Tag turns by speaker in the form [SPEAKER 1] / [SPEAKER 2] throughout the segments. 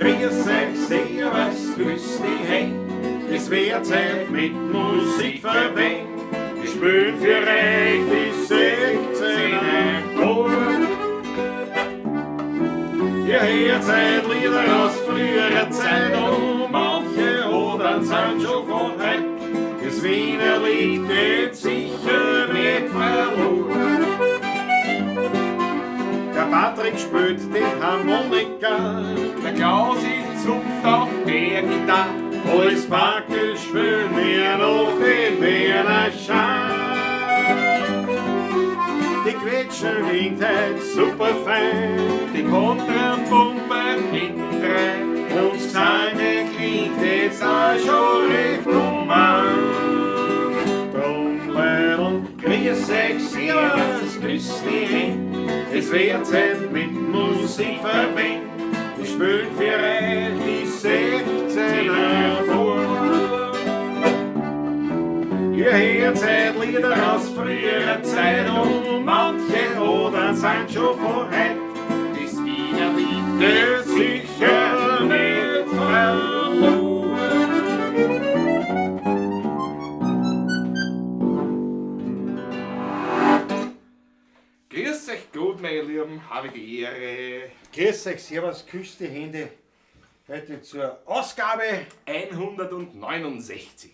[SPEAKER 1] Grüß euch, servus, grüß die hey. Es wird Zeit mit Musik verwendet. Ich spiel für euch die 16er Chor. Ihr hört Lieder aus früherer Zeit und manche oder sind schon von heute. Das Wiener Lied geht sicher nicht verloren. Der Patrick spielt die Harmonika,
[SPEAKER 2] Der Klausi zupft auf der Gitarre.
[SPEAKER 1] Alles Parkel spielt mir noch den Wiener Schar. Die Quetschen winkt halt super fein,
[SPEAKER 2] Die Kontrapumpe hinten rein.
[SPEAKER 1] und das Gesang klingt jetzt auch schon recht human. Drum, Leute, grüß euch, servus, grüß die. Es wird Zeit mit Musik verwendet. Ich spiel für euch die 16er Chor. Ihr hört Lieder aus früherer Zeit und manche oder sind schon von heute.
[SPEAKER 2] Das Wiener Lied
[SPEAKER 1] Der sicher nicht verloren.
[SPEAKER 2] Grüß euch gut, meine Lieben, habe die Ehre.
[SPEAKER 1] Grüß euch, servus, küsst die Hände. Heute zur Ausgabe
[SPEAKER 2] 169.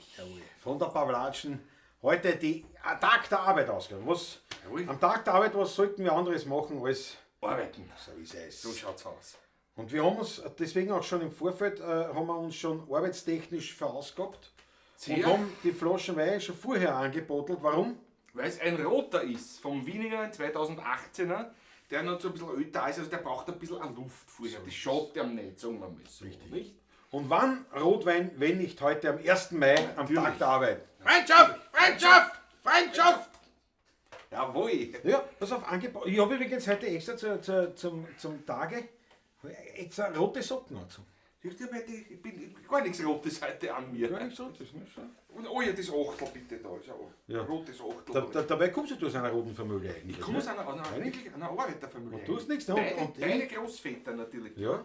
[SPEAKER 1] von der Pawlatschen. Heute die Tag der Arbeit Ausgabe. Was,
[SPEAKER 2] Jawohl.
[SPEAKER 1] am Tag der Arbeit, was sollten wir anderes machen als
[SPEAKER 2] Arbeiten.
[SPEAKER 1] so ist es.
[SPEAKER 2] So schaut's aus.
[SPEAKER 1] Und wir haben uns deswegen auch schon im Vorfeld haben wir uns schon arbeitstechnisch verausgabt und
[SPEAKER 2] Sehr.
[SPEAKER 1] haben die Flaschen Wein schon vorher angebottelt. Warum?
[SPEAKER 2] Weil es ein roter ist, vom Wieninger, ein 2018er, der noch so ein bisschen älter ist, also der braucht ein bisschen an Luft vorher. Das schaut ihm nicht, sagen wir mal so.
[SPEAKER 1] Richtig.
[SPEAKER 2] Nicht?
[SPEAKER 1] Und wann Rotwein, wenn nicht heute am 1. Mai, am
[SPEAKER 2] Natürlich.
[SPEAKER 1] Tag der Arbeit?
[SPEAKER 2] Freundschaft! Freundschaft! Freundschaft! Jawohl!
[SPEAKER 1] Ja, pass auf, angeboten. Ich habe übrigens heute extra zum Tage extra rote Socken angezogen.
[SPEAKER 2] Ich bin gar nichts Rotes heute an mir.
[SPEAKER 1] Gar nichts Rotes, ne? Schau.
[SPEAKER 2] Und oh ja, das Achtel bitte da. Ist
[SPEAKER 1] Ja.
[SPEAKER 2] Rotes Achtel.
[SPEAKER 1] Dabei kommst du aus einer roten Familie eigentlich.
[SPEAKER 2] Ich komme aus
[SPEAKER 1] ne?
[SPEAKER 2] wirklich einer Arbeiterfamilie.
[SPEAKER 1] Und du hast nichts, ne?
[SPEAKER 2] Deine Großväter natürlich.
[SPEAKER 1] Ja.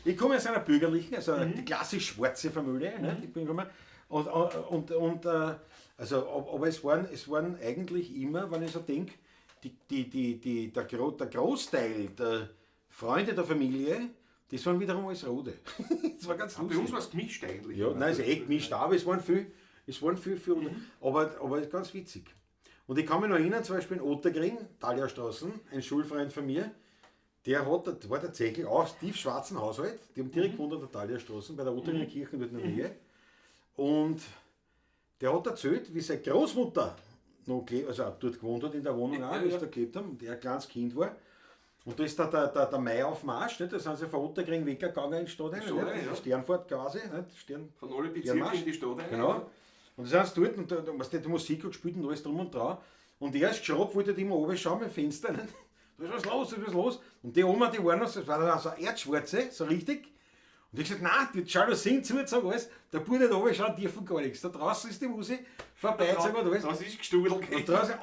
[SPEAKER 1] Ich komme aus einer bürgerlichen, also die klassisch schwarze Familie. Ne? Ich bin immer, aber es waren eigentlich immer, wenn ich so denke, der Großteil der Freunde der Familie, das waren wiederum alles Rote. Das war ganz
[SPEAKER 2] Bei uns
[SPEAKER 1] lustig.
[SPEAKER 2] war es gemischt eigentlich.
[SPEAKER 1] Ja, nein, es ist echt gemischt, aber es waren viel, aber ganz witzig. Und ich kann mich noch erinnern, zum Beispiel in Ottergring, Thalia-Straßen, ein Schulfreund von mir, der war tatsächlich auch tiefschwarzen Haushalt, die haben direkt gewohnt an der Thalia-Straßen, bei der Ottergringer Kirche dort in der Nähe. Und der hat erzählt, wie seine Großmutter noch also auch dort gewohnt hat, in der Wohnung auch, wie sie da gelebt haben, und er ein kleines Kind war. Und da ist der Maiaufmarsch, nicht? Da sind sie von Ottergring weggegangen in die Stadt rein,
[SPEAKER 2] Stadt
[SPEAKER 1] nicht?
[SPEAKER 2] rein,
[SPEAKER 1] Die
[SPEAKER 2] ja.
[SPEAKER 1] Sternfahrt quasi. Nicht?
[SPEAKER 2] Von alle Bezirken
[SPEAKER 1] Marsch.
[SPEAKER 2] in die Stadt rein.
[SPEAKER 1] Genau. Und da sind sie dort und da hast du die Musik gespielt und alles drum und dran. Und er ist geschraubt, wollte immer oben schauen beim Fenster. Nicht? Da ist was los, da ist was los. Und die Oma, die waren noch so, das war dann so eine Erdschwarze, so richtig. Und ich gesagt, nein, die Jalousien zugezogen, alles. Der Bruder da oben schaut dürfen gar nichts. Da draußen ist die Musik vorbei, sagen wir alles.
[SPEAKER 2] Das ist gestudelt.
[SPEAKER 1] Und draußen,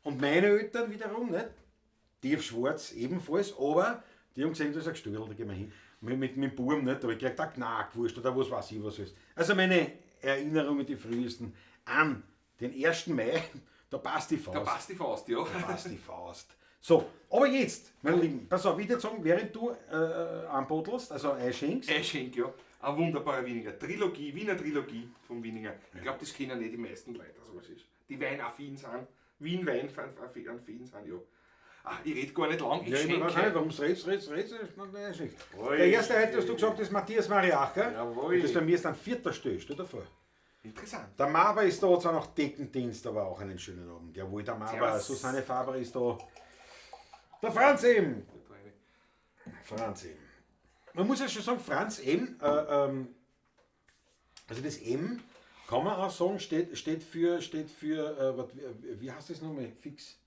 [SPEAKER 1] und meine Eltern wiederum, nicht? Tiefschwarz ebenfalls, aber die haben gesehen, da ist ein Gestühl, da gehen wir hin. Mit dem Buben nicht, da habe ich gleich gedacht, nein, gewusst, oder was weiß ich, was ist. Also meine Erinnerungen, die frühesten, an den 1. Mai, da passt die Faust.
[SPEAKER 2] Da passt die Faust, ja.
[SPEAKER 1] Da passt die Faust. So, aber jetzt, meine Lieben, pass auf, ich würde sagen, während du anbottelst, also einschenkst,
[SPEAKER 2] Schenk, ja. Eine wunderbare Wiener Trilogie, Wiener Trilogie vom Wieninger. Ich glaube, das kennen nicht die meisten Leute, also was ist. Die Weinaffin sind, Wien-Wein-affin sind, ja. Ah, ich rede gar nicht lang, ich
[SPEAKER 1] ja, ich weiß nicht,
[SPEAKER 2] schenke.
[SPEAKER 1] warum redest, nein, nicht.
[SPEAKER 2] Oi.
[SPEAKER 1] Der erste heute, hast du gesagt, ist Matthias Mariacher.
[SPEAKER 2] Jawohl.
[SPEAKER 1] Und das bei mir ist ein 4. Stell, stell dir vor.
[SPEAKER 2] Interessant.
[SPEAKER 1] Der Maber ist da, zwar noch Deckendienst, aber auch einen schönen Abend. Jawohl, der Maber,
[SPEAKER 2] Servus.
[SPEAKER 1] Susanne Faber ist da. Der Franz eben. Franz eben. Man muss ja schon sagen, Franz M. Also das M, kann man auch sagen, steht für wie heißt das nochmal? Fix.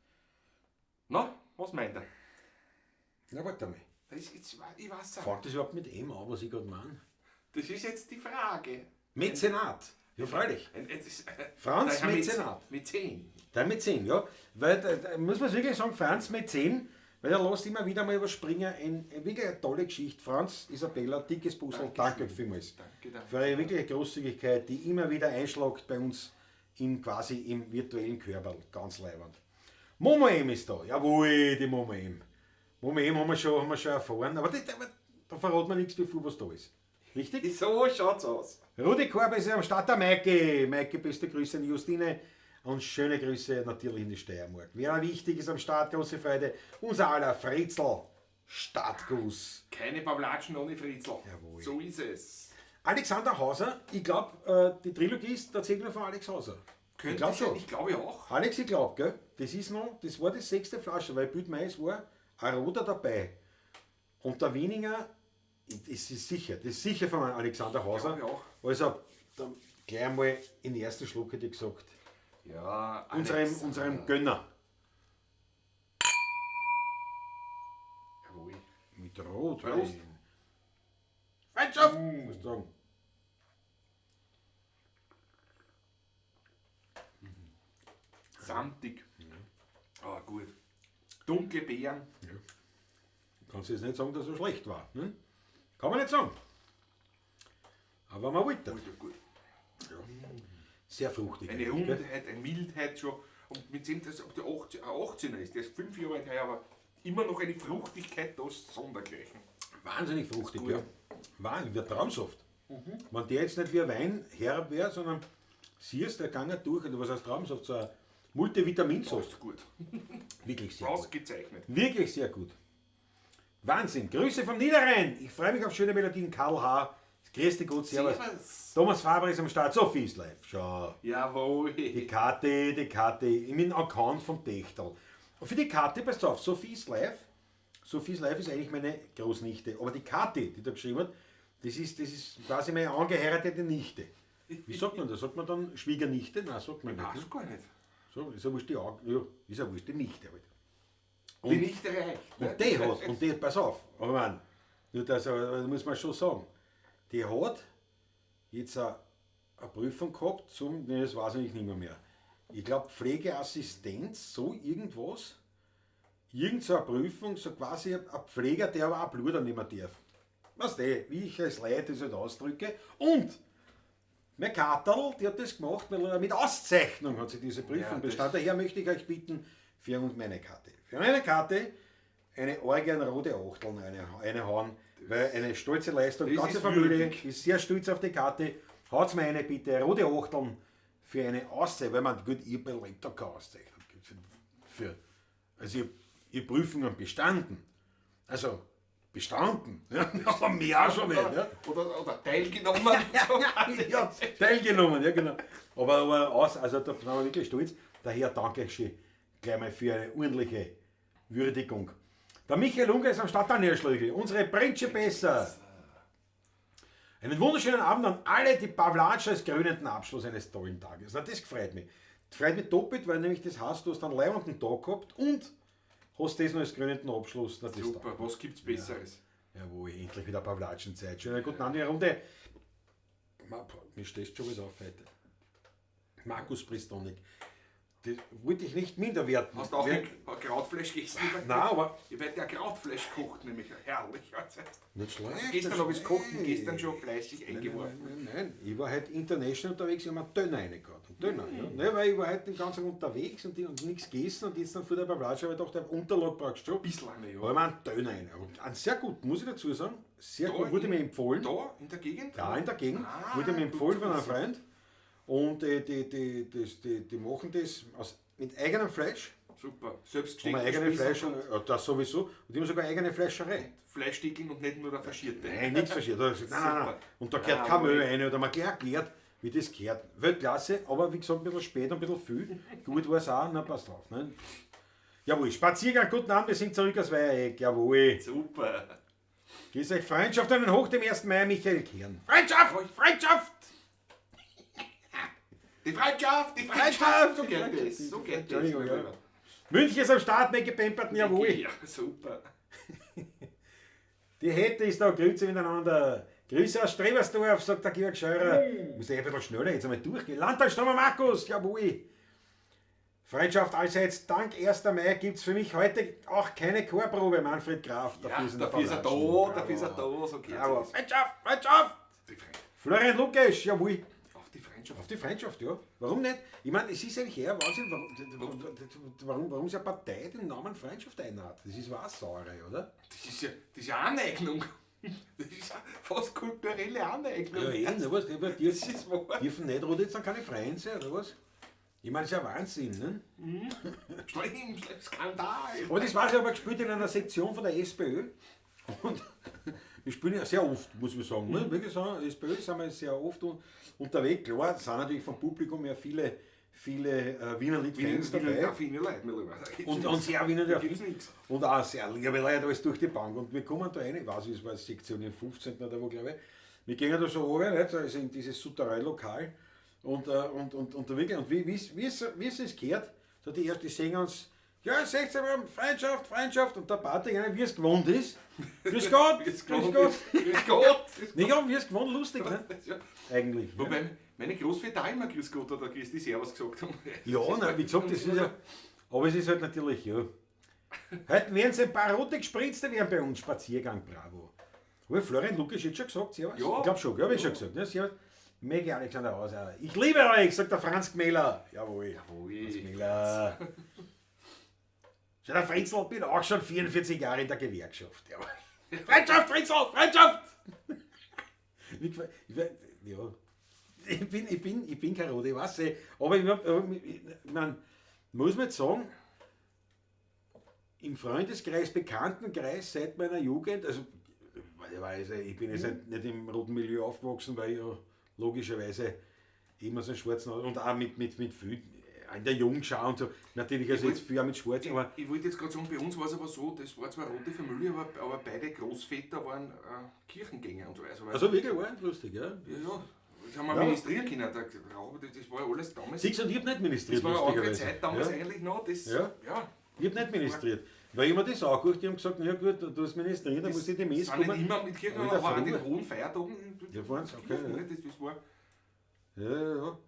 [SPEAKER 2] Na, was meint er?
[SPEAKER 1] Na, warte mal.
[SPEAKER 2] Ich weiß es auch.
[SPEAKER 1] Fängt das überhaupt mit M an, was ich gerade meine?
[SPEAKER 2] Das ist jetzt die Frage.
[SPEAKER 1] Mäzenat. Ja, freilich.
[SPEAKER 2] Es ist,
[SPEAKER 1] Franz
[SPEAKER 2] Nein,
[SPEAKER 1] Mäzenat.
[SPEAKER 2] Mit 10.
[SPEAKER 1] Der Mäzen, ja. Weil da muss man wirklich sagen, Franz Mäzen, Weil er lässt immer wieder mal was springen. Wirklich eine tolle Geschichte. Franz, Isabella, dickes Puzzle, danke vielmals.
[SPEAKER 2] Danke.
[SPEAKER 1] Für eine wirkliche Großzügigkeit, die immer wieder einschlägt bei uns quasi im virtuellen Körper. Ganz leibend. Momo M ist da. Jawohl, die Momo M. Momo M haben wir schon erfahren. Aber da verraten wir nichts, bevor was da ist. Richtig?
[SPEAKER 2] So schaut's aus.
[SPEAKER 1] Rudi Korb ist am Start, der Maike. Maike, beste Grüße an Justine und schöne Grüße natürlich in die Steiermark. Wer wichtig ist am Start, große Freude. Unser aller Fritzl, Startguss.
[SPEAKER 2] Keine Pavlatschen ohne Fritzl.
[SPEAKER 1] Jawohl.
[SPEAKER 2] So ist es.
[SPEAKER 1] Alexander Hauser, ich glaube, die Trilogie ist tatsächlich von Alex Hauser.
[SPEAKER 2] Könnte
[SPEAKER 1] glaub
[SPEAKER 2] sein,
[SPEAKER 1] schon.
[SPEAKER 2] ich glaube auch.
[SPEAKER 1] Alex, ich glaube, gell? Das war die 6. Flasche, weil Bild Mai, es war ein roter dabei. Und der Wieninger, das ist sicher von Alexander Hauser.
[SPEAKER 2] Glaube ich auch.
[SPEAKER 1] Also, dann gleich einmal in den ersten Schluck hätte ich gesagt.
[SPEAKER 2] Ja,
[SPEAKER 1] Unserem Gönner.
[SPEAKER 2] Jawohl.
[SPEAKER 1] Mit Rot.
[SPEAKER 2] Prost.
[SPEAKER 1] Freundschaft! Muss ich sagen.
[SPEAKER 2] Samtig. Ah, gut. Dunkle Beeren.
[SPEAKER 1] Kannst du jetzt nicht sagen, dass er schlecht war. Ne? Kann man nicht sagen. Aber man wollte.
[SPEAKER 2] Gut.
[SPEAKER 1] Sehr fruchtig.
[SPEAKER 2] Eine
[SPEAKER 1] eigentlich, gell?
[SPEAKER 2] Rundheit, eine Mildheit schon. Und mit dem, dass ob der 18er ist, der ist 5 Jahre alt, aber immer noch eine Fruchtigkeit, das sondergleichen.
[SPEAKER 1] Wahnsinnig fruchtig,
[SPEAKER 2] gut.
[SPEAKER 1] ja. Wahnsinn, wie ein Traumsaft. Wenn der jetzt nicht wie ein Wein herb wäre, sondern siehst, der gang durch, und was heißt Traumsaft, so ein Multivitaminsaft.
[SPEAKER 2] Ist gut.
[SPEAKER 1] Wirklich sehr gut.
[SPEAKER 2] Ausgezeichnet.
[SPEAKER 1] Wirklich sehr gut. Wahnsinn. Grüße vom Niederrhein. Ich freue mich auf schöne Melodien. Karl H. Grüß dich gut, servus.
[SPEAKER 2] Servus.
[SPEAKER 1] Thomas Faber ist am Start. Sophie ist live. Schau.
[SPEAKER 2] Jawohl.
[SPEAKER 1] Die Karte. Ich bin Account vom Techtel. Und für die Karte, passt auf, Sophie ist live. Sophie ist live ist eigentlich meine Großnichte. Aber die Karte, die da geschrieben hat, das ist quasi meine angeheiratete Nichte. Wie sagt man das? Sagt man dann Schwiegernichte? Nein, sagt man
[SPEAKER 2] Ich
[SPEAKER 1] nicht.
[SPEAKER 2] weiß
[SPEAKER 1] Ne?
[SPEAKER 2] gar nicht.
[SPEAKER 1] So, ist ja wurscht die ist ja wurscht die Nichte halt.
[SPEAKER 2] Die Nichte reicht. ne?
[SPEAKER 1] Und die hat, und die, pass auf, aber man, nur das muss man schon sagen, die hat jetzt eine Prüfung gehabt zum, das weiß ich nicht mehr. Ich glaube Pflegeassistenz, so irgendwas, irgend so eine Prüfung, so quasi ein Pfleger, der aber auch Blut annehmen darf. Weißt du, wie ich als Leid das halt ausdrücke. Und mein Katerl, die hat das gemacht, mit Auszeichnung hat sie diese Prüfung
[SPEAKER 2] Ja, das-
[SPEAKER 1] bestanden. Daher möchte ich euch bitten, für meine Karte. Für meine Karte eine organrote Achteln eine hauen, weil eine stolze Leistung, die
[SPEAKER 2] Das
[SPEAKER 1] ganze
[SPEAKER 2] ist
[SPEAKER 1] Familie
[SPEAKER 2] würdig.
[SPEAKER 1] ist sehr stolz auf die Karte. Haut's mir eine bitte, rote Achteln für eine Auszeichnung, weil man, gut, ich habe da keine Auszeichnung. Also ich Prüfungen bestanden. Also bestanden. Ja, aber mehr schon nicht. Ja.
[SPEAKER 2] Oder teilgenommen.
[SPEAKER 1] Ja, teilgenommen, ja genau. Aber also da sind wir wirklich stolz. Daher danke schön gleich mal für eine ordentliche Würdigung. Der Michael Unger ist am Start, Daniel Schlögl, unsere Brentsche besser. Einen wunderschönen Abend an alle, die Pavlatscher als krönenden Abschluss eines tollen Tages. Na, das freut mich. Das freut mich doppelt, weil nämlich das heißt, du hast einen leibenden Tag gehabt und hast das noch als krönenden Abschluss. Na, das
[SPEAKER 2] Super,
[SPEAKER 1] taugt.
[SPEAKER 2] was gibt's Besseres?
[SPEAKER 1] Jawohl, endlich wieder Pavlatschenzeit. Schönen guten Abend in der Runde. Mir stehst schon wieder auf heute. Markus Pristonik. Das wollte ich nicht minderwerten.
[SPEAKER 2] Hast du auch
[SPEAKER 1] Wer-
[SPEAKER 2] ein Krautfleisch gegessen?
[SPEAKER 1] Nein, aber
[SPEAKER 2] Ich werde ja Krautfleisch gekocht, nämlich herrlich. Also
[SPEAKER 1] nicht schlecht.
[SPEAKER 2] gestern
[SPEAKER 1] nicht
[SPEAKER 2] habe ich es gekocht und
[SPEAKER 1] schlecht.
[SPEAKER 2] gestern schon fleißig
[SPEAKER 1] Nein,
[SPEAKER 2] eingeworfen.
[SPEAKER 1] nein. Ich war heute international unterwegs, ich habe einen Döner reingehauen. Döner, ja. Nein, weil ich war heute den ganzen Tag unterwegs und nichts gegessen und jetzt dann vor der Pavlatsche habe ich gedacht, der Unterlag brauchst du schon.
[SPEAKER 2] Bislang, ja.
[SPEAKER 1] Aber ich einen Döner rein. Aber einen sehr gut, muss ich dazu sagen. Sehr
[SPEAKER 2] Da
[SPEAKER 1] gut, wurde
[SPEAKER 2] in-
[SPEAKER 1] mir empfohlen.
[SPEAKER 2] Da, in der Gegend?
[SPEAKER 1] Ja, in der Gegend.
[SPEAKER 2] Ah,
[SPEAKER 1] Wurde mir
[SPEAKER 2] gut
[SPEAKER 1] empfohlen
[SPEAKER 2] zu
[SPEAKER 1] von einem
[SPEAKER 2] wissen.
[SPEAKER 1] Freund. Und die machen das mit eigenem Fleisch.
[SPEAKER 2] Super. Selbst
[SPEAKER 1] Haben wir
[SPEAKER 2] gesteckte
[SPEAKER 1] eigene
[SPEAKER 2] Spießen
[SPEAKER 1] Fleisch,
[SPEAKER 2] und
[SPEAKER 1] das sowieso. Und die haben sogar eigene Fleischerei.
[SPEAKER 2] Fleischstickeln und nicht nur der Faschierte.
[SPEAKER 1] Nein, nichts verschieden. Nein.
[SPEAKER 2] Super.
[SPEAKER 1] Und da gehört
[SPEAKER 2] Ja,
[SPEAKER 1] kein Müll
[SPEAKER 2] aber-
[SPEAKER 1] rein. Oder man gleich erklärt, wie das gehört. Weltklasse, aber wie gesagt, ein bisschen spät und ein bisschen viel. Gut war es auch, na passt drauf. Ne? Jawohl, Spaziergang, guten Abend, wir sind zurück aus Weiereck. Jawohl.
[SPEAKER 2] Super.
[SPEAKER 1] Grüß euch, Freundschaft an den Hoch dem 1. Mai, Michael Kern. Freundschaft! Freundschaft!
[SPEAKER 2] Die Freundschaft, die
[SPEAKER 1] Freundschaft,
[SPEAKER 2] Freundschaft. So
[SPEAKER 1] die
[SPEAKER 2] geht
[SPEAKER 1] Freundschaft,
[SPEAKER 2] das. So
[SPEAKER 1] die
[SPEAKER 2] geht das.
[SPEAKER 1] Entschuldigung, ja. München ist am Start, mein Gepemperten, jawohl.
[SPEAKER 2] Ja, super.
[SPEAKER 1] Die Hette ist da, grüße miteinander. Grüße aus Strebersdorf, sagt der Georg Scheurer. Muss ich ein bisschen schneller jetzt einmal durchgehen. Landtagsstürmer Markus, jawohl. Freundschaft allseits, dank 1. Mai gibt es für mich heute auch keine Chorprobe, Manfred Graf.
[SPEAKER 2] Ja,
[SPEAKER 1] ist in der
[SPEAKER 2] dafür ist er da,
[SPEAKER 1] Palatschen.
[SPEAKER 2] dafür ist er da, so geht's.
[SPEAKER 1] Bravo. Freundschaft, Freundschaft!
[SPEAKER 2] Die Freundschaft.
[SPEAKER 1] Florian Lukas, jawohl.
[SPEAKER 2] Auf die Freundschaft.
[SPEAKER 1] Auf die Freundschaft, ja. Warum nicht? Ich meine, es ist eigentlich eher Wahnsinn, warum so eine Partei den Namen Freundschaft einhat. Das ist was Sauerei, oder?
[SPEAKER 2] Das ist ja Aneignung. Das ist ja fast kulturelle Aneignung.
[SPEAKER 1] Ja, eben, ne, was? Aber
[SPEAKER 2] Das ist wahr.
[SPEAKER 1] dürfen nicht, oder jetzt dann keine Freien sein, oder was? Ich meine, das ist ja Wahnsinn, ne?
[SPEAKER 2] Schlimm, Skandal.
[SPEAKER 1] Aber das war ich aber gespielt in einer Sektion von der SPÖ. Und wir spielen ja sehr oft, muss man sagen. Ne? Wirklich sagen, SPÖ sind wir sehr oft unterwegs. Klar, es sind natürlich vom Publikum ja viele Wiener Lied-Fans dabei.
[SPEAKER 2] Viele Leute mittlerweile.
[SPEAKER 1] Und sehr Wiener
[SPEAKER 2] Da gibt's nichts.
[SPEAKER 1] und auch sehr liebe Leute, alles durch die Bank. Und wir kommen da rein, ich weiß nicht, es war Sektion im 15. oder wo, glaube ich. Wir gehen da so runter, nicht? Also in dieses Souterrain-Lokal. Und wirklich, und wie es gehört, so die ersten singen uns, ja, 16 Mal Freundschaft, und der Party, wie es gewohnt ist. Grüß Gott, grüß Gott.
[SPEAKER 2] Grüß Gott.
[SPEAKER 1] Nicht ja, wie es gewohnt, lustig, ne?
[SPEAKER 2] Ja.
[SPEAKER 1] Eigentlich. Ne?
[SPEAKER 2] Wobei meine Großväter auch immer Grüß Gott oder Christi Servus gesagt haben.
[SPEAKER 1] Ja, nein, wie gesagt, das ist ja, aber es ist halt natürlich, ja. Heute werden es ein paar rote Gespritzte werden bei uns, Spaziergang, bravo. Habe Florian Lukas jetzt schon gesagt, Servus?
[SPEAKER 2] Ja.
[SPEAKER 1] Ich glaube schon, habe ich schon gesagt. Ne? Servus. Mega Alexander Hauser. Ich liebe euch, sagt der Franz Gmeller. Jawohl. Franz Gmeller. Schau, der Fritzl, bin auch schon 44 Jahre in der Gewerkschaft. Jawohl. Freundschaft, Fritzl, Freundschaft! Ja. Ich bin kein Rode, ich weiß nicht. Aber man muss man jetzt sagen, im Freundeskreis, Bekanntenkreis seit meiner Jugend, also ich bin jetzt nicht im roten Milieu aufgewachsen, weil ich ja logischerweise immer so einen schwarzen und auch mit viel in der Jugendschau und so. Natürlich also jetzt viel auch mit Schwarz, aber.
[SPEAKER 2] Ich wollte jetzt gerade sagen, bei uns war es aber so, das war zwar eine rote Familie, aber beide Großväter waren Kirchengänger und so.
[SPEAKER 1] Also wirklich, war lustig, ja.
[SPEAKER 2] Ja, das haben wir ministrieren können. Das war ja alles damals.
[SPEAKER 1] Siehst du, und ich hab nicht ministriert.
[SPEAKER 2] Das war eine andere
[SPEAKER 1] lustigerweise.
[SPEAKER 2] Zeit damals
[SPEAKER 1] Ja.
[SPEAKER 2] eigentlich noch. Das,
[SPEAKER 1] Ja.
[SPEAKER 2] ja.
[SPEAKER 1] Ich hab nicht ministriert. Weil ich mir das auch gut, die haben gesagt, na ja gut, du hast ministriert, dann muss ich die Messe
[SPEAKER 2] Das war
[SPEAKER 1] kommen.
[SPEAKER 2] nicht immer mit Kirchen,
[SPEAKER 1] Mit
[SPEAKER 2] aber
[SPEAKER 1] der
[SPEAKER 2] an den
[SPEAKER 1] Frage.
[SPEAKER 2] hohen Feiertagen.
[SPEAKER 1] Ja, waren's, okay, ja.
[SPEAKER 2] Das war,
[SPEAKER 1] Ja.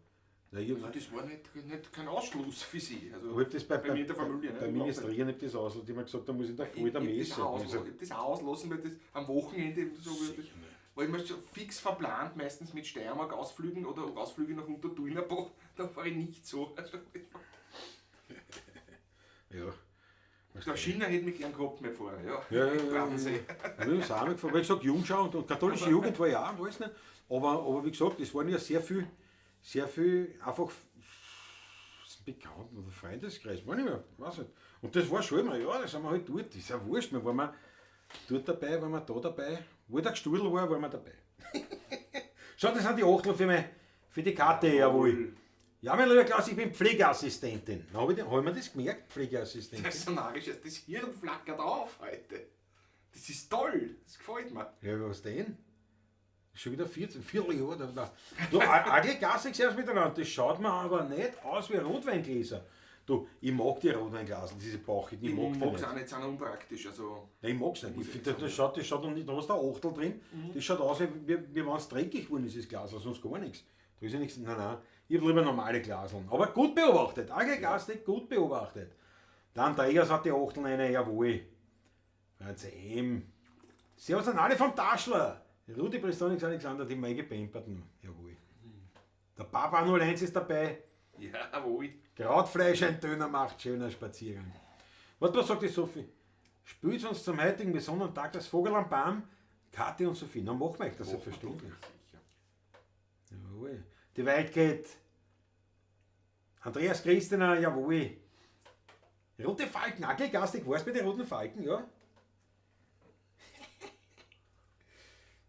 [SPEAKER 1] Na, ich,
[SPEAKER 2] also das war nicht kein Ausschluss für sie. Also,
[SPEAKER 1] ich hab das bei
[SPEAKER 2] mir in der Familie.
[SPEAKER 1] Bei Ministrieren hab ich das ausgelassen, die haben gesagt, da muss ich da früh der
[SPEAKER 2] Ich
[SPEAKER 1] Messe.
[SPEAKER 2] habe das auch auslassen, weil das am Wochenende eben so wird. War immer so fix verplant, meistens mit Steiermark Ausflügen oder Ausflüge nach Untertuinerbach. Da war ich nicht so. Also,
[SPEAKER 1] Ja.
[SPEAKER 2] der Schiller hätte mich gern gehabt mit vorher.
[SPEAKER 1] Ja,
[SPEAKER 2] Bravensee.
[SPEAKER 1] Ich habe es auch nicht gefragt, weil ich gesagt, Jungschau und katholische Jugend war ja auch, weiß nicht. Aber wie gesagt, es waren ja sehr viel einfach Bekannten oder Freundeskreis, war nicht mehr, weiß nicht. Und das war schon immer, ja, da sind wir halt dort, das ist ja wurscht, wir waren dort dabei, waren wir da dabei, wo der Gestudel war, waren wir dabei. Schau, das sind die Achtel für die Karte, jawohl. Ja, mein lieber Klaus, ich bin Pflegeassistentin. Hab ich mir das gemerkt, Pflegeassistentin?
[SPEAKER 2] Das ist so narrisch, das Hirn flackert auf heute. Das ist toll, das gefällt mir.
[SPEAKER 1] Ja, was denn? Schon wieder 14 Jahre. Du, alle Klassik selbst miteinander, das schaut mir aber nicht aus wie Rotweingläser. Du, ich mag die Rotweinglasen, diese bauchigen,
[SPEAKER 2] Ich
[SPEAKER 1] mag die
[SPEAKER 2] mag es
[SPEAKER 1] nicht.
[SPEAKER 2] auch nicht, sind unpraktisch. Also,
[SPEAKER 1] Nein, ich mag es nicht. Ich find, das schaut noch nicht, da hast du ein Achtel drin, das schaut aus, wie wenn es dreckig geworden ist, das Glas, sonst gar nichts. Da ist ja nichts, nein, ich habe lieber normale Glaseln. Aber gut beobachtet, Agri-Glastik, gut beobachtet. Dann Trägers hat die Achteln eine, jawohl. Franz M. Servus an alle vom Taschler. Rudi Pristonix Alexander, die mal gepemperten, jawohl. Der Papa 01 ist dabei.
[SPEAKER 2] jawohl.
[SPEAKER 1] Krautfleisch, ein Döner macht schöner Spaziergang. Was sagt die Sophie? Spült uns zum heutigen besonderen Tag das Vogel am Baum, Kathi und Sophie. Na, machen wir euch das selbstverständlich. Jawohl. Die Waldgeht. Andreas Christina, jawohl. Rote Falken, Agri-Gastik, warst du bei den roten Falken, ja?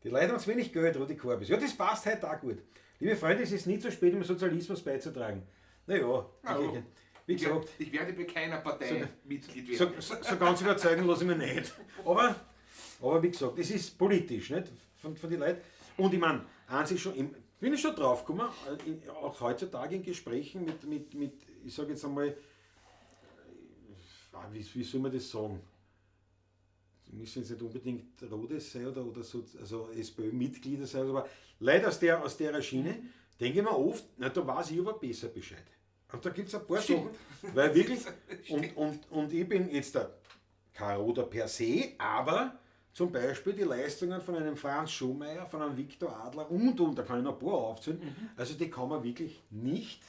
[SPEAKER 1] Die Leute haben zu wenig Geld, Rudi Korbis. Ja, das passt heute auch gut. Liebe Freunde, es ist nicht so spät, um Sozialismus beizutragen. Naja, wie gesagt,
[SPEAKER 2] Ich werde bei keiner Partei Mitglied werden.
[SPEAKER 1] so ganz überzeugen lasse ich mich nicht. Aber wie gesagt, es ist politisch, nicht? Von den Leuten. Und ich meine, eins ist schon, bin ich schon drauf gekommen, auch heutzutage in Gesprächen mit ich sage jetzt einmal, wie soll man das sagen? Müssen jetzt nicht unbedingt Rodes sein oder so, also SPÖ-Mitglieder sein, aber Leute aus der Schiene, denke ich mir oft, na, da weiß ich aber besser Bescheid. Und da gibt es ein paar
[SPEAKER 2] Stimmt.
[SPEAKER 1] Sachen, weil wirklich, und ich bin jetzt kein Roder per se, aber zum Beispiel die Leistungen von einem Franz Schumacher, von einem Viktor Adler und, da kann ich noch ein paar aufzählen, also die kann man wirklich nicht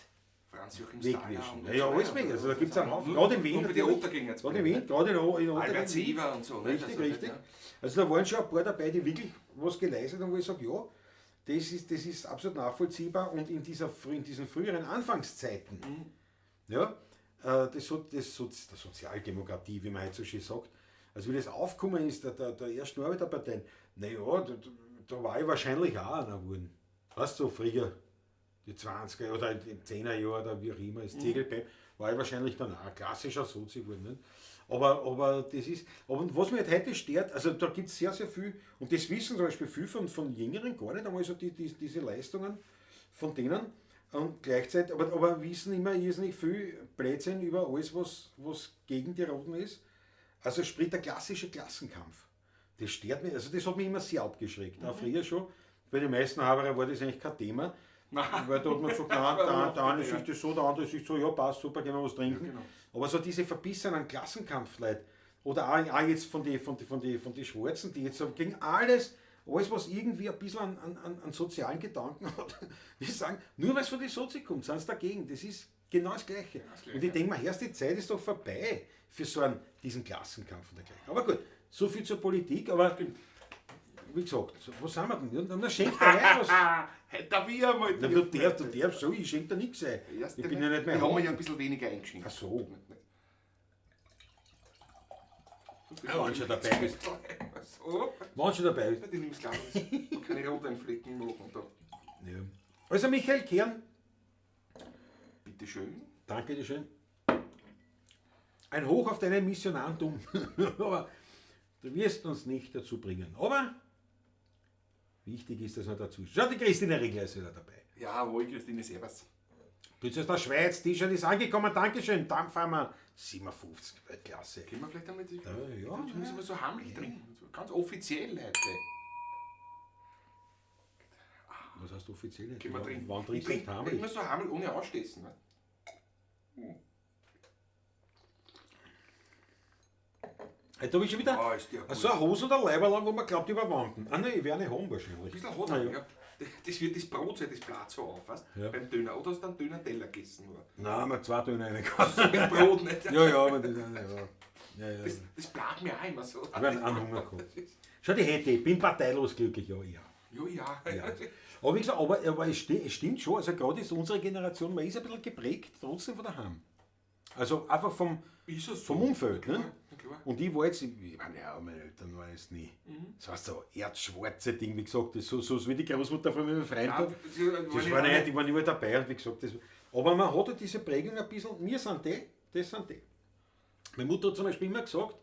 [SPEAKER 2] Franz-Joachim
[SPEAKER 1] wegwischen.
[SPEAKER 2] Staller.
[SPEAKER 1] Ja, alles weg. Also da gibt es einen Haufen, gerade in Wien.
[SPEAKER 2] Und bei den
[SPEAKER 1] natürlich.
[SPEAKER 2] Untergängern jetzt.
[SPEAKER 1] Gerade in Wien, gerade in
[SPEAKER 2] Albert
[SPEAKER 1] Untergängen.
[SPEAKER 2] Seever und so.
[SPEAKER 1] Richtig,
[SPEAKER 2] Also,
[SPEAKER 1] richtig.
[SPEAKER 2] ja.
[SPEAKER 1] Also da waren schon ein paar dabei, die wirklich was geleistet haben, wo ich sage, ja, das ist absolut nachvollziehbar und in diesen früheren Anfangszeiten, ja, der Sozialdemokratie, wie man heute so schön sagt, also wie das aufgekommen ist, der ersten Arbeiterparteien, naja, da war ich wahrscheinlich auch einer geworden. Weißt du, so früher, die 20er oder die 10er Jahre oder wie auch immer, das Zegelbein, war ich wahrscheinlich dann auch ein klassischer Sozi geworden. Nicht? Aber das ist, aber was mich halt heute stört, also da gibt es sehr, sehr viel, und das wissen zum Beispiel viel von Jüngeren gar nicht einmal so diese Leistungen von denen, und gleichzeitig, aber wissen immer irrsinnig viel Blödsinn über alles, was gegen die Roten ist. Also sprich der klassische Klassenkampf. Das stört mich, also das hat mich immer sehr abgeschreckt. Auch früher schon, bei den meisten Haberer war das eigentlich kein Thema. Weil da hat man gesagt, der eine sieht das so, der andere sieht so, ja passt, super, gehen wir was trinken.
[SPEAKER 2] Ja, genau.
[SPEAKER 1] Aber so diese verbissenen Klassenkampfleute, oder auch jetzt von den Schwarzen, die jetzt so gegen alles, was irgendwie ein bisschen an sozialen Gedanken hat, die sagen, nur weil es von den Sozi kommt, sind sie dagegen. Das ist genau das Gleiche. Und ich denke mal, erst die Zeit ist doch vorbei für so diesen Klassenkampf und dergleichen. Aber gut, so viel zur Politik, aber wie gesagt, was sind wir denn? Dann schenkt er rein was.
[SPEAKER 2] Hätte wir einmal.
[SPEAKER 1] Na, du darfst so, ich schenke dir nichts ein. Ich bin ja nicht mehr
[SPEAKER 2] Ich habe mir ja ein bisschen weniger eingeschenkt.
[SPEAKER 1] Ach so. Ja, wenn schon dabei bist.
[SPEAKER 2] So.
[SPEAKER 1] Wenn schon dabei bist.
[SPEAKER 2] Die nimmst klar, keine Rotweinflecken machen da.
[SPEAKER 1] Ja. Also Michael Kern,
[SPEAKER 2] Bitteschön.
[SPEAKER 1] danke dir schön. Ein Hoch auf deinen Missionarentum. Aber du wirst uns nicht dazu bringen. Aber wichtig ist, dass man dazu. Schau, die Christine Ringler ist wieder dabei.
[SPEAKER 2] Jawohl, Christine, servus.
[SPEAKER 1] Grüß aus der Schweiz, T-Shirt ist angekommen, Dankeschön. Dampfhammer 57, Weltklasse.
[SPEAKER 2] Können wir vielleicht einmal das.
[SPEAKER 1] Ja,
[SPEAKER 2] Das müssen wir so heimlich trinken. So ganz offiziell, Leute.
[SPEAKER 1] Was heißt offiziell?
[SPEAKER 2] Können wir trinken.
[SPEAKER 1] Wann
[SPEAKER 2] Ich
[SPEAKER 1] trinkst du nicht
[SPEAKER 2] trinke
[SPEAKER 1] heimlich?
[SPEAKER 2] immer so heimlich ohne Ausstessen. Ne?
[SPEAKER 1] Heute habe ich schon wieder
[SPEAKER 2] Ist der gut.
[SPEAKER 1] so eine Hose oder Leiberl, wo man glaubt, überwanden. Ah nein, ich werde nicht haben
[SPEAKER 2] Ein
[SPEAKER 1] wahrscheinlich.
[SPEAKER 2] bisschen hat
[SPEAKER 1] Na
[SPEAKER 2] er,
[SPEAKER 1] ja.
[SPEAKER 2] ja. Das wird das Brot sein, das Blatt so auf, weißt?
[SPEAKER 1] Ja.
[SPEAKER 2] Beim Döner. Oder hast du einen Döner-Teller gegessen? Nur?
[SPEAKER 1] Nein, mal 2 Döner reingekassen.
[SPEAKER 2] Mit Brot nicht.
[SPEAKER 1] Ja, ja, aber das ja.
[SPEAKER 2] Das bleibt mir auch immer so.
[SPEAKER 1] Ich habe einen Hunger gehabt. Schau, die hätte ich bin parteilos glücklich, ja.
[SPEAKER 2] Ja.
[SPEAKER 1] Ja. Aber wie gesagt, aber es stimmt schon, also gerade ist unsere Generation, man ist ein bisschen geprägt trotzdem von daheim. Also einfach vom
[SPEAKER 2] Ist es
[SPEAKER 1] vom Umfeld. Ne?
[SPEAKER 2] Ja, klar.
[SPEAKER 1] Und ich war jetzt, ich meine, ja, meine Eltern waren es nie. Das heißt so erzschwarze Ding, wie gesagt, das so wie die Großmutter von meinem Freund.
[SPEAKER 2] Ja,
[SPEAKER 1] Das war nicht, ich war nicht mehr dabei und wie gesagt, das, aber man hat ja diese Prägung ein bisschen, wir sind die, das sind die. Meine Mutter hat zum Beispiel immer gesagt,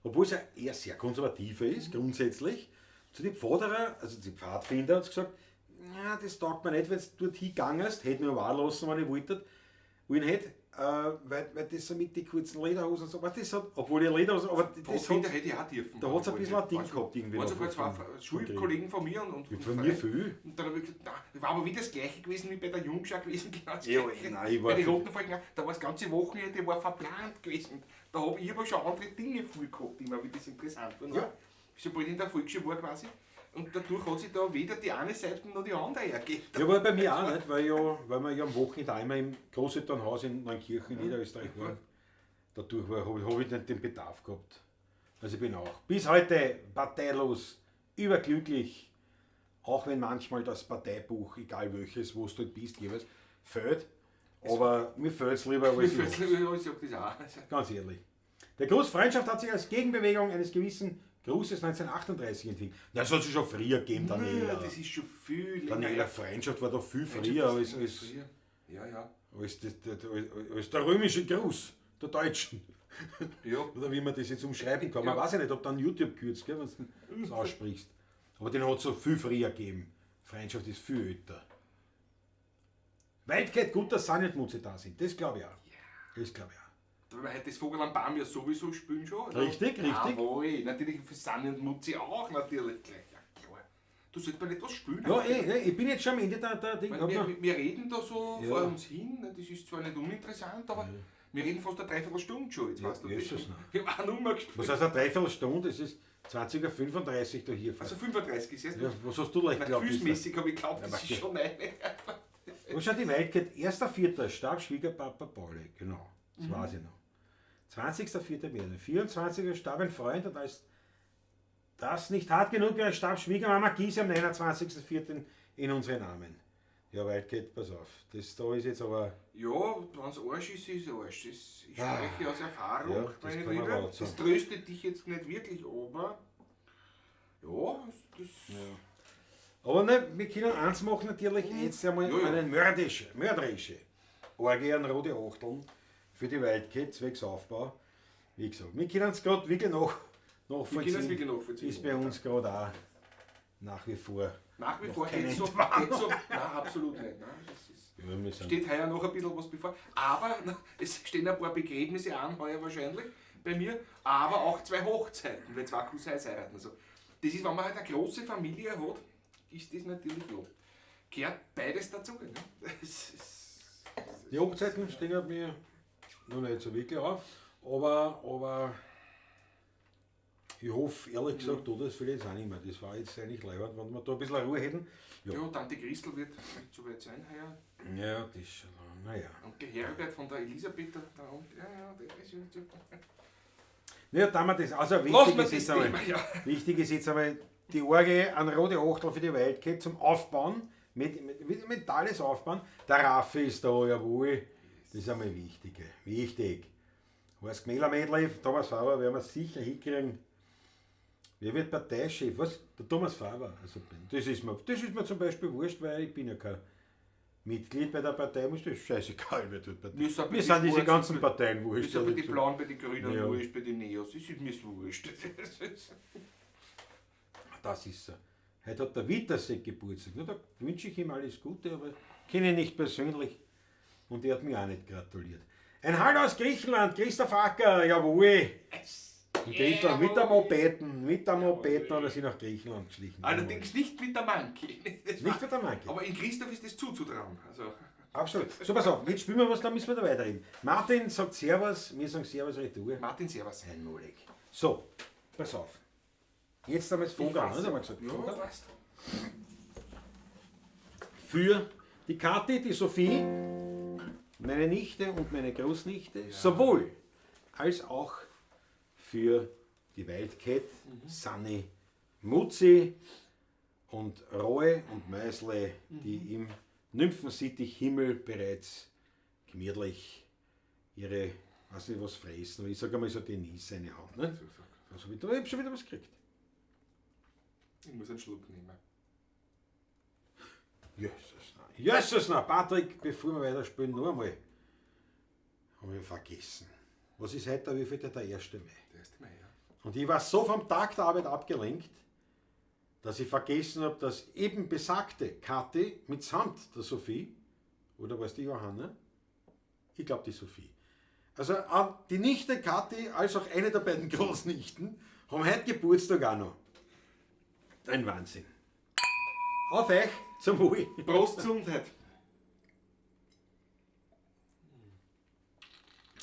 [SPEAKER 1] obwohl sie eher sehr konservativer ist, grundsätzlich, zu den Pfaderer, also die Pfadfinder, hat sie gesagt, ja, das taugt mir nicht, wenn du dort hingangst, hätte mir auch lassen, wenn ich wollte, wohin hätte, weil das so mit den kurzen Lederhosen und so, aber das hat, obwohl ich Lederhosen, aber das
[SPEAKER 2] Pfadfinder
[SPEAKER 1] hat,
[SPEAKER 2] hätte ich auch dürfen.
[SPEAKER 1] da hat es ein bisschen ein Ding gehabt irgendwie.
[SPEAKER 2] Waren sogar
[SPEAKER 1] von-
[SPEAKER 2] zwei
[SPEAKER 1] von-
[SPEAKER 2] Schulkollegen von mir und
[SPEAKER 1] von mir viel.
[SPEAKER 2] Und dann habe ich gesagt, nein, war aber wieder das gleiche gewesen wie bei der Jungschau gewesen. Genau das
[SPEAKER 1] Ja,
[SPEAKER 2] Gleiche.
[SPEAKER 1] nein, ich war
[SPEAKER 2] Bei den
[SPEAKER 1] viel-
[SPEAKER 2] roten Folgen, da war das ganze Wochenende war verplant gewesen. Da habe ich aber schon andere Dinge viel gehabt, immer wie das interessant war.
[SPEAKER 1] Ja.
[SPEAKER 2] Sobald ich in der Volksschule war quasi. Und dadurch hat sich da weder die eine Seite noch die andere ergeben.
[SPEAKER 1] Ja, war bei mir auch nicht, weil wir ja am Wochenende auch immer im Großelternhaus in Neunkirchen in Niederösterreich waren. Dadurch habe ich nicht den Bedarf gehabt. Also ich bin auch bis heute parteilos, überglücklich, auch wenn manchmal das Parteibuch, egal welches, wo du dort bist, jeweils, fällt. Aber mir fällt es lieber als
[SPEAKER 2] Ich
[SPEAKER 1] los.
[SPEAKER 2] sage das auch.
[SPEAKER 1] Ganz ehrlich. Der Gruß Freundschaft hat sich als Gegenbewegung eines gewissen Grußes 1938 entwickelt. Das hat es schon früher gegeben, Daniela.
[SPEAKER 2] Das ist schon viel länger.
[SPEAKER 1] Daniela, Freundschaft war doch viel früher als
[SPEAKER 2] Ja.
[SPEAKER 1] als der römische Gruß der Deutschen.
[SPEAKER 2] Ja.
[SPEAKER 1] Oder wie man das jetzt umschreiben kann. Man weiß ja nicht, ob dann YouTube kürzt, gell, wenn du das aussprichst. Aber den hat es so viel früher gegeben. Freundschaft ist viel älter. Weit geht gut, dass Sanitmutze da sind. Das glaube ich auch. Das glaube ich auch.
[SPEAKER 2] Da wir heute das Vogel am Baum ja sowieso spielen schon. Oder?
[SPEAKER 1] Richtig, richtig.
[SPEAKER 2] Jawohl, natürlich für Sanni und Mutzi auch natürlich gleich. Ja, klar. Du sollst mal etwas spielen.
[SPEAKER 1] Ja, ich bin jetzt schon am Ende der Ding.
[SPEAKER 2] Wir reden da so
[SPEAKER 1] Ja.
[SPEAKER 2] vor uns hin, das ist zwar nicht uninteressant, aber wir reden fast eine Dreiviertelstunde schon. Jetzt weißt du,
[SPEAKER 1] Jesus,
[SPEAKER 2] wir haben auch Nummer gespielt.
[SPEAKER 1] Was heißt eine Dreiviertelstunde? Das ist 20:35 da hier.
[SPEAKER 2] Also 35 ist jetzt.
[SPEAKER 1] Ja, was hast du leicht geglaubt?
[SPEAKER 2] Gefühlsmäßig habe ich geglaubt,
[SPEAKER 1] Ja,
[SPEAKER 2] das ist
[SPEAKER 1] okay.
[SPEAKER 2] schon eine.
[SPEAKER 1] Wo schaut die Wildcat? 1.4. starb Schwiegerpapa Pauli, genau, das weiß ich noch. 20.4. März, 24. starb ein Freund und als das nicht hart genug wäre, starb Schwiegermama Giese am 29.4. in unseren Namen. Ja, Wildcat, pass auf, da ist jetzt aber...
[SPEAKER 2] Ja, wenn es Arsch ist, ist es Arsch. Ich spreche aus Erfahrung,
[SPEAKER 1] Ja, das
[SPEAKER 2] meine
[SPEAKER 1] kann man
[SPEAKER 2] Liebe.
[SPEAKER 1] laut sagen.
[SPEAKER 2] Das tröstet dich jetzt nicht wirklich, aber ja, das...
[SPEAKER 1] Aber ne, wir können eins machen natürlich, jetzt einmal
[SPEAKER 2] Ja, ja.
[SPEAKER 1] eine mörderische Orgie an rote Achteln für die Wildcat, zwecks Aufbau. Wie gesagt, wir können es gerade wirklich
[SPEAKER 2] Wir können es
[SPEAKER 1] nachvollziehen.
[SPEAKER 2] wirklich nachvollziehen.
[SPEAKER 1] Ist bei uns gerade auch nach wie vor.
[SPEAKER 2] Nach wie
[SPEAKER 1] noch
[SPEAKER 2] vor
[SPEAKER 1] keine
[SPEAKER 2] geht so.
[SPEAKER 1] Entwarnung.
[SPEAKER 2] Nein, absolut nicht. Nein, das ist,
[SPEAKER 1] Ja, wir sind
[SPEAKER 2] steht heuer noch ein bisschen was bevor. Aber es stehen ein paar Begräbnisse an, heuer wahrscheinlich bei mir. Aber auch 2 Hochzeiten, weil 2 Cousins heiraten. Also, das ist, wenn man halt eine große Familie hat, ist das natürlich ja. Gehört beides dazu. Ne?
[SPEAKER 1] Die Hochzeiten stehen halt mir noch nicht so wirklich auf, aber ich hoffe, ehrlich gesagt, das will ich jetzt auch nicht mehr. Das war jetzt eigentlich leibend, wenn wir da ein bisschen Ruhe hätten.
[SPEAKER 2] Ja, Tante Christel wird nicht so weit sein heuer.
[SPEAKER 1] Ja, das ist, naja.
[SPEAKER 2] Und der Herbert von der Elisabeth, der der ist ja.
[SPEAKER 1] Ja, da wir das, also
[SPEAKER 2] Lass mal
[SPEAKER 1] wichtig ist,
[SPEAKER 2] das
[SPEAKER 1] jetzt
[SPEAKER 2] Thema,
[SPEAKER 1] einmal,
[SPEAKER 2] ja.
[SPEAKER 1] wichtig ist jetzt einmal die Orgie an rote Achtel für die Wildcat zum Aufbauen, mit mentales Aufbauen. Der Raffi ist da, jawohl. Das ist einmal wichtig. Was Gmäler-Mädel, Thomas Faber, werden wir sicher hinkriegen. Wer wird Parteichef? Was? Der Thomas Faber. Also, das ist mir zum Beispiel wurscht, weil ich bin ja kein Mitglied bei der Partei, muss das ist scheißegal, wer dort Partei.
[SPEAKER 2] Mir sind
[SPEAKER 1] Mir sind diese
[SPEAKER 2] Schwarzen-
[SPEAKER 1] ganzen Parteien
[SPEAKER 2] Mir
[SPEAKER 1] wurscht.
[SPEAKER 2] sind bei
[SPEAKER 1] ehrlich
[SPEAKER 2] den
[SPEAKER 1] gesagt.
[SPEAKER 2] Blauen, bei den Grünen
[SPEAKER 1] Ja.
[SPEAKER 2] wurscht, bei den Neos, das ist mir so wurscht.
[SPEAKER 1] Das ist so. Heute hat der Wittersek Geburtstag. Na, da wünsche ich ihm alles Gute, aber kenne ihn nicht persönlich und er hat mir auch nicht gratuliert. Ein Hallo aus Griechenland, Christoph Acker, jawohl. In Griechenland mit der Mopeden hat er sich nach Griechenland geschlichen.
[SPEAKER 2] Allerdings nicht mit der Monkey.
[SPEAKER 1] Nicht mit der Monkey.
[SPEAKER 2] Aber in Christoph ist das zuzutrauen. Also,
[SPEAKER 1] Absolut. So, pass auf, jetzt spielen wir was, dann müssen wir da weiterreden. Martin sagt Servus, wir sagen Servus Retour.
[SPEAKER 2] Martin, servus.
[SPEAKER 1] Ein Molek. So, pass auf. Jetzt haben wir es Vogel, haben wir gesagt.
[SPEAKER 2] Ja,
[SPEAKER 1] Vogel.
[SPEAKER 2] weißt
[SPEAKER 1] Für die Kathi, die Sophie, meine Nichte und meine Großnichte, sowohl als auch für die Wildcat, Sanni, Mutzi und Roy und Meisle, die im Nymphensittich-Himmel bereits gemütlich ihre, weiß nicht was fressen, aber ich sage einmal so Denise eine Hand. Ne? Also, ich habe schon wieder was gekriegt.
[SPEAKER 2] Ich muss einen Schluck nehmen.
[SPEAKER 1] Jesus, na, Patrick, bevor wir weiterspielen, noch einmal. Habe ich vergessen. Was ist heute, wie viel der 1. Mai?
[SPEAKER 2] Der 1. Mai, ja.
[SPEAKER 1] Und ich war so vom Tag der Arbeit abgelenkt, dass ich vergessen habe, dass eben besagte Kathi mitsamt der Sophie, oder was die Johanna? Ich glaube die Sophie. Also die Nichte Kathi als auch eine der beiden Großnichten haben heute Geburtstag auch noch. Ein Wahnsinn. Auf euch, zum Wohl.
[SPEAKER 2] Prost, Gesundheit.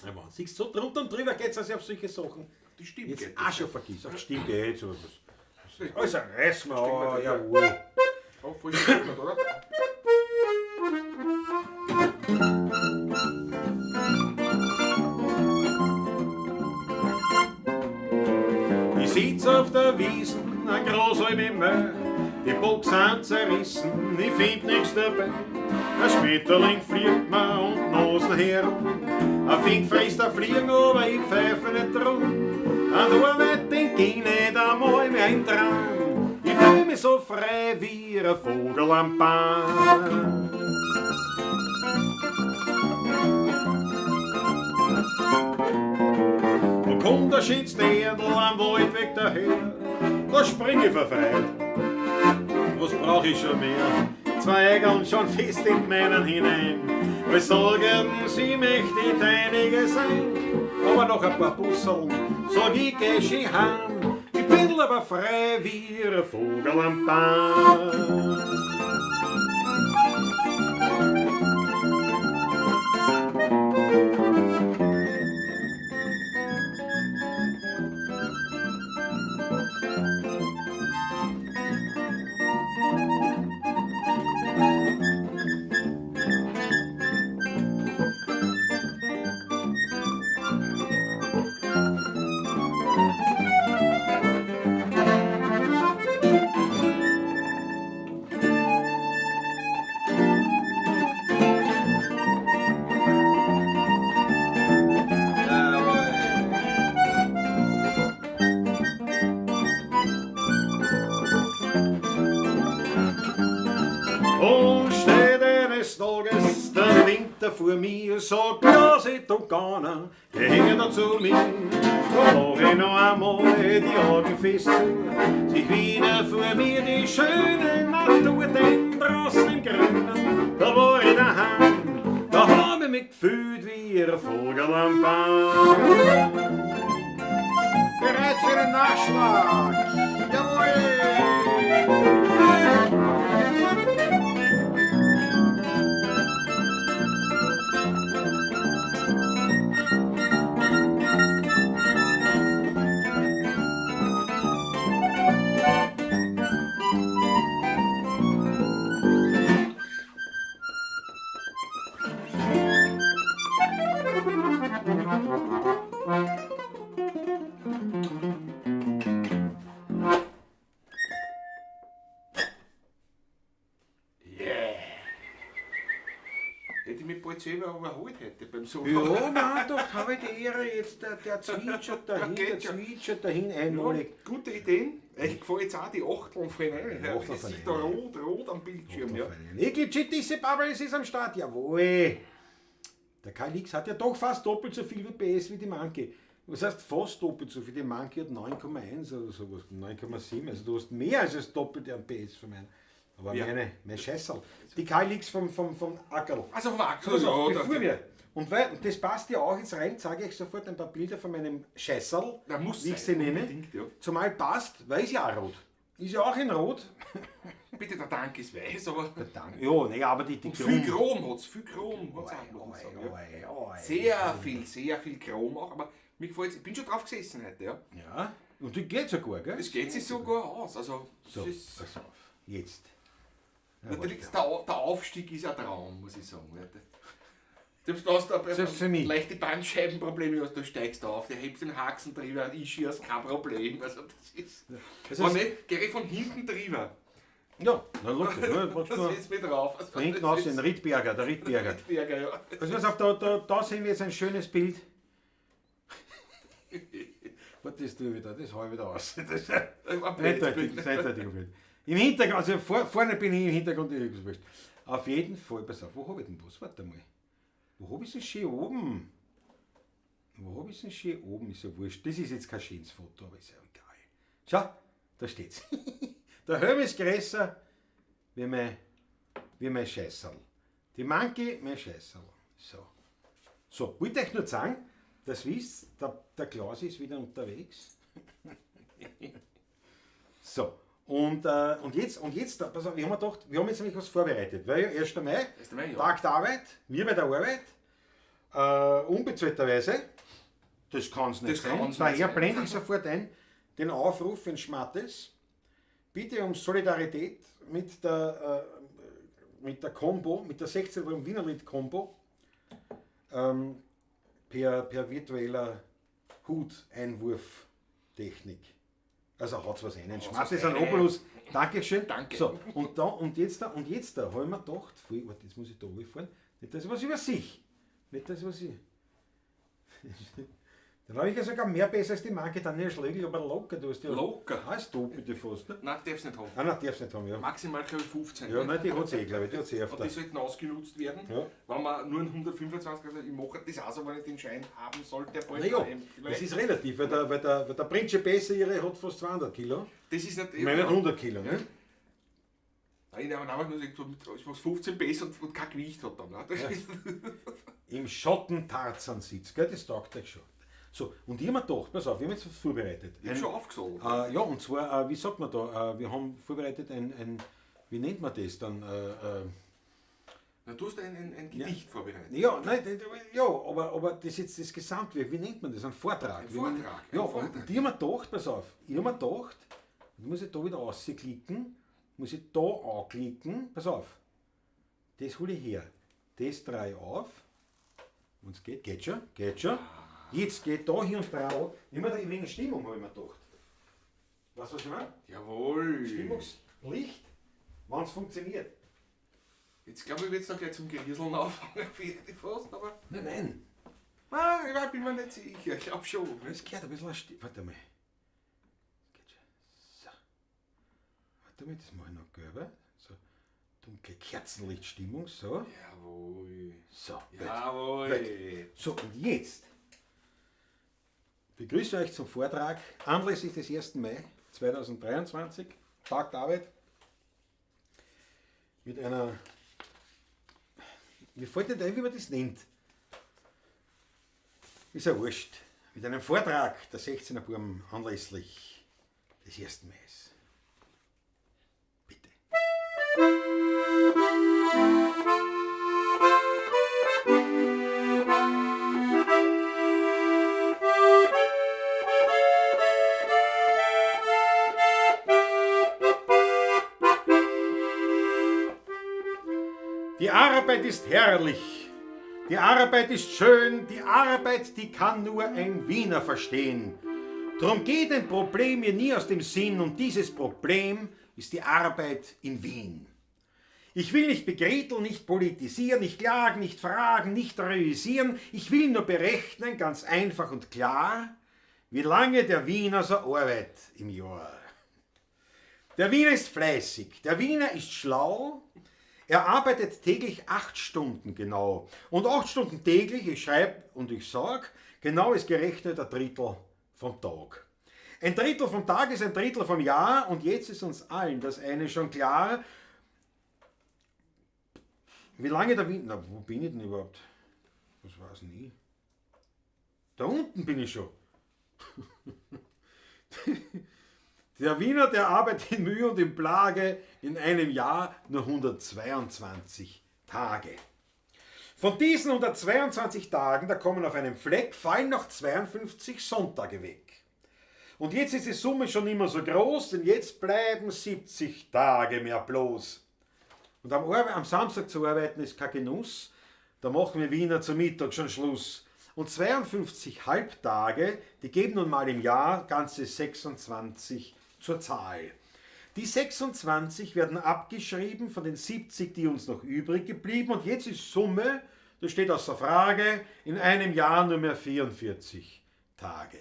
[SPEAKER 1] Ja, Mann, siehst du, so drunter und drüber geht es also auf solche Sachen.
[SPEAKER 2] Die Stimme
[SPEAKER 1] Jetzt
[SPEAKER 2] geht.
[SPEAKER 1] auch schon vergiss, auf die Stimme geht's oder was.
[SPEAKER 2] Das
[SPEAKER 1] Also reiß mal an,
[SPEAKER 2] Stimmt, ja.
[SPEAKER 1] jawohl.
[SPEAKER 2] Oh, voll gut, oder?
[SPEAKER 1] Ich sitz auf der Wiesen, ein Großhalb die Bock sind zerrissen, ich find nix dabei. Ein Schmetterling fliegt mir und Nasen herum, ein Fink frisst ein Fliegen, aber ich pfeife nicht drum. An der Arbeit denk ich nicht einmal mehr im Traum, ich fühl mich so frei wie ein Vogel am Bahn. Und kommt der Schützdädel am Waldweg daher, da spring ich verfreit. Was brauch ich schon mehr? 2 Egeln schon fest in meinen hinein. Weil sagen sie möchte einige sein. Aber noch ein paar Busseln, sag ich geh schon heim. Ich bin Schnell aber frei wie ein Vogel am Baum. Und steht eines Tages der Winter vor mir, sagt Glaset und Gana, gehänge da zu mir. Da mach ich noch einmal die Augen fest zu, sich wieder vor mir die schöne Natur, denn draußen im Grünen, da war ich daheim, da hab ich mich gefühlt wie ein Vogel am Baum. Bereit für den Nachschlag, jawohl!
[SPEAKER 2] Hätte ich mich bald selber überholt hätte beim Solo.
[SPEAKER 1] Ja, nein, doch, habe ich die Ehre jetzt, der zwitschert dahin, der
[SPEAKER 2] geht schon.
[SPEAKER 1] zwitschert dahin, einmalig.
[SPEAKER 2] Ja, gute Ideen. Ich gefällt jetzt auch die Achteln von rein.
[SPEAKER 1] Die Achteln
[SPEAKER 2] Das
[SPEAKER 1] von
[SPEAKER 2] ist da
[SPEAKER 1] rein.
[SPEAKER 2] rot am Bildschirm. Ja.
[SPEAKER 1] Legit, diese Bubble, es ist am Start, jawohl. Der K-Lix hat ja doch fast doppelt so viel PS wie die Monkey. Was heißt fast doppelt so viel? Die Monkey hat 9,1 oder sowas, 9,7. Also du hast mehr als das Doppelte an PS von meinen. Aber
[SPEAKER 2] Ja.
[SPEAKER 1] mein Scheißerl. Die K-Lix vom Ackerl.
[SPEAKER 2] Also vom Axel.
[SPEAKER 1] Also,
[SPEAKER 2] ja,
[SPEAKER 1] bevor wir. Und das passt ja auch jetzt rein, zeige ich sofort ein paar Bilder von meinem Scheißerl,
[SPEAKER 2] Da muss
[SPEAKER 1] wie ich
[SPEAKER 2] sein,
[SPEAKER 1] sie nenne.
[SPEAKER 2] unbedingt, ja.
[SPEAKER 1] Zumal passt, weil ist ja auch rot. Ist ja auch in rot.
[SPEAKER 2] Bitte, der Tank ist weiß, aber.
[SPEAKER 1] Ja, nee, aber die
[SPEAKER 2] Und viel Chrom hat es, viel Chrom hat's auch, muss man sagen, ja. Sehr viel Chrom auch, aber mir gefällt es. Ich bin schon drauf gesessen heute, ja.
[SPEAKER 1] Ja, und die geht sogar, gell?
[SPEAKER 2] Es geht sich sogar aus. Also,
[SPEAKER 1] So,
[SPEAKER 2] es ist,
[SPEAKER 1] pass auf. Jetzt. Ja,
[SPEAKER 2] natürlich,
[SPEAKER 1] warte.
[SPEAKER 2] der Aufstieg ist ein Traum, muss ich sagen. Du hast da
[SPEAKER 1] Selbst für mich.
[SPEAKER 2] leichte Bandscheibenprobleme, du steigst auf, der hebst den Haxen drüber, ich schieß kein Problem. Also das ist.
[SPEAKER 1] Das
[SPEAKER 2] Aber
[SPEAKER 1] ist-
[SPEAKER 2] nicht, geh ich von hinten drüber.
[SPEAKER 1] Ja, na logisch. Ja,
[SPEAKER 2] Das ist mir drauf. Also,
[SPEAKER 1] von hinten
[SPEAKER 2] das
[SPEAKER 1] aus
[SPEAKER 2] ist-
[SPEAKER 1] den Rittberger, der Rittberger.
[SPEAKER 2] Rittberger, ja.
[SPEAKER 1] Also pass auf, da sehen wir jetzt ein schönes Bild. Warte, das tue ich wieder, das haue ich wieder aus. Das ist eindeutig, das ist eindeutig. Im Hintergrund, also vorne bin ich, im Hintergrund ist es wurscht. Auf jeden Fall, pass auf, wo habe ich denn was? Warte mal. Wo habe ich es denn schön oben? Wo habe ich es denn schön oben? Ist ja wurscht. Das ist jetzt kein schönes Foto, aber ist ja egal. Schau, da steht's. Der Helm ist größer wie mein Scheißerl. Die Monkey, mein Scheißerl. So, wollte ich nur sagen, dass wisst, der Klaus ist wieder unterwegs. So, und jetzt, pass auf, wir haben gedacht, wir haben jetzt nämlich was vorbereitet, weil ja 1. Mai,
[SPEAKER 2] 1. Mai, ja.
[SPEAKER 1] Tag der Arbeit, wir bei der Arbeit, unbezahlterweise, das kann es nicht
[SPEAKER 2] Das
[SPEAKER 1] sein,
[SPEAKER 2] kann's nicht
[SPEAKER 1] daher
[SPEAKER 2] sein.
[SPEAKER 1] blende ich sofort ein, den Aufruf in Schmattes, bitte um Solidarität mit der Combo, mit der 16 Wiener Lied Combo, per virtueller Hut-Einwurftechnik. Also haut's was rein. Ein Schmattes, ein Obolus. Dankeschön.
[SPEAKER 2] Danke.
[SPEAKER 1] So, und jetzt da habe ich mir gedacht, warte, jetzt muss ich da fahren. Nicht, dass ich was über sich. Nicht, dass ich was ich. Dann habe ich ja sogar mehr besser als die Marke Daniel Schlegel, aber locker. Du hast ja.
[SPEAKER 2] Locker?
[SPEAKER 1] Hast du bitte fast, ne?
[SPEAKER 2] Nein, darfst nicht haben.
[SPEAKER 1] Ah, nein, darfst nicht haben, ja.
[SPEAKER 2] Maximal glaube ich 15.
[SPEAKER 1] Ja, nein, die hat sie glaube ich. Die hat sie
[SPEAKER 2] Und
[SPEAKER 1] öfter.
[SPEAKER 2] die sollten ausgenutzt werden.
[SPEAKER 1] Ja.
[SPEAKER 2] Wenn man nur einen 125, also ich mache das auch so, wenn ich den Schein haben sollte.
[SPEAKER 1] Naja, das ist relativ, weil der Principe besser ihre hat fast 200 Kilo.
[SPEAKER 2] Das ist nicht.
[SPEAKER 1] Ich meine nicht 100 Kilo, ne?
[SPEAKER 2] Nein, aber nur so 15 besser und kein Gewicht hat dann. Ne? Das
[SPEAKER 1] Ja.
[SPEAKER 2] ist,
[SPEAKER 1] Im Schotten Tarzansitz, gell? Das taugt euch schon. So, und ich habe mir gedacht, pass auf, wir haben jetzt was vorbereitet.
[SPEAKER 2] Ich habe schon aufgesogen.
[SPEAKER 1] Ja, und zwar, wie sagt man da, wir haben vorbereitet wie nennt man das dann?
[SPEAKER 2] Na, du hast ein Gedicht vorbereitet.
[SPEAKER 1] Ja, nein, ja, aber das ist jetzt das Gesamtwerk, wie nennt man das? Ein Vortrag.
[SPEAKER 2] Ein Vortrag.
[SPEAKER 1] Ja,
[SPEAKER 2] ein Vortrag.
[SPEAKER 1] und ich habe mir gedacht, pass auf, ich habe mir gedacht, muss ich da wieder rausklicken, muss ich da anklicken, pass auf, das hole ich her, das drehe ich auf, und es geht schon. Jetzt geht da hin und drauf, immer da wegen Stimmung habe ich mir gedacht. Weißt du, was ich meine?
[SPEAKER 2] Jawohl.
[SPEAKER 1] Stimmungslicht, wenn es funktioniert.
[SPEAKER 2] Jetzt glaube ich, wird es noch gleich zum Gerieseln anfangen, fast, aber.
[SPEAKER 1] Nein.
[SPEAKER 2] Ich bin mir nicht sicher. Ich glaube schon.
[SPEAKER 1] Es gehört ein bisschen Warte mal. Das geht schon. So. Warte mal, das mache ich noch gelber. So. Dunkle Kerzenlichtstimmung. So.
[SPEAKER 2] Jawohl.
[SPEAKER 1] So.
[SPEAKER 2] Jawohl.
[SPEAKER 1] Weit. So, und jetzt begrüße euch zum Vortrag anlässlich des 1. Mai 2023, Tag der Arbeit, mit einer, mir fällt nicht ein, wie man das nennt. Ist ja wurscht. Mit einem Vortrag der 16er Buben anlässlich des 1. Mai. Bitte. Die Arbeit ist herrlich, die Arbeit ist schön, die Arbeit, die kann nur ein Wiener verstehen. Drum geht ein Problem mir nie aus dem Sinn und dieses Problem ist die Arbeit in Wien. Ich will nicht begräteln, nicht politisieren, nicht klagen, nicht fragen, nicht realisieren, ich will nur berechnen, ganz einfach und klar, wie lange der Wiener so arbeitet im Jahr. Der Wiener ist fleißig, der Wiener ist schlau. Er arbeitet täglich 8 Stunden genau. Und 8 Stunden täglich, ich schreibe und ich sage, genau ist gerechnet ein Drittel vom Tag. Ein Drittel vom Tag ist ein Drittel vom Jahr und jetzt ist uns allen das eine schon klar. Wie lange der Wiener... Na, wo bin ich denn überhaupt? Das weiß ich nie. Da unten bin ich schon. Der Wiener, der arbeitet in Mühe und in Plage in einem Jahr nur 122 Tage. Von diesen 122 Tagen, da kommen auf einem Fleck, fallen noch 52 Sonntage weg. Und jetzt ist die Summe schon immer so groß, denn jetzt bleiben 70 Tage mehr bloß. Und am Samstag zu arbeiten ist kein Genuss, da machen wir Wiener zum Mittag schon Schluss. Und 52 Halbtage, die geben nun mal im Jahr ganze 26 zur Zahl. Die 26 werden abgeschrieben von den 70, die uns noch übrig geblieben. Und jetzt ist Summe, das steht außer Frage, in einem Jahr nur mehr 44 Tage.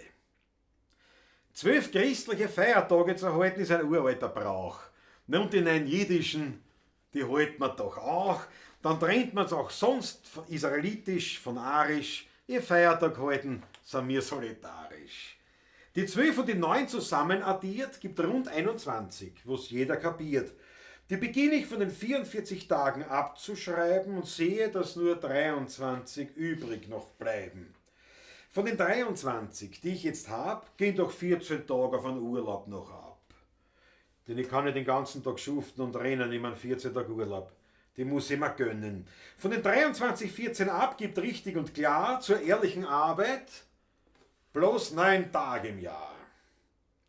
[SPEAKER 1] 12 christliche Feiertage zu halten ist ein uralter Brauch. Und in einen jiddischen, die hält man doch auch. Dann trennt man es auch sonst von israelitisch, von arisch. Ihr Feiertag halten, sind wir solidarisch. Die 12 und die 9 zusammen addiert, gibt rund 21, was jeder kapiert. Die beginne ich von den 44 Tagen abzuschreiben und sehe, dass nur 23 übrig noch bleiben. Von den 23, die ich jetzt habe, gehen doch 14 Tage auf einen Urlaub noch ab. Denn ich kann nicht den ganzen Tag schuften und rennen, ich meine 14 Tage Urlaub. Die muss ich mir gönnen. Von den 23, 14 ab gibt richtig und klar zur ehrlichen Arbeit bloß 9 Tage im Jahr.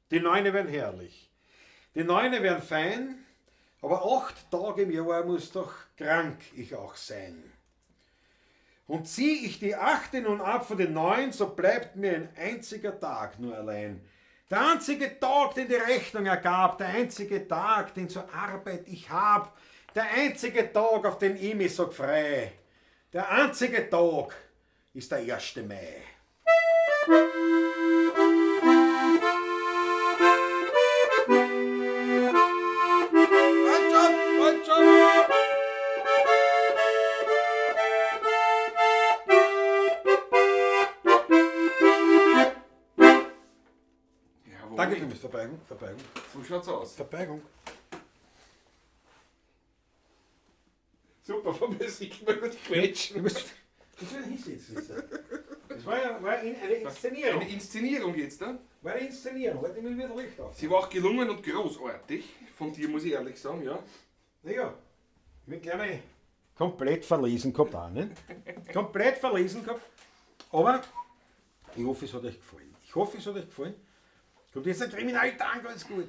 [SPEAKER 1] Die 9 wären herrlich. Die 9 wären fein, aber 8 Tage im Jahr muss doch krank ich auch sein. Und zieh ich die 8 nun ab von den 9, so bleibt mir ein einziger Tag nur allein. Der einzige Tag, den die Rechnung ergab, der einzige Tag, den zur Arbeit ich hab, der einzige Tag, auf den ich mich so frei. Der einzige Tag ist der 1. Mai. Danke für die Verbeugung.
[SPEAKER 2] So schaut's aus.
[SPEAKER 1] Verbeugung.
[SPEAKER 2] Super, von mir sieht man gut quetschen.
[SPEAKER 1] Du musst hinsetzen. Das war ja eine Inszenierung.
[SPEAKER 2] Eine Inszenierung jetzt, ne?
[SPEAKER 1] War eine Inszenierung, heute will wieder Licht auf.
[SPEAKER 2] Sie war auch gelungen und großartig, von dir muss ich ehrlich sagen, ja.
[SPEAKER 1] Naja, ich bin gleich komplett verlesen gehabt auch, ne? Komplett verlesen gehabt. Aber ich hoffe, es hat euch gefallen. Ich hoffe, es hat euch gefallen. Kommt jetzt ein Kriminaltank, alles gut.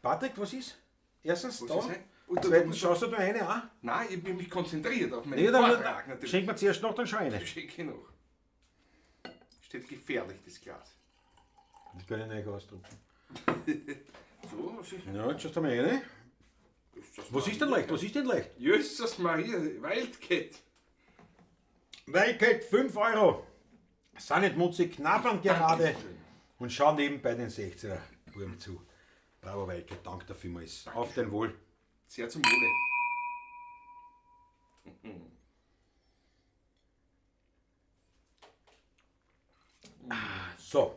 [SPEAKER 1] Patrick, was ist? Erstens
[SPEAKER 2] Was
[SPEAKER 1] da.
[SPEAKER 2] ist ein- Und
[SPEAKER 1] Zweitens schaust du da eine an.
[SPEAKER 2] Nein, ich bin mich konzentriert auf meinen
[SPEAKER 1] Nee, dann
[SPEAKER 2] Vortrag natürlich.
[SPEAKER 1] schenk mir zuerst noch, dann schau eine.
[SPEAKER 2] Schenke noch. Steht gefährlich, das Glas.
[SPEAKER 1] Das kann ich nicht ausdrucken.
[SPEAKER 2] So, was ist
[SPEAKER 1] Ja, jetzt schaust du mal eine. Was ist denn leicht? Was ist denn leicht?
[SPEAKER 2] Jesus Maria, Wildcat.
[SPEAKER 1] Weilkeit 5 €. Sind nicht mutzig, knabbern gerade
[SPEAKER 2] Dankeschön.
[SPEAKER 1] und schau nebenbei den 16er Burm zu. Bravo Weilkeit, danke dafür vielmals. Auf dein Wohl.
[SPEAKER 2] Sehr zum Wohle.
[SPEAKER 1] So.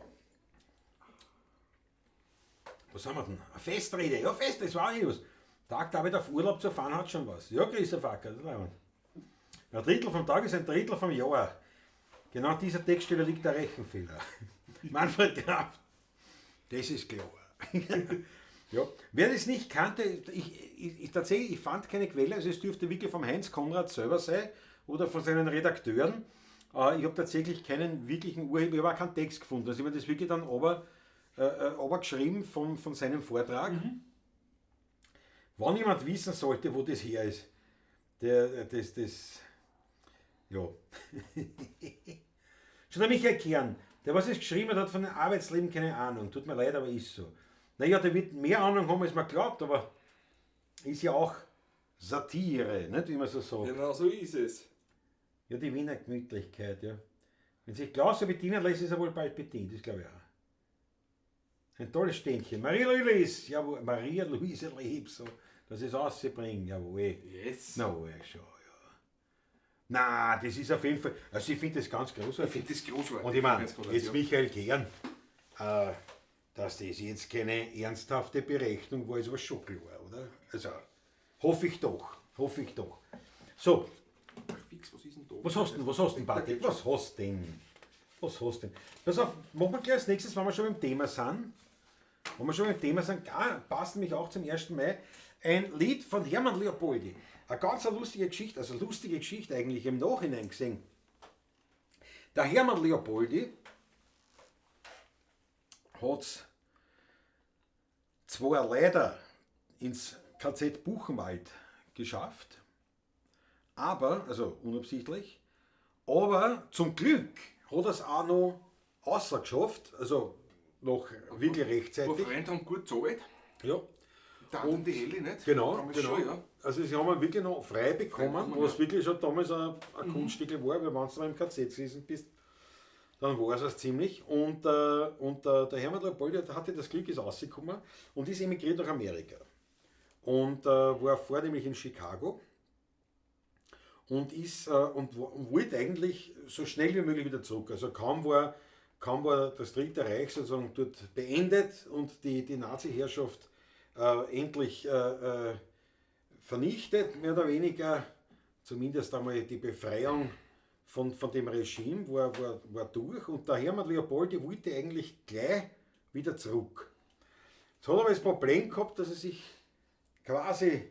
[SPEAKER 1] Was haben wir denn? Eine Festrede. Ja, Festrede, das war auch was. Tag David auf Urlaub zu fahren hat schon was. Ja, Christoph Acker, das war ein Drittel vom Tag ist ein Drittel vom Jahr. Genau an dieser Textstelle liegt der Rechenfehler. Manfred Graf. Das ist klar. Ja. Wer das nicht kannte, tatsächlich, ich fand keine Quelle, also es dürfte wirklich vom Heinz Konrad selber sein oder von seinen Redakteuren. Ich habe tatsächlich keinen wirklichen Urheber, ich habe auch keinen Text gefunden. Also ich habe das wirklich dann geschrieben von seinem Vortrag. Wenn jemand wissen sollte, wo das her ist, ja. Schon der Michael Kern, der was es geschrieben hat von dem Arbeitsleben keine Ahnung. Tut mir leid, aber ist so. Naja, der wird mehr Ahnung haben, als man glaubt, aber ist ja auch Satire, nicht, wie man so sagt.
[SPEAKER 2] Genau so ist es.
[SPEAKER 1] Ja, die Wiener Gemütlichkeit, ja. Wenn sich Klaus so bedienen lässt, ist er wohl bald bedient, das glaube ich auch. Ein tolles Ständchen. Maria-Louise, jawohl, Maria-Louise Lebs, so, dass es rausbringt, jawohl.
[SPEAKER 2] Yes.
[SPEAKER 1] Na, no, schon, ja. Na, das ist auf jeden Fall, also ich finde das ganz
[SPEAKER 2] Ich
[SPEAKER 1] großartig.
[SPEAKER 2] finde das großartig.
[SPEAKER 1] Und ich meine,
[SPEAKER 2] Ganz
[SPEAKER 1] jetzt Michael Kern, dass das jetzt keine ernsthafte Berechnung war, ist aber schon klar, oder? Also, hoffe ich doch, hoffe ich doch. So,
[SPEAKER 2] Fix, was ist denn da?
[SPEAKER 1] was hast du denn, Patrick? Was hast denn? Pass auf, machen wir gleich als nächstes, wenn wir schon beim Thema sind. Passt nämlich auch zum 1. Mai, ein Lied von Hermann Leopoldi. Eine ganz lustige Geschichte eigentlich im Nachhinein gesehen. Der Hermann Leopoldi hat es zwar leider ins KZ Buchenwald geschafft, aber, also unabsichtlich, aber zum Glück hat er es auch noch geschafft, also noch wirklich
[SPEAKER 2] Wo
[SPEAKER 1] rechtzeitig.
[SPEAKER 2] Freunde haben gut gezahlt.
[SPEAKER 1] Ja,
[SPEAKER 2] Dann die Helle nicht.
[SPEAKER 1] genau.
[SPEAKER 2] Damals schon, ja.
[SPEAKER 1] Also sie haben ihn wirklich noch frei bekommen,
[SPEAKER 2] bekommen,
[SPEAKER 1] was
[SPEAKER 2] ja.
[SPEAKER 1] wirklich schon damals ein Kunststück war, weil wenn du im KZ gewesen bist, dann war es ziemlich. Und der Hermann Leopoldi hatte das Glück, ist rausgekommen und ist emigriert nach Amerika. Und war vornehmlich in Chicago und wollte eigentlich so schnell wie möglich wieder zurück. Also kaum war das Dritte Reich sozusagen dort beendet und die Nazi-Herrschaft endlich vernichtet, mehr oder weniger, zumindest einmal die Befreiung von dem Regime war durch und der Hermann Leopoldi wollte eigentlich gleich wieder zurück. Jetzt hat er aber das Problem gehabt, dass er sich quasi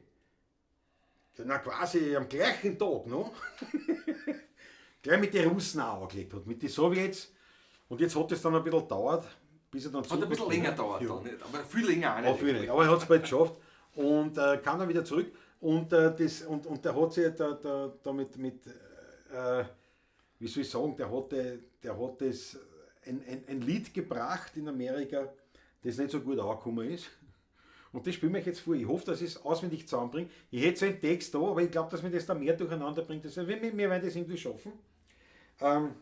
[SPEAKER 1] am gleichen Tag noch gleich mit den Russen auch angelegt hat, mit den Sowjets. Und jetzt hat es dann ein bisschen gedauert, bis er dann
[SPEAKER 2] Hat ein bisschen länger gedauert,
[SPEAKER 1] ja.
[SPEAKER 2] dann, nicht? Aber viel länger auch nicht.
[SPEAKER 1] Auch viel nicht. Aber er hat es bald geschafft und kam dann wieder zurück. Und der hat sich wie soll ich sagen, der hat ein Lied gebracht in Amerika, das nicht so gut angekommen ist. Und das spielen wir jetzt vor. Ich hoffe, dass ich es auswendig zusammenbringe. Ich hätte so einen Text da, aber ich glaube, dass mir das da mehr durcheinander bringt. Also, wir werden das irgendwie schaffen. Eine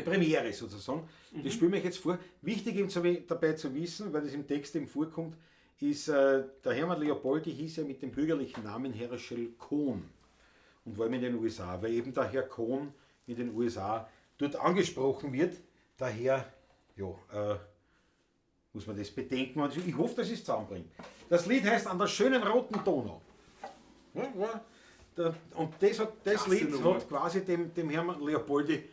[SPEAKER 1] Premiere sozusagen. Das spielen wir jetzt vor. Wichtig eben dabei zu wissen, weil das im Text eben vorkommt, ist, der Hermann Leopoldi hieß ja mit dem bürgerlichen Namen Herschel Kohn und war in den USA, weil eben der Herr Kohn in den USA dort angesprochen wird. Daher, ja, muss man das bedenken. Und ich hoffe, dass ich es zusammenbringe. Das Lied heißt An der schönen roten Donau. Ja, und das Lied
[SPEAKER 2] Nummer.
[SPEAKER 1] hat quasi dem Hermann Leopoldi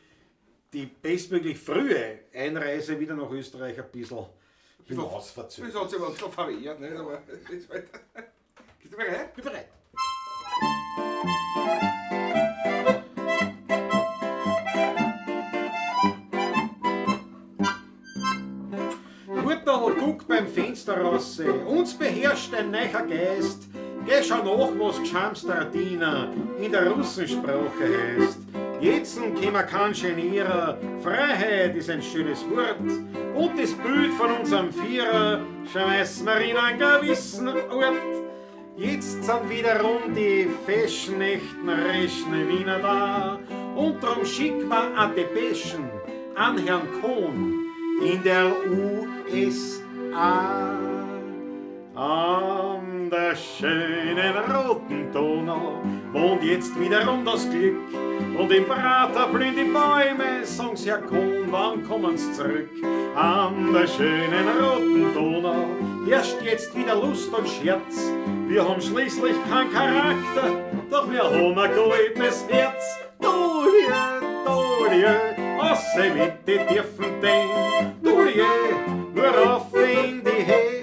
[SPEAKER 1] die bestmöglich frühe Einreise wieder nach Österreich ein bisschen hinausverzögert.
[SPEAKER 2] Das hat sich aber so verwehrt, nicht? Aber das ist halt. Bist du bereit?
[SPEAKER 1] Bin bereit. Mutterl, guck beim Fenster raus, uns beherrscht ein neuer Geist. Geh schau nach, was Gschamsterdiner in der Russensprache heißt. Jetzt kann man kein genieren, Freiheit ist ein schönes Wort. Und das Bild von unserem Vierer schmeißen wir in einen gewissen Ort. Jetzt sind wiederum die fashionechten rechten Wiener da. Und drum schick man an Depeschen an Herrn Kohn in der USA. An der schönen roten Donau wohnt jetzt wiederum das Glück. Und im Prater blühen die Bäume, sag's Herr Kohn, wann kommen's zurück? An der schönen roten Donau herrscht jetzt wieder Lust und Scherz. Wir haben schließlich keinen Charakter, doch wir haben ein goldenes Herz. Dolie, ausse mit die tiefen Ding. Dolie, nur auf in die He.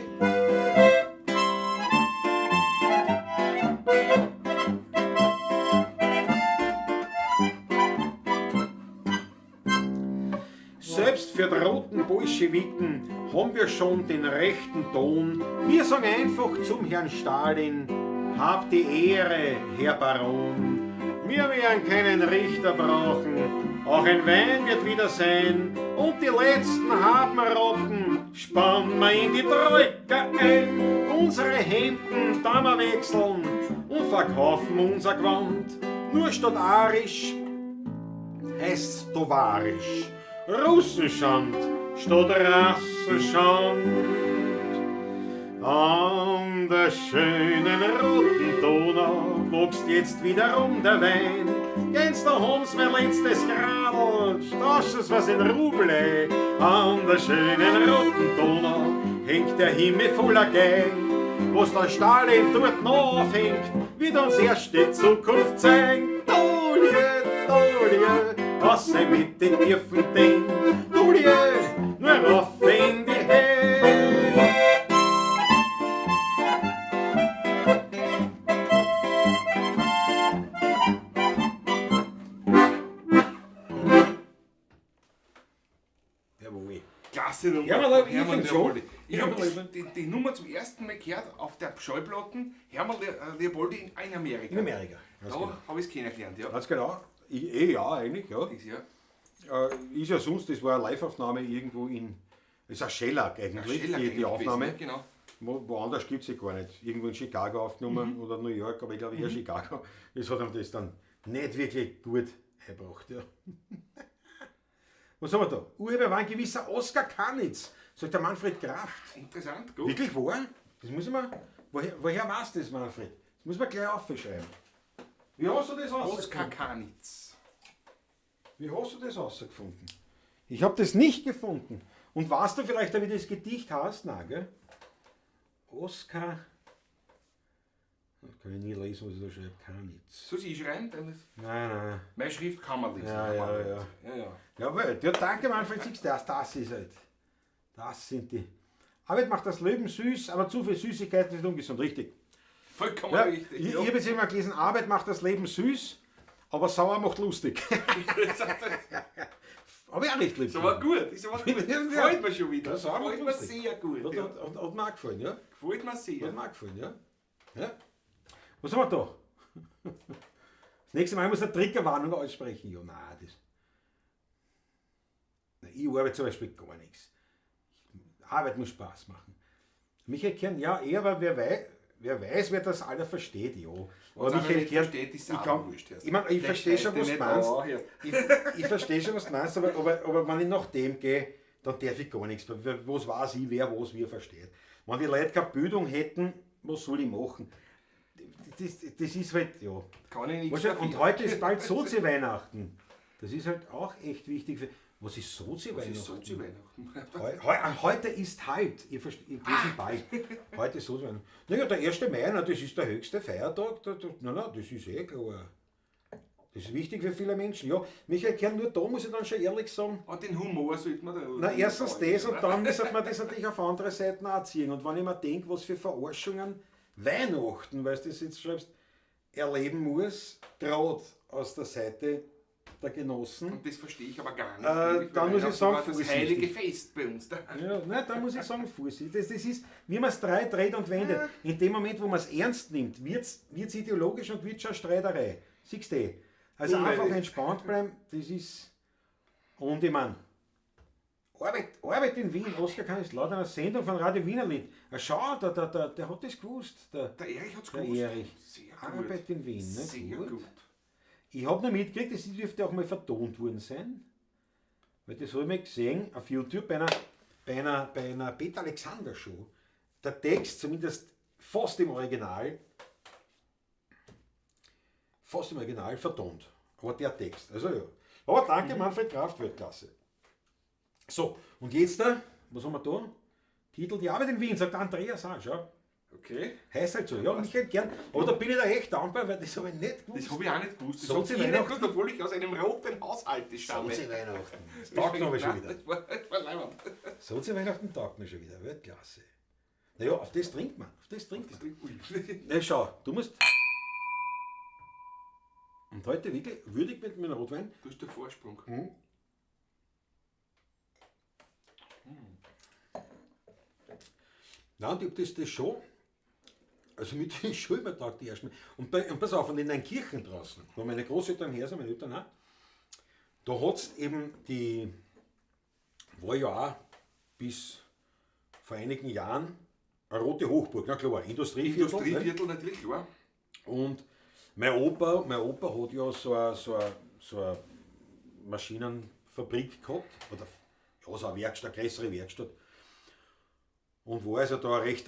[SPEAKER 1] Selbst für die roten Bolschewiken haben wir schon den rechten Ton. Wir sagen einfach zum Herrn Stalin, hab die Ehre, Herr Baron. Wir werden keinen Richter brauchen, auch ein Wein wird wieder sein. Und die letzten Habenrotten spannen wir in die Troika ein. Unsere Hemden da wir wechseln und verkaufen unser Gewand. Nur statt arisch heißt's tovarisch. Russenschand statt Rassenschand. An der schönen roten Donau wächst jetzt wiederum der Wein. Gehst da haben's mein letztes Gradl, tausch's was in Ruble. An der schönen roten Donau hängt der Himmel voller Gang. Was der Stalin dort noch aufhängt, wird uns erst die Zukunft zeigen. Dolie, ausse mit den tiefen Ding. Dolie, nur auf in die Hände. Jawohl.
[SPEAKER 2] Klasse Nummer.
[SPEAKER 1] Hermann, ich
[SPEAKER 2] Hermann
[SPEAKER 1] find schon.
[SPEAKER 2] Leopoldi. Ich habe die Nummer zum ersten Mal gehört auf der Schallplatten. Hermann Leopoldi in Amerika.
[SPEAKER 1] In Amerika.
[SPEAKER 2] Da habe ich es kennengelernt, ja.
[SPEAKER 1] Ganz genau. Ja, eigentlich, ja.
[SPEAKER 2] Ist ja.
[SPEAKER 1] Ist ja sonst, das war eine Live-Aufnahme irgendwo in. Das ist ein Shellac eigentlich, die Aufnahme.
[SPEAKER 2] Gewesen, genau.
[SPEAKER 1] Woanders gibt es ja gar nicht. Irgendwo in Chicago aufgenommen oder New York, aber ich glaube eher Chicago. Das hat ihm das dann nicht wirklich gut eingebracht. Ja. Was haben wir da? Urheber war ein gewisser Oskar Kanitz, sagt der Manfred Kraft.
[SPEAKER 2] Interessant, gut.
[SPEAKER 1] Wirklich wahr? Das muss ich mal. Woher weißt du das, Manfred? Das muss man gleich aufschreiben. Wie hast du das
[SPEAKER 2] Oskar
[SPEAKER 1] rausgefunden?
[SPEAKER 2] Kanitz.
[SPEAKER 1] Wie hast du das rausgefunden? Ich habe das nicht gefunden. Und weißt du vielleicht, wie das Gedicht heißt? Nein, gell? Oskar. Das kann ich nie lesen, was ich da schreibe. Kanitz.
[SPEAKER 2] So Sie schreiben?
[SPEAKER 1] Nein.
[SPEAKER 2] Meine Schrift kann man lesen.
[SPEAKER 1] Ja. Jawohl. Ja, danke Manfred Six, das ist halt. Das sind die. Arbeit macht das Leben süß, aber zu viel Süßigkeiten ist ungesund. Richtig.
[SPEAKER 2] Vollkommen
[SPEAKER 1] Ja,
[SPEAKER 2] richtig.
[SPEAKER 1] ich habe jetzt immer gelesen, Arbeit macht das Leben süß, aber sauer macht lustig. Habe ich auch nicht lieb.
[SPEAKER 2] Das war gut. Das war gut. Gefällt mir schon wieder.
[SPEAKER 1] Das
[SPEAKER 2] Das
[SPEAKER 1] war
[SPEAKER 2] gefällt mir
[SPEAKER 1] lustig.
[SPEAKER 2] sehr gut.
[SPEAKER 1] Hat,
[SPEAKER 2] Ja.
[SPEAKER 1] hat mir auch gefallen, ja?
[SPEAKER 2] Gefällt mir sehr.
[SPEAKER 1] Hat mir auch gefallen, ja? Was haben wir da? Das nächste Mal muss eine Triggerwarnung aussprechen. Ja, nein, das. Nein, ich arbeite zum Beispiel gar nichts. Arbeit muss Spaß machen. Michael Kern, ja, aber wer weiß, wer das alle versteht, ja. Aber Michael Kern,
[SPEAKER 2] versteht, ist
[SPEAKER 1] ich verstehe schon, was du meinst. Ich verstehe schon, was du meinst, aber wenn ich nach dem gehe, dann darf ich gar nichts. Was weiß ich, wer was wie versteht. Wenn die Leute keine Bildung hätten, was soll ich machen? Das ist halt, ja.
[SPEAKER 2] Kann ich nichts
[SPEAKER 1] Und heute ist bald Sozi-Weihnachten. Das ist halt auch echt wichtig. Was ist Sozi-Weihnachten? Heute ist halt. Ich lese bald. Heute ist Sozi-Weihnachten. Naja, der 1. Mai, das ist der höchste Feiertag. Das ist klar. das ist wichtig für viele Menschen. Ja, Michael Kern, nur da muss ich dann schon ehrlich sagen,
[SPEAKER 2] Den Humor sollte man da.
[SPEAKER 1] na, erstens das und dann müsste man das natürlich auf andere Seiten auch ziehen. Und wenn ich mir denke, was für Verarschungen Weihnachten, weil du das jetzt schreibst, erleben muss, gerade aus der Seite der Genossen.
[SPEAKER 2] Und das verstehe ich aber gar nicht.
[SPEAKER 1] dann muss ich sagen,
[SPEAKER 2] das
[SPEAKER 1] vorsichtig.
[SPEAKER 2] heilige Fest bei uns.
[SPEAKER 1] Ja, nein, da muss ich sagen, Vorsicht. Das ist, wie man es dreht und wendet. In dem Moment, wo man es ernst nimmt, wird es ideologisch und wird schon Streiterei. Siehst du? Also
[SPEAKER 2] Unmöglich.
[SPEAKER 1] einfach entspannt bleiben, das ist. Und ich meine, Arbeit in Wien, Oskar kann es laut einer Sendung von Radio Wienerlied. Schau, der hat das gewusst. Der
[SPEAKER 2] Erich hat es
[SPEAKER 1] Der
[SPEAKER 2] gewusst.
[SPEAKER 1] Erich.
[SPEAKER 2] Sehr
[SPEAKER 1] Arbeit in Wien, ne?
[SPEAKER 2] Sehr gut.
[SPEAKER 1] Ich habe noch mitgekriegt, das dürfte auch mal vertont worden sein. Weil das habe ich mal gesehen auf YouTube bei einer Peter Alexander Show. Der Text, zumindest fast im Original vertont. Aber der Text, also ja. Aber danke, Manfred Kraft, Weltklasse. So, und jetzt da, was haben wir da? Titel Die Arbeit in Wien, sagt Andreas auch, schau.
[SPEAKER 2] Okay.
[SPEAKER 1] Heißt halt so, ja, mich halt gern. Aber da bin ich da echt dankbar, weil das habe ich nicht gewusst.
[SPEAKER 2] Das habe ich auch nicht gewusst. Das
[SPEAKER 1] Sonst
[SPEAKER 2] hat ich
[SPEAKER 1] Weihnachten.
[SPEAKER 2] nicht gewusst, obwohl ich aus einem roten Haushalt stamme.
[SPEAKER 1] Sonst Weihnachten. Das taugt mir aber schon wieder.
[SPEAKER 2] Das war leibend.
[SPEAKER 1] So zu Weihnachten taugt mir schon wieder. Weltklasse. Naja, auf das trinkt man. Auf das trinkt man.
[SPEAKER 2] Ui.
[SPEAKER 1] Na schau, du musst. Und heute wirklich würdig mit meinem Rotwein.
[SPEAKER 2] Du hast den Vorsprung.
[SPEAKER 1] Ja, und ich hab das schon. Also mit dem Schulübertrag die ersten. Und pass auf, und in den Kirchen draußen, wo meine Großeltern her sind, meine Eltern auch, da hat es eben war ja auch bis vor einigen Jahren eine rote Hochburg, na klar, Industrieviertel.
[SPEAKER 2] Industrieviertel natürlich, klar.
[SPEAKER 1] Und mein Opa hat ja so eine Maschinenfabrik gehabt, oder ja, so eine Werkstatt, eine größere Werkstatt. Und war also da eine recht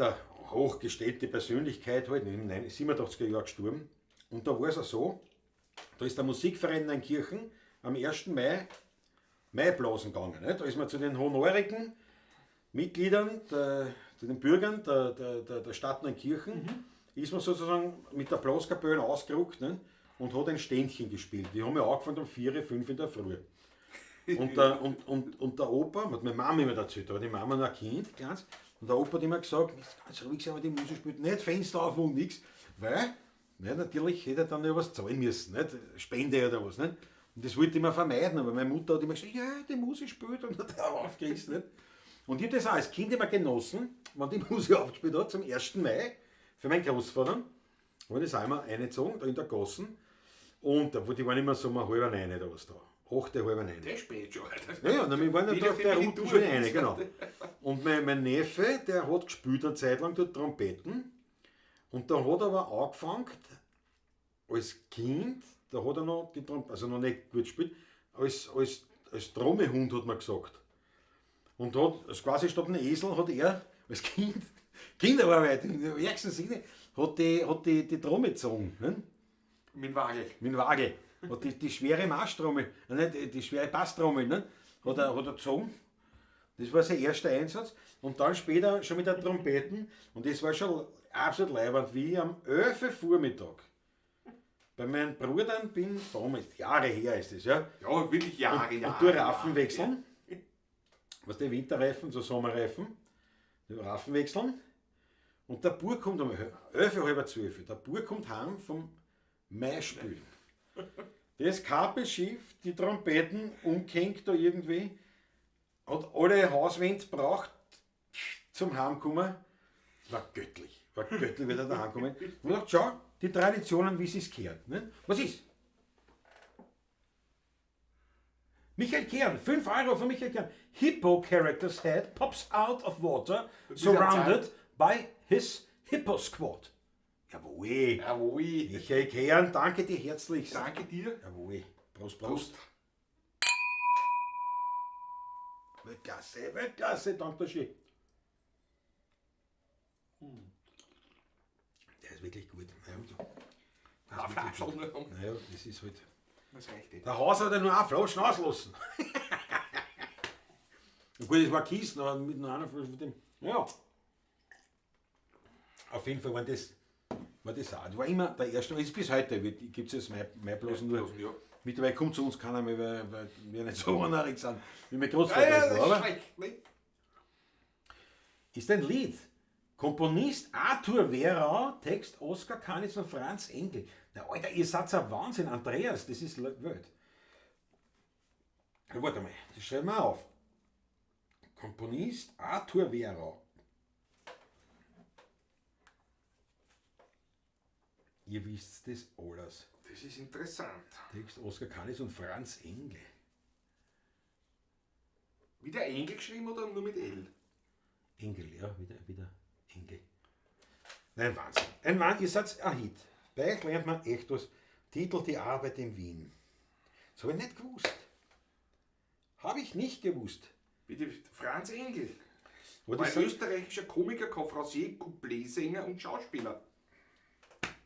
[SPEAKER 1] hochgestellte Persönlichkeit, halt, in den 87er Jahren gestorben. Und da war es auch so, da ist der Musikverein in den Kirchen am 1. Mai Maiblasen gegangen. Ne? Da ist man zu den honorigen Mitgliedern, zu den Bürgern der Stadt und Kirchen, ist man sozusagen mit der Blaskapelle ausgerückt, ne? Und hat ein Ständchen gespielt. Die haben ja angefangen um 4, 5 in der Früh. Und der Opa, hat meine Mama immer erzählt, aber die Mama noch ein Kind, kleines, und der Opa hat immer gesagt, ganz ruhig sein, aber die Musik spielt nicht Fenster auf und nichts, weil, ne, natürlich hätte er dann ja was zahlen müssen, nicht? Spende oder was. Nicht? Und das wollte ich immer vermeiden, aber meine Mutter hat immer gesagt, ja, die Musik spielt und hat er aufgerissen. Nicht? Und ich habe das auch als Kind immer genossen, wenn die Musik aufgespielt hat, zum 1. Mai, für meinen Großvater, habe ich das auch immer reingezogen, da in der Gassen. Und die waren immer so um 8:30 oder was da. 8, 8:30.
[SPEAKER 2] Der ist spät schon.
[SPEAKER 1] Ja, wir waren
[SPEAKER 2] Wieder
[SPEAKER 1] da auf
[SPEAKER 2] für
[SPEAKER 1] der
[SPEAKER 2] die
[SPEAKER 1] Route
[SPEAKER 2] Tour
[SPEAKER 1] schon rein,
[SPEAKER 2] ist.
[SPEAKER 1] genau. Und mein Neffe, der hat gespielt eine Zeit lang dort Trompeten. Und da hat er aber angefangen, als Kind, da hat er noch die Trompeten, also noch nicht gut gespielt, als Trommehund hat man gesagt. Und hat, also quasi statt einem Esel, hat er als Kind, Kinderarbeit im ärgsten Sinne, hat die Trommel gezogen. Ne?
[SPEAKER 2] Mit Wagel.
[SPEAKER 1] Mit dem Wagel. Hat die schwere Marschtrommel, nicht die schwere Basstrommel, ne? hat er gezogen. Das war sein erster Einsatz. Und dann später schon mit der Trompeten. Und das war schon absolut leibend, wie ich am 11 Uhr Vormittag bei meinen Brüdern bin, damals, Jahre her ist das, ja.
[SPEAKER 2] Ja, wirklich Jahre,
[SPEAKER 1] Und
[SPEAKER 2] Jahre.
[SPEAKER 1] du Reifen wechseln. Was die Winterreifen, so Sommerreifen. Die Reifen wechseln. Und der Bub kommt um 11 Uhr, halb 12 Uhr. Der Bub kommt heim vom Maispielen. Das Kabelschiff, die Trompeten umgehängt da irgendwie, hat alle Hauswände gebraucht zum Heimkommen. War göttlich, wie der da heimkommen. Und ich dachte, schau, die Traditionen, wie sie es gehört. Ne? Was ist? Michael Kern, 5 € für Michael Kern. Hippo character's head pops out of water, surrounded by his Hippo Squad. Jawohl.
[SPEAKER 2] Jawohl.
[SPEAKER 1] Michael Kern, danke dir herzlichst.
[SPEAKER 2] Danke dir.
[SPEAKER 1] Jawohl. Prost, Prost. Weltklasse, danke schön. Der ist wirklich gut. Naja, das ist halt.
[SPEAKER 2] Das reicht nicht.
[SPEAKER 1] Der Haus hat ja nur eine Flaschen auslassen. Gut, das war Kies, noch mit einer Flasche von dem. Ja. Auf jeden Fall waren das war das auch. Das war immer der erste, ist bis heute, gibt es jetzt Maiblosen nur.
[SPEAKER 2] Ja.
[SPEAKER 1] Mittlerweile kommt zu uns keiner mehr, weil wir nicht so unnahrig sind, wie mein Großvater
[SPEAKER 2] Ja,
[SPEAKER 1] es
[SPEAKER 2] das
[SPEAKER 1] war.
[SPEAKER 2] ist
[SPEAKER 1] Aber
[SPEAKER 2] schlecht, ne?
[SPEAKER 1] ist ein Lied. Komponist Arthur Werau, Text Oskar Kanitz und Franz Engel. Na Alter, ihr seid ein Wahnsinn, Andreas, das ist Welt. Ja, warte mal, das schreiben wir auf. Komponist Arthur Werau. Ihr wisst das alles.
[SPEAKER 2] Das ist interessant.
[SPEAKER 1] Text Oskar Kanitz und Franz Engel.
[SPEAKER 2] Wieder Engel geschrieben oder nur mit L?
[SPEAKER 1] Engel, ja, wieder Engel. Nein, Wahnsinn. Ein Wahnsinn, ihr seid ein Hit. Bei euch lernt man echt was. Titel Die Arbeit in Wien. Das habe ich nicht gewusst. Habe ich nicht gewusst.
[SPEAKER 2] Bitte, Franz Engel.
[SPEAKER 1] War
[SPEAKER 2] War
[SPEAKER 1] das
[SPEAKER 2] ein österreichischer Komiker, Konferencier, Coupletsänger und Schauspieler.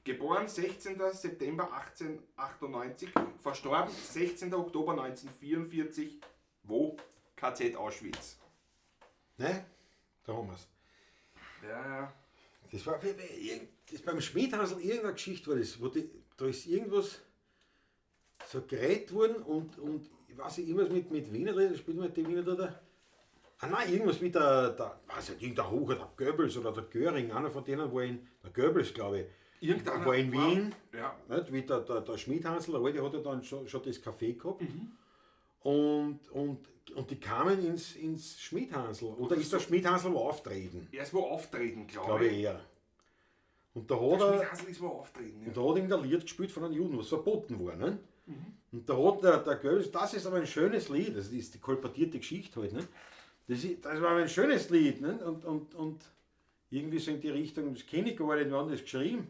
[SPEAKER 2] Geboren 16. September 1898, verstorben 16. Oktober 1944. Wo? KZ Auschwitz.
[SPEAKER 1] Ne? Da haben wir es.
[SPEAKER 2] Ja.
[SPEAKER 1] Das war das beim Schmidhansl irgendeine Geschichte war das, da ist irgendwas so geredet worden und ich weiß nicht, irgendwas mit Wiener, da spielt man die Wiener da. Ah nein, irgendwas mit der weiß nicht, irgendein Hocher, der Goebbels oder der Göring, einer von denen war der Goebbels, glaube ich.
[SPEAKER 2] Irgendeiner
[SPEAKER 1] war in Wien,
[SPEAKER 2] Ja.
[SPEAKER 1] nicht, wie der Schmidhansl, der Alte hat ja dann schon das Café gehabt. Und die kamen ins Schmidhansl. Oder ist der Schmidhansl wo auftreten?
[SPEAKER 2] Er ist wo auftreten, glaube
[SPEAKER 1] Glaube
[SPEAKER 2] ich.
[SPEAKER 1] ich eher. Und da
[SPEAKER 2] Der
[SPEAKER 1] hat er.
[SPEAKER 2] Schmidhansl ist wo auftreten. Ja.
[SPEAKER 1] Und da hat ihm der Lied gespielt von einem Juden, was verboten war. Ne? Und da hat der Goebbels, das ist aber ein schönes Lied, das ist die kolportierte Geschichte halt. Ne? Das war aber ein schönes Lied. Ne? Und irgendwie so in die Richtung, das kenne ich gar nicht, wir haben das geschrieben.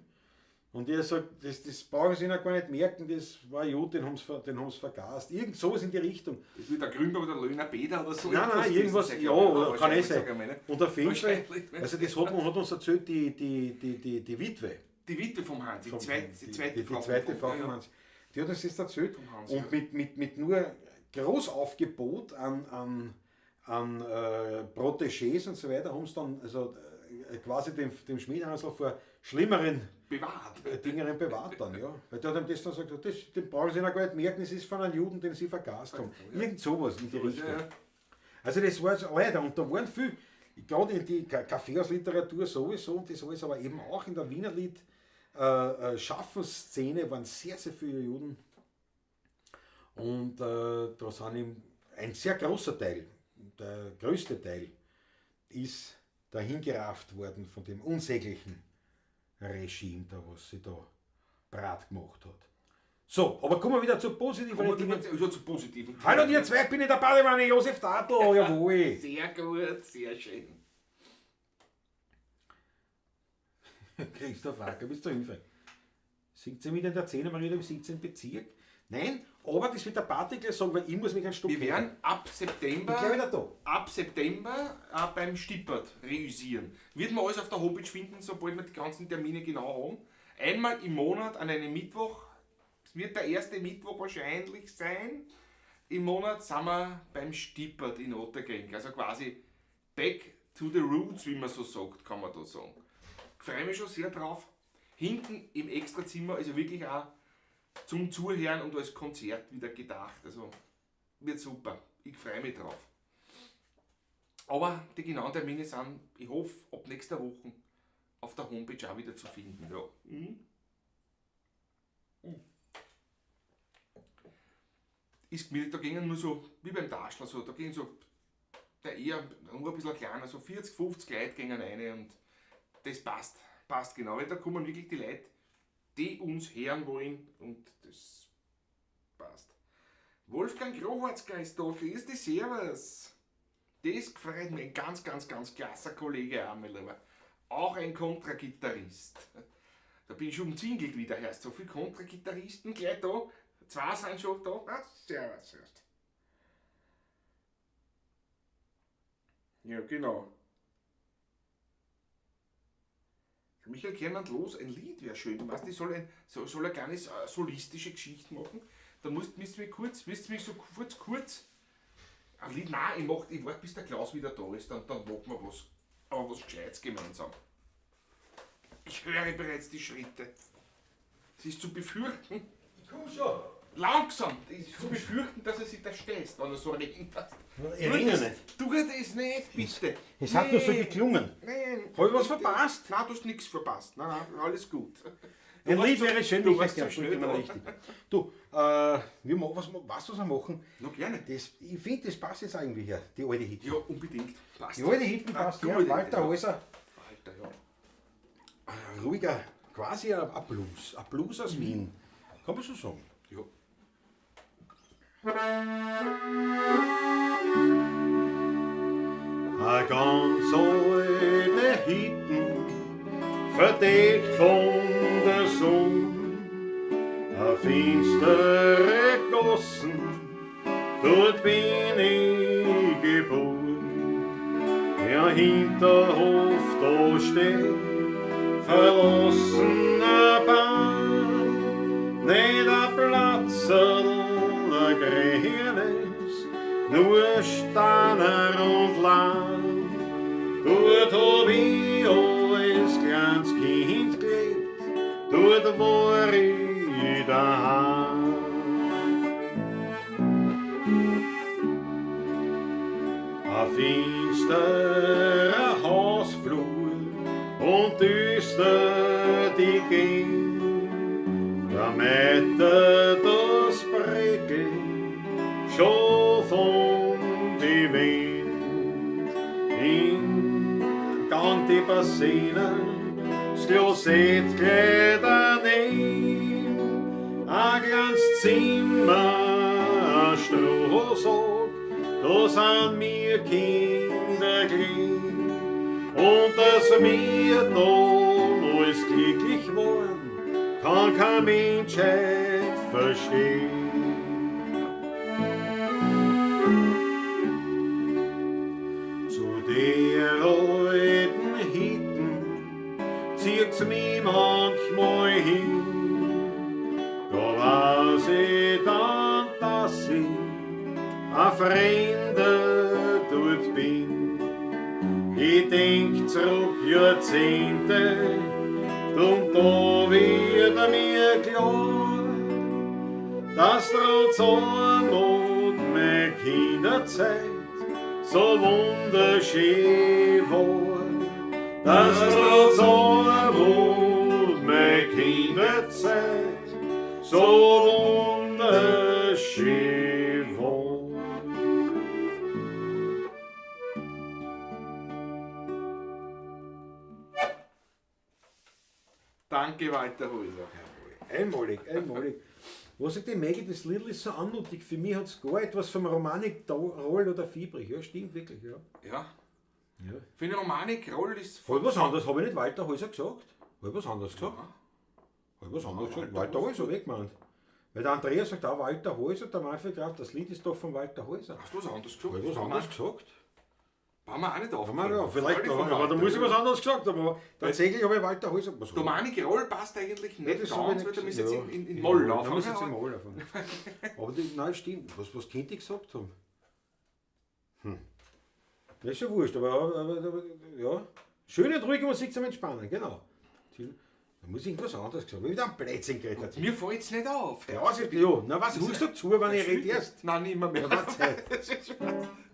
[SPEAKER 1] Und er sagt, das brauchen sie noch gar nicht merken, das war gut, den haben sie vergast. Irgend sowas in die Richtung.
[SPEAKER 2] Das wird der Grünberg oder Löhner Peter oder so.
[SPEAKER 1] Nein, irgendwas,
[SPEAKER 2] gewesen sein,
[SPEAKER 1] ja,
[SPEAKER 2] glaube ich.
[SPEAKER 1] kann eh
[SPEAKER 2] Wahrscheinlich
[SPEAKER 1] sein.
[SPEAKER 2] sogar, meine.
[SPEAKER 1] Und auf jeden Fall,
[SPEAKER 2] Wahrscheinlich, ne?
[SPEAKER 1] also das hat uns erzählt, die Witwe.
[SPEAKER 2] Die Witwe vom Hans, die
[SPEAKER 1] Vom-
[SPEAKER 2] zweite
[SPEAKER 1] die
[SPEAKER 2] Frau.
[SPEAKER 1] zweite Frau
[SPEAKER 2] ja,
[SPEAKER 1] von Hans. Die hat uns das erzählt.
[SPEAKER 2] Vom Hans,
[SPEAKER 1] Und
[SPEAKER 2] ja.
[SPEAKER 1] mit nur Großaufgebot an Protégés und so weiter haben sie dann quasi dem Schmidhansl vor schlimmeren
[SPEAKER 2] Bewahrt.
[SPEAKER 1] Dingen bewahrt dann, ja. Weil der hat ihm das dann gesagt, den brauchen sie noch gar nicht merken, es ist von einem Juden, den sie vergast haben.
[SPEAKER 2] Ja.
[SPEAKER 1] Irgend sowas in die Richtung.
[SPEAKER 2] Ja.
[SPEAKER 1] Also das war so leider, und da waren viel, gerade in die Kaffeehausliteratur sowieso und das alles, aber eben auch in der Wiener Lied Schaffensszene waren sehr, sehr viele Juden. Und da sind eben ein sehr großer Teil, der größte Teil, ist dahin gerafft worden von dem unsäglichen Regime, da was sie da brat gemacht hat. So, aber kommen wir wieder zu positiven Dingen.
[SPEAKER 2] Also zu positiven.
[SPEAKER 1] Hallo ihr zwei, bin ich der Badewanne, Josef Dadl, jawohl.
[SPEAKER 2] Sehr gut, sehr schön.
[SPEAKER 1] Christoph Wacker, bist du Hilfe? Singt sie mit in der 10 Maria im 17. Bezirk? Nein, aber das wird der Partikel sagen, weil ich muss mich ein Stück
[SPEAKER 2] Wir werden ab
[SPEAKER 1] Ich gleich
[SPEAKER 2] September,
[SPEAKER 1] wieder da.
[SPEAKER 2] beim Stippert reüssieren. Wird man alles auf der Homepage finden, sobald wir die ganzen Termine genau haben. Einmal im Monat an einem Mittwoch, es wird der erste Mittwoch wahrscheinlich sein, im Monat sind wir beim Stippert in Otterkring. Also quasi back to the roots, wie man so sagt, kann man da sagen. Ich freue mich schon sehr drauf. Hinten im Extrazimmer, also wirklich auch zum Zuhören und als Konzert wieder gedacht. Also wird super. Ich freue mich drauf. Aber die genauen Termine sind, ich hoffe, ab nächster Woche auf der Homepage auch wieder zu finden. Ja. Ist gemütlich, da gingen nur so, wie beim Taschler, so, da gehen so, der eher nur ein bisschen kleiner, so 40, 50 Leute gingen rein und das passt genau, weil da kommen wirklich die Leute, die uns hören wollen und das passt. Wolfgang Grohatzka ist da, grüß dich, servus. Das gefreut mich, ein ganz klasser Kollege auch, mein Lieber. Auch ein Kontragitarrist. Da bin ich schon umzingelt wieder, heißt so viele Kontragitarristen gleich da. 2 sind schon da. Ah, servus. Ja, genau. Michael Kernand los, ein Lied wäre schön. Weißt, ich soll eine kleine solistische Geschichte machen. Dann müsst ihr mich so kurz. Ein Lied, nein, ich warte bis der Klaus wieder da ist, dann machen wir was. Aber was Gescheites gemeinsam. Ich höre bereits die Schritte. Es ist zu befürchten,
[SPEAKER 1] Ich komm schon.
[SPEAKER 2] langsam, es ist zu befürchten, dass er sich da stehst, wenn er so reden lässt.
[SPEAKER 1] Ich rede nicht.
[SPEAKER 2] Tu das nicht, bitte.
[SPEAKER 1] Es hat nur so geklungen.
[SPEAKER 2] Nein.
[SPEAKER 1] Hab ich was verpasst?
[SPEAKER 2] Nein, du hast nichts verpasst. Nein, alles gut.
[SPEAKER 1] Ein Lied wäre schön,
[SPEAKER 2] du
[SPEAKER 1] ich
[SPEAKER 2] warst
[SPEAKER 1] hätte
[SPEAKER 2] so
[SPEAKER 1] gerne
[SPEAKER 2] schnell
[SPEAKER 1] richtig. Du, was wir machen?
[SPEAKER 2] Noch gerne.
[SPEAKER 1] Ich finde, das passt jetzt irgendwie her, die alte Hit.
[SPEAKER 2] Ja, unbedingt. Passt.
[SPEAKER 1] Die alte Hit passt
[SPEAKER 2] du
[SPEAKER 1] her,
[SPEAKER 2] alte
[SPEAKER 1] Walter
[SPEAKER 2] Hit,
[SPEAKER 1] Häuser.
[SPEAKER 2] Alter, ja.
[SPEAKER 1] Ein ruhiger, quasi ein Blues. Ein Blues aus Wien. Kann man so sagen.
[SPEAKER 2] Ja.
[SPEAKER 1] Ein ganz alte Hitten, verdeckt von der Sonne. Ein finstere Gossen, dort bin ich geboren. Der Hinterhof, da steht verlassener Bahn, nicht ein Platzerl, ein grünes, nur Stanner und Land. Dort hab ich als kleines Kind gelebt, dort war ich daheim. Ein finsterer Hausflur und düster die Gegend, da mähte das Breckel schon von die Wind. In Ganti Bassinen, das Klosett gleich daneben, ein kleines Zimmer, ein Strohsack, da sind mir Kinder klein. Und dass wir da alles glücklich waren, kann kein Mensch verstehen. Zu der alten Hitten zieht's mich manchmal hin. Da weiß ich dann, dass ich ein Fremder dort bin. Ich denk zurück Jahrzehnte und da wird mir klar, dass trotz Armut meine Kinderzeit so wunderschön war. Dass trotz Armut meine Kinderzeit so wunderschön war.
[SPEAKER 2] Danke, Walter Häuser.
[SPEAKER 1] Einmalig, einmalig. Was sagt die Maggie, das Lied ist so anmutig. Für mich hat es gar etwas vom Romanik Roll oder Fiebrig. Ja, stimmt wirklich, ja.
[SPEAKER 2] Ja.
[SPEAKER 1] Ja.
[SPEAKER 2] Für eine Romanik Roll ist
[SPEAKER 1] Hab ich was anderes, habe ich nicht Walter Häuser gesagt? Hab ich was anderes gesagt?
[SPEAKER 2] Ja.
[SPEAKER 1] Hab ich was anderes gesagt?
[SPEAKER 2] Walter
[SPEAKER 1] Walter Häuser weggemeint. Weil der Andreas sagt auch Walter Häuser, der Manfred glaubt, das Lied ist doch von Walter Häuser.
[SPEAKER 2] Hast du was anderes gesagt?
[SPEAKER 1] Hab ich was anderes gesagt?
[SPEAKER 2] Waren wir auch nicht auf.
[SPEAKER 1] Ja, vielleicht, aber da muss ich was anderes gesagt haben. Aber tatsächlich habe ich Walter Häuser was gesagt.
[SPEAKER 2] Romanik Roll passt eigentlich nicht
[SPEAKER 1] Das
[SPEAKER 2] ganz,
[SPEAKER 1] habe ich
[SPEAKER 2] weil da
[SPEAKER 1] nicht
[SPEAKER 2] müssen jetzt
[SPEAKER 1] gesagt.
[SPEAKER 2] in Moll
[SPEAKER 1] Da
[SPEAKER 2] laufen.
[SPEAKER 1] muss jetzt in Moll laufen. Aber nein, stimmt. Was könnte ich gesagt haben? Das ist schon wurscht, aber ja. Schöne, ruhige Musik zum Entspannen, genau. Da muss ich irgendwas anderes gesagt haben. Ich wieder ein Blödsinn geredet.
[SPEAKER 2] Mir fällt es nicht auf.
[SPEAKER 1] Ja, na was hörst du zu, wenn ich rede erst?
[SPEAKER 2] Nein, nicht mehr.
[SPEAKER 1] Ja, warte Zeit.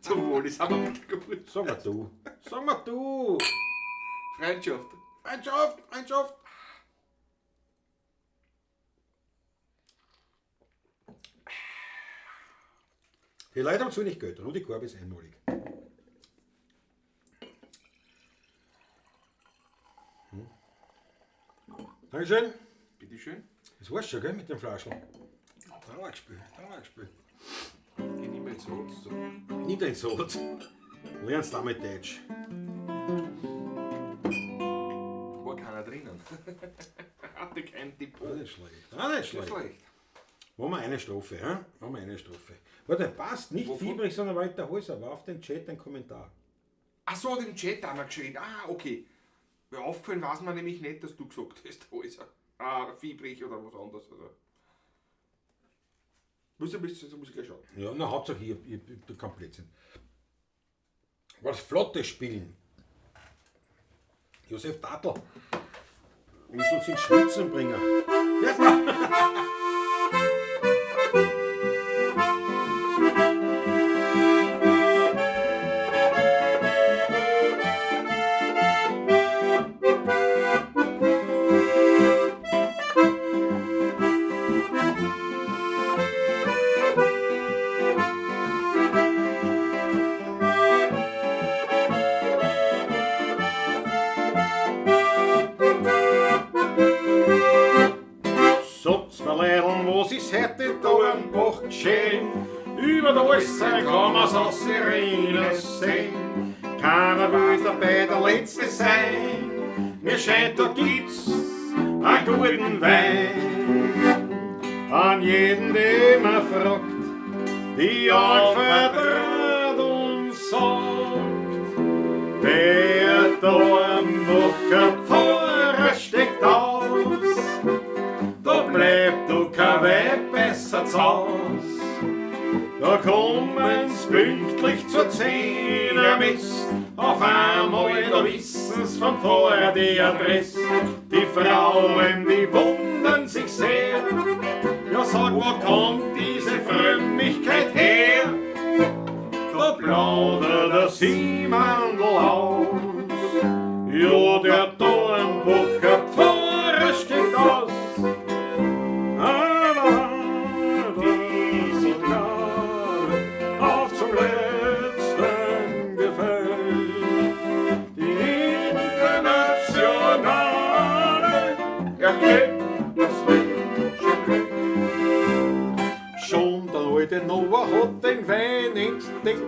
[SPEAKER 2] Zum Wohl, das haben wir wieder gut.
[SPEAKER 1] Sag mal du. Sag mal du.
[SPEAKER 2] Freundschaft.
[SPEAKER 1] Freundschaft, Freundschaft. Die Leute haben zu wenig Geld. Rudi Korb ist einmalig. Dankeschön.
[SPEAKER 2] Bitteschön.
[SPEAKER 1] Das war's schon, gell, mit dem Flaschel. Dauergespiel.
[SPEAKER 2] Ich nehme jetzt so.
[SPEAKER 1] Nimm dein Salz. Lernst damit Deutsch.
[SPEAKER 2] War keiner drinnen. Hatte kein Depot.
[SPEAKER 1] Auch nicht schlecht. Auch nicht
[SPEAKER 2] Nicht
[SPEAKER 1] schlecht.
[SPEAKER 2] schlecht.
[SPEAKER 1] Machen wir eine Strophe, ja? Machen wir eine Strophe. Warte, passt nicht
[SPEAKER 2] Wovon?
[SPEAKER 1] Fiebrig, sondern Walter Häuser. War auf den Chat ein Kommentar.
[SPEAKER 2] Ach so, den Chat haben wir geschrieben. Ah, okay. Ja, aufgefallen war es mir nämlich nicht, dass du gesagt hast, Häuser. Ah, Fiebrig oder was anderes. Also. Muss ich gleich schauen.
[SPEAKER 1] Ja, na Hauptsache ich kann Blödsinn. Was Flottes spielen. Josef Tatl. Ich soll sie ins Schwitzen bringen. Ja. Hätte da ein Bach geschehen, über der Äußere kann man's aus Sirenen sehen. Keiner will dabei der Letzte sein, mir scheint, da gibt's einen guten Wein. An jeden, der mir fragt, die anvertraut und sagt, der Dornbucher Pfarrer steckt aus. Da bleibt du kein Weib besser zu Haus. Da kommen's pünktlich zur 10 Mist. Auf einmal, da wissen's vom Pfarrer die Adresse. Die Frauen, die wundern sich sehr. Ja, sag, wo kommt diese Frömmigkeit her? Da plaudert der Siemandl aus. Ja, der Dornbucher Pfarrer steht aus. Schon der alte Noah hat den Wein entdeckt.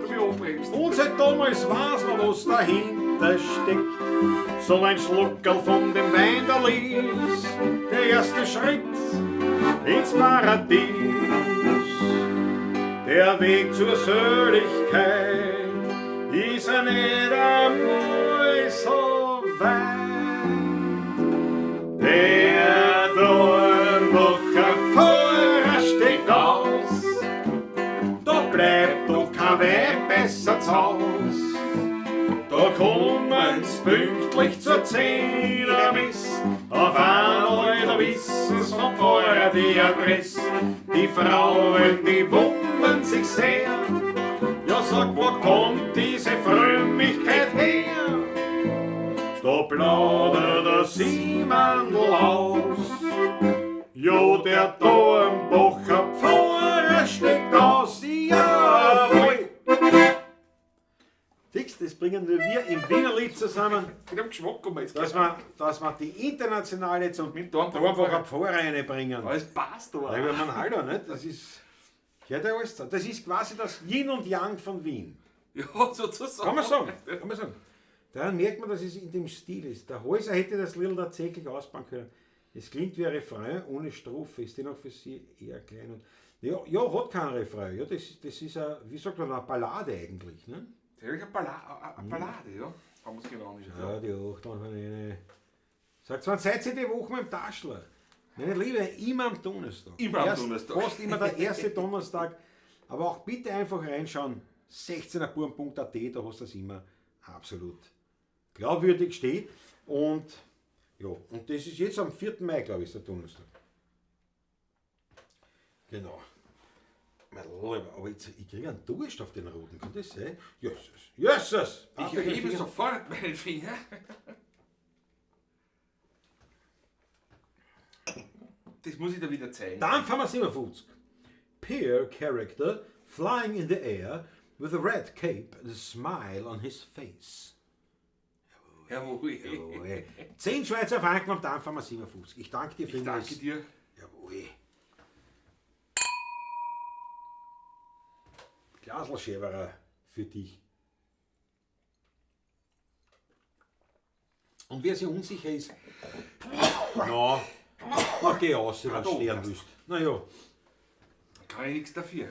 [SPEAKER 1] Und seit damals weiß man, was dahinter steckt. So ein Schluckerl von dem Wein der Lies, der erste Schritt ins Paradies. Der Weg zur Seligkeit ist ja nicht einmal so weit. Der Dornbucher Pfarrer steht aus, da bleibt doch kein Weg besser zu Haus. Da kommen's pünktlich zur 10 Mist, auf einmal, da wissen's vom Pfarrer die Adresse. Die Frauen, die wundern sich sehr, ja sag, wo kommt diese Frömmigkeit her? Da plaudert der Siemandl aus. Jo, der Dornbucher Pfarrer steckt aus. Jawohl! Siehst, das bringen nur wir im Wienerlied zusammen,
[SPEAKER 2] Ich hab Geschmack um jetzt.
[SPEAKER 1] dass wir die internationale zum Dornbucher Pfarrer reinbringen.
[SPEAKER 2] Alles passt aber.
[SPEAKER 1] Ja, man hallo, nicht? Das ist, gehört ja alles zusammen. Das ist quasi das Yin und Yang von Wien.
[SPEAKER 2] Ja, sozusagen.
[SPEAKER 1] Kann man sagen. Kann man sagen. Daran merkt man, dass es in dem Stil ist. Der Häuser hätte das Lied tatsächlich ausbauen können. Es klingt wie ein Refrain ohne Strophe. Ist dennoch für sie eher klein. Und ja, hat kein Refrain. Ja, das ist eine, wie sagt man, eine Ballade eigentlich. Ne?
[SPEAKER 2] Das ist eine Ballade, ja. Haben wir es genau nicht.
[SPEAKER 1] Ja, die Achtung von eine. Sagt, wann seid ihr die Woche im Taschler? Meine Liebe, immer am Donnerstag.
[SPEAKER 2] Donnerstag.
[SPEAKER 1] Fast immer der erste Donnerstag. Aber auch bitte einfach reinschauen. 16erburm.at, da hast du das immer absolut glaubwürdig steht. Und ja, und das ist jetzt am 4. Mai, glaube ich, ist der Donnerstag. Genau. Aber jetzt, ich kriege einen Durst auf den roten, kann das sein? Jesus!
[SPEAKER 2] Ich erhebe sofort meinen Finger. Das muss ich dir wieder zeigen.
[SPEAKER 1] Dann fahren wir 57. Peer character flying in the air with a red cape and a smile on his face.
[SPEAKER 2] Jawohl.
[SPEAKER 1] 10 Schweizer Franken am Tag fahren wir 57. Ich danke dir
[SPEAKER 2] Ich danke dir.
[SPEAKER 1] Jawohl. Glaselschewerer für dich. Und wer sich unsicher ist, na, geh raus, wenn du sterben willst. Naja.
[SPEAKER 2] Kann ich nichts dafür.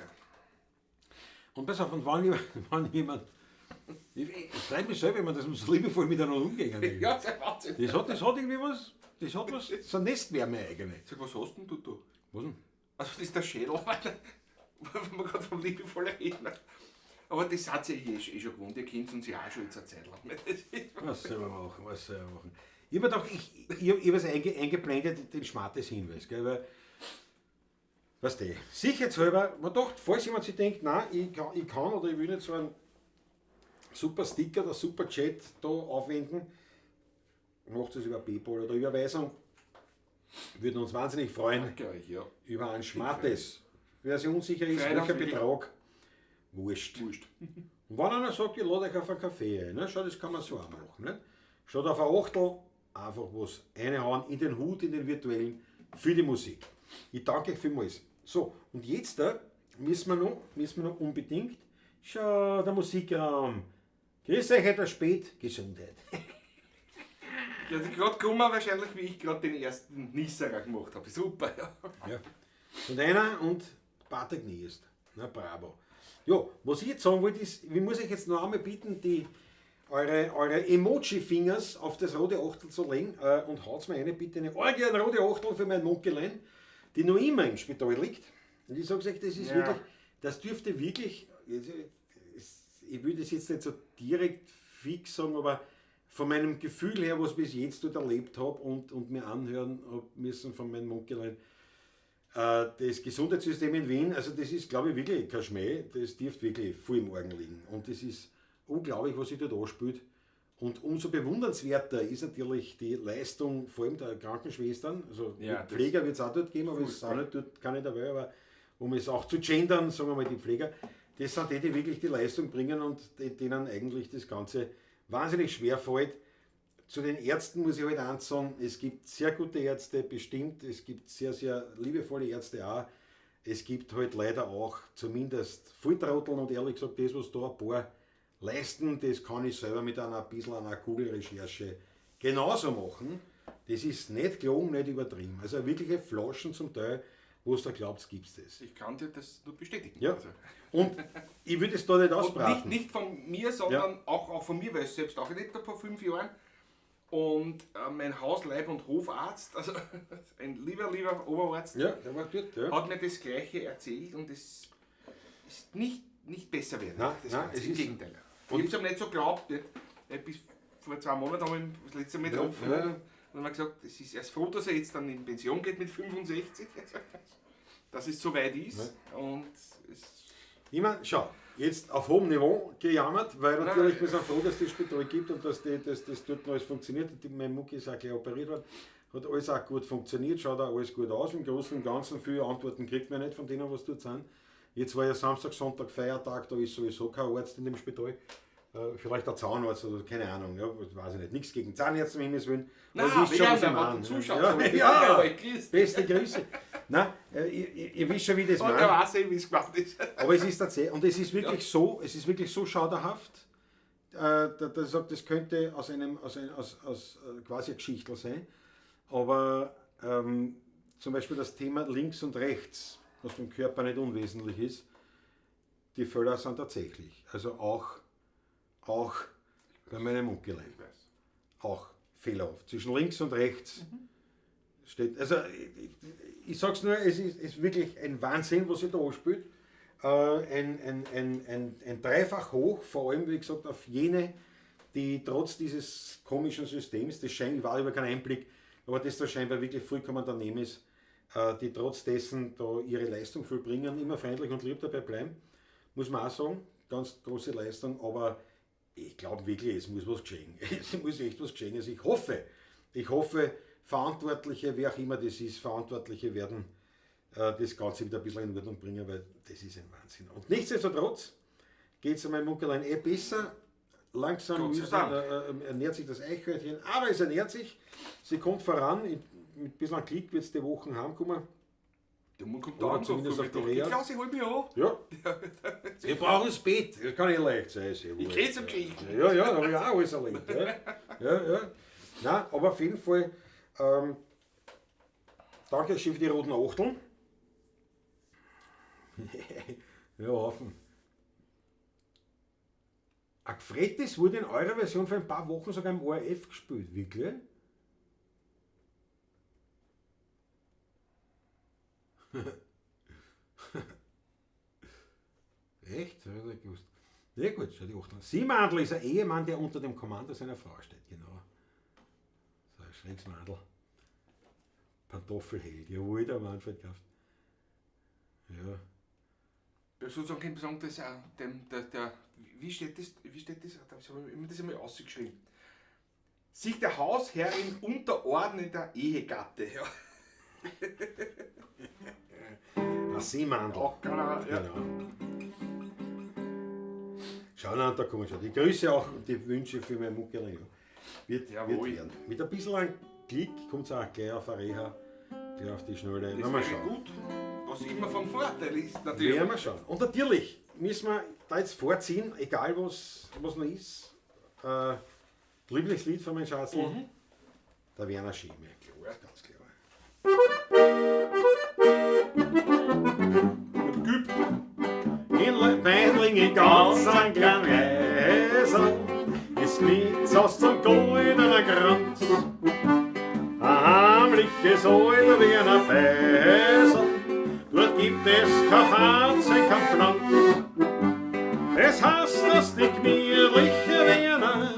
[SPEAKER 1] Und pass auf, und wann jemand. Ich freue mich selber, wenn man das so liebevoll miteinander umgehen.
[SPEAKER 2] Ja, das ist Wahnsinn.
[SPEAKER 1] Das hat irgendwie was. Das hat was. So eine Nestwärme eigentlich.
[SPEAKER 2] Sag, was hast denn du da?
[SPEAKER 1] Was denn?
[SPEAKER 2] Also, das ist der Schädel, wenn man gerade vom liebevoll reden. Aber das hat sie eh schon gewohnt. Ihr kennt uns ja auch schon jetzt eine Zeit lang.
[SPEAKER 1] Was soll man machen? Ich habe mir gedacht, ich habe es eingeblendet, den schmattes Hinweis. Gell, weil, weißt du, sicherheitshalber, man dachte, falls jemand sich denkt, nein, ich kann oder ich will nicht so einen super Sticker oder super Chat da aufwenden, macht es über PayPal oder Überweisung. Würden uns wahnsinnig freuen
[SPEAKER 2] Danke euch, ja.
[SPEAKER 1] über ein schmattes. Wer sich unsicher ist,
[SPEAKER 2] Freut uns
[SPEAKER 1] welcher
[SPEAKER 2] wirklich.
[SPEAKER 1] Betrag, wurscht.
[SPEAKER 2] Wurscht.
[SPEAKER 1] Und wenn einer sagt, ich lade euch auf einen Kaffee ein, ne? Schau, das kann man so auch machen. Nicht? Schaut auf ein Achtel, einfach was reinhauen in den Hut, in den virtuellen, für die Musik. Ich danke euch vielmals. So, und jetzt müssen wir noch unbedingt, schau, der Musikraum. Grüß euch etwas spät, Gesundheit.
[SPEAKER 2] Ja, die gerade gekommen, wahrscheinlich, wie ich gerade den ersten Nisserer gemacht habe. Super, ja.
[SPEAKER 1] Ja. Und einer und Patrick Niest. Na bravo. Ja, was ich jetzt sagen wollte, ist, ich muss euch jetzt noch einmal bitten, eure Emoji-Fingers auf das rote Achtel zu legen und haut mir eine bitte eine rote Achtel für mein Munkelein, die noch immer im Spital liegt. Und ich sage euch, das ist wirklich, das dürfte wirklich, ich will das jetzt nicht so direkt fix sagen, aber von meinem Gefühl her, was ich bis jetzt dort erlebt habe und mir anhören hab müssen von meinem Munkelein, das Gesundheitssystem in Wien, also das ist, glaube ich, wirklich kein Schmäh, das dürfte wirklich voll im Argen liegen. Und das ist unglaublich, was sich dort anspielt. Und umso bewundernswerter ist natürlich die Leistung, vor allem der Krankenschwestern. Also
[SPEAKER 2] Ja,
[SPEAKER 1] die Pfleger wird es auch dort geben, aber es ist auch nicht dort, kann ich dabei, aber um es auch zu gendern, sagen wir mal die Pfleger, das sind die wirklich die Leistung bringen und denen eigentlich das Ganze wahnsinnig schwer fällt. Zu den Ärzten muss ich halt eins sagen, es gibt sehr gute Ärzte, bestimmt, es gibt sehr, sehr liebevolle Ärzte auch. Es gibt halt leider auch zumindest Volltrotteln und ehrlich gesagt, das, was da ein paar leisten, das kann ich selber mit ein bisschen einer Google-Recherche genauso machen. Das ist nicht gelogen, nicht übertrieben. Also wirkliche Flaschen zum Teil, wo du glaubst, gibt es das.
[SPEAKER 2] Ich kann dir das nur bestätigen.
[SPEAKER 1] Ja.
[SPEAKER 2] Also.
[SPEAKER 1] Und ich würde es da nicht
[SPEAKER 2] Und
[SPEAKER 1] ausbraten.
[SPEAKER 2] nicht von mir, sondern auch von mir, weil ich es selbst auch erlebt habe vor 5 Jahren. Und mein Haus-, Leib- und Hofarzt, also ein lieber Oberarzt,
[SPEAKER 1] Ja, der war dort. Ja.
[SPEAKER 2] hat mir das Gleiche erzählt und es ist nicht besser werden.
[SPEAKER 1] Nein,
[SPEAKER 2] das
[SPEAKER 1] nein,
[SPEAKER 2] Ganze.
[SPEAKER 1] es
[SPEAKER 2] Im
[SPEAKER 1] ist-
[SPEAKER 2] Gegenteil. Ich
[SPEAKER 1] und-
[SPEAKER 2] habe es ihm nicht so geglaubt. Bis vor 2 Monaten haben wir ihn das letzte Mal getroffen.
[SPEAKER 1] Ja.
[SPEAKER 2] Und dann haben wir gesagt, es ist erst froh, dass er jetzt dann in Pension geht mit 65. Dass es so weit ist. Und es
[SPEAKER 1] Ich meine, schau, jetzt auf hohem Niveau gejammert, weil
[SPEAKER 2] Nein.
[SPEAKER 1] natürlich wir sind froh, dass es das Spital gibt und dass das dort noch alles funktioniert. Mein Mucki ist auch gleich operiert worden. Hat alles auch gut funktioniert, schaut auch alles gut aus. Im Großen und Ganzen viele Antworten kriegt man nicht von denen, was dort sind. Jetzt war ja Samstag, Sonntag, Feiertag, da ist sowieso kein Arzt in dem Spital. Vielleicht der Zahnarzt oder keine Ahnung, ja, weiß ich nicht. Nichts gegen Zahnärzte, um Himmels Willen.
[SPEAKER 2] Nein,
[SPEAKER 1] Aber ihr wisst schon, was ich
[SPEAKER 2] der
[SPEAKER 1] meine.
[SPEAKER 2] zuschaut.
[SPEAKER 1] Ja, beste Grüße. Nein, ihr wisst schon, wie das
[SPEAKER 2] Und er
[SPEAKER 1] meine.
[SPEAKER 2] weiß wie es gemacht ist.
[SPEAKER 1] Aber es ist tatsächlich, und es ist wirklich so schauderhaft, dass ich sage, das könnte aus quasi ein Geschichtel sein. Aber zum Beispiel das Thema links und rechts, was beim Körper nicht unwesentlich ist, die Fälle sind tatsächlich. Also auch bei meinem Munkelein. Auch fehlerhaft. Zwischen links und rechts steht. Also ich sag's nur, es ist wirklich ein Wahnsinn, was sich da anspielt. Ein Dreifach hoch, vor allem wie gesagt auf jene, die trotz dieses komischen Systems, das scheinbar war über keinen Einblick, aber das da scheinbar wirklich vollkommen daneben ist, die trotz dessen da ihre Leistung vollbringen, immer freundlich und lieb dabei bleiben, muss man auch sagen, ganz große Leistung, aber ich glaube wirklich, es muss was geschehen. Es muss echt was geschehen. Also ich hoffe, Verantwortliche, wer auch immer das ist, Verantwortliche werden das Ganze wieder ein bisschen in Ordnung bringen, weil das ist ein Wahnsinn. Und nichtsdestotrotz geht es meinem Munkelein besser. Langsam
[SPEAKER 2] Gott sei
[SPEAKER 1] mühsam, ernährt sich das Eichhörnchen, aber es ernährt sich. Sie kommt voran. Mit ein bisschen Klick wird es die Wochen heimkommen.
[SPEAKER 2] Der Mann kommt
[SPEAKER 1] Oder
[SPEAKER 2] da
[SPEAKER 1] zumindest auf die Reha.
[SPEAKER 2] Klasse, hol mich an.
[SPEAKER 1] Ja, wir brauchen das Bett. Das kann nicht leicht sein.
[SPEAKER 2] Ich kriege zum Geschichten.
[SPEAKER 1] Ja, da habe ich auch alles erlebt. Ja. Nein, aber auf jeden Fall, danke Chef für die roten Achteln. Ja, Haufen. Agfretis wurde in eurer Version vor ein paar Wochen sogar im ORF gespielt, wirklich? Echt? Das hab ich nicht gewusst. Ja gut, schau die Achteln. Siemandl ist ein Ehemann, der unter dem Kommando seiner Frau steht, genau. So Schrecksmadel. Pantoffelheld, jawohl, der Manfred gekauft. Ja.
[SPEAKER 2] Sozusagen kann ich sagen, dass wie steht das? Da habe ich immer das einmal ausgeschrieben. Sich der Hausherrin unterordneter Ehegatte. Ja.
[SPEAKER 1] Ein Seemandel.
[SPEAKER 2] Auch klar, ja.
[SPEAKER 1] Genau. Schau an, da kommen schon. Die Grüße auch und die Wünsche für meine Mucke. Ja. Wird werden. Mit ein bisschen ein Klick kommt es auch gleich auf eine Reha, gleich auf die Schnelle.
[SPEAKER 2] Das wäre gut, was immer von Vorteil ist natürlich.
[SPEAKER 1] Werden wir schauen. Und natürlich müssen wir da jetzt vorziehen, egal was noch ist. Lieblingslied von meinem Schatz, der Werner Schieme. Klar, ganz klar. In Leibmeidlinge ganz ein kleiner Reisel, ist mit aus zum goldenen Kranz. Ein heimliches Alter wie ein Beisel, dort gibt es kein Fernsehen, kein Pflanz. Es heißt, dass die gemütliche Werner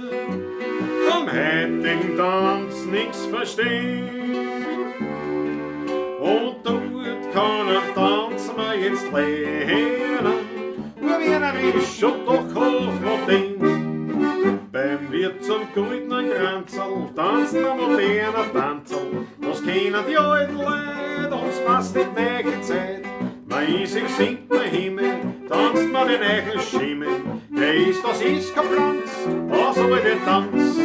[SPEAKER 1] vom heutigen Tanz nichts verstehen. Und dort kann er tanzen wir jetzt lernen, nur Werner ist schon doch hochmodern. Beim Wirt zum goldenen Kranzl tanzen wir moderner Tanzel. Das kennen die alten Leute, uns passt die neue Zeit. Man ist im 7. Himmel, tanzt man den neuen Schimmel. Der ist, das ist kein Pflanz, was soll den Tanz?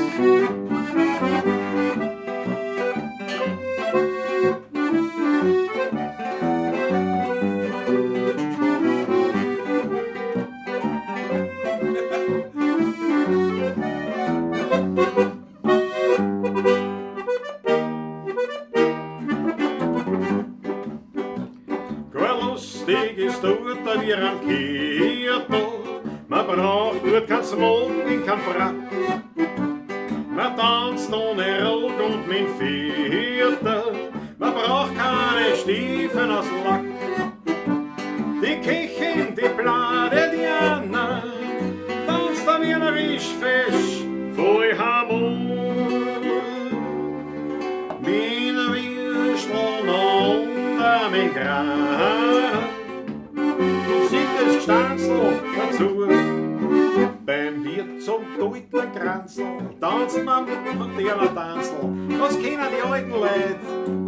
[SPEAKER 1] Lustig ist dort wie am Kyoto. Man braucht dort kein Smoking, kein Frack. Man tanzt ohne Rock und mit Vierter. Man braucht keine Stiefeln aus Lack. Die Köchin, die Blade Diana, tanzt da wie ein Rischfisch voll Hammer. Wie ein Würstel unter mein Gran. Und singt das Gstanzl dazu. Beim Wirt zum goldenen Kranzl tanzt man und der Tanzl. Das kennen die alten Leute,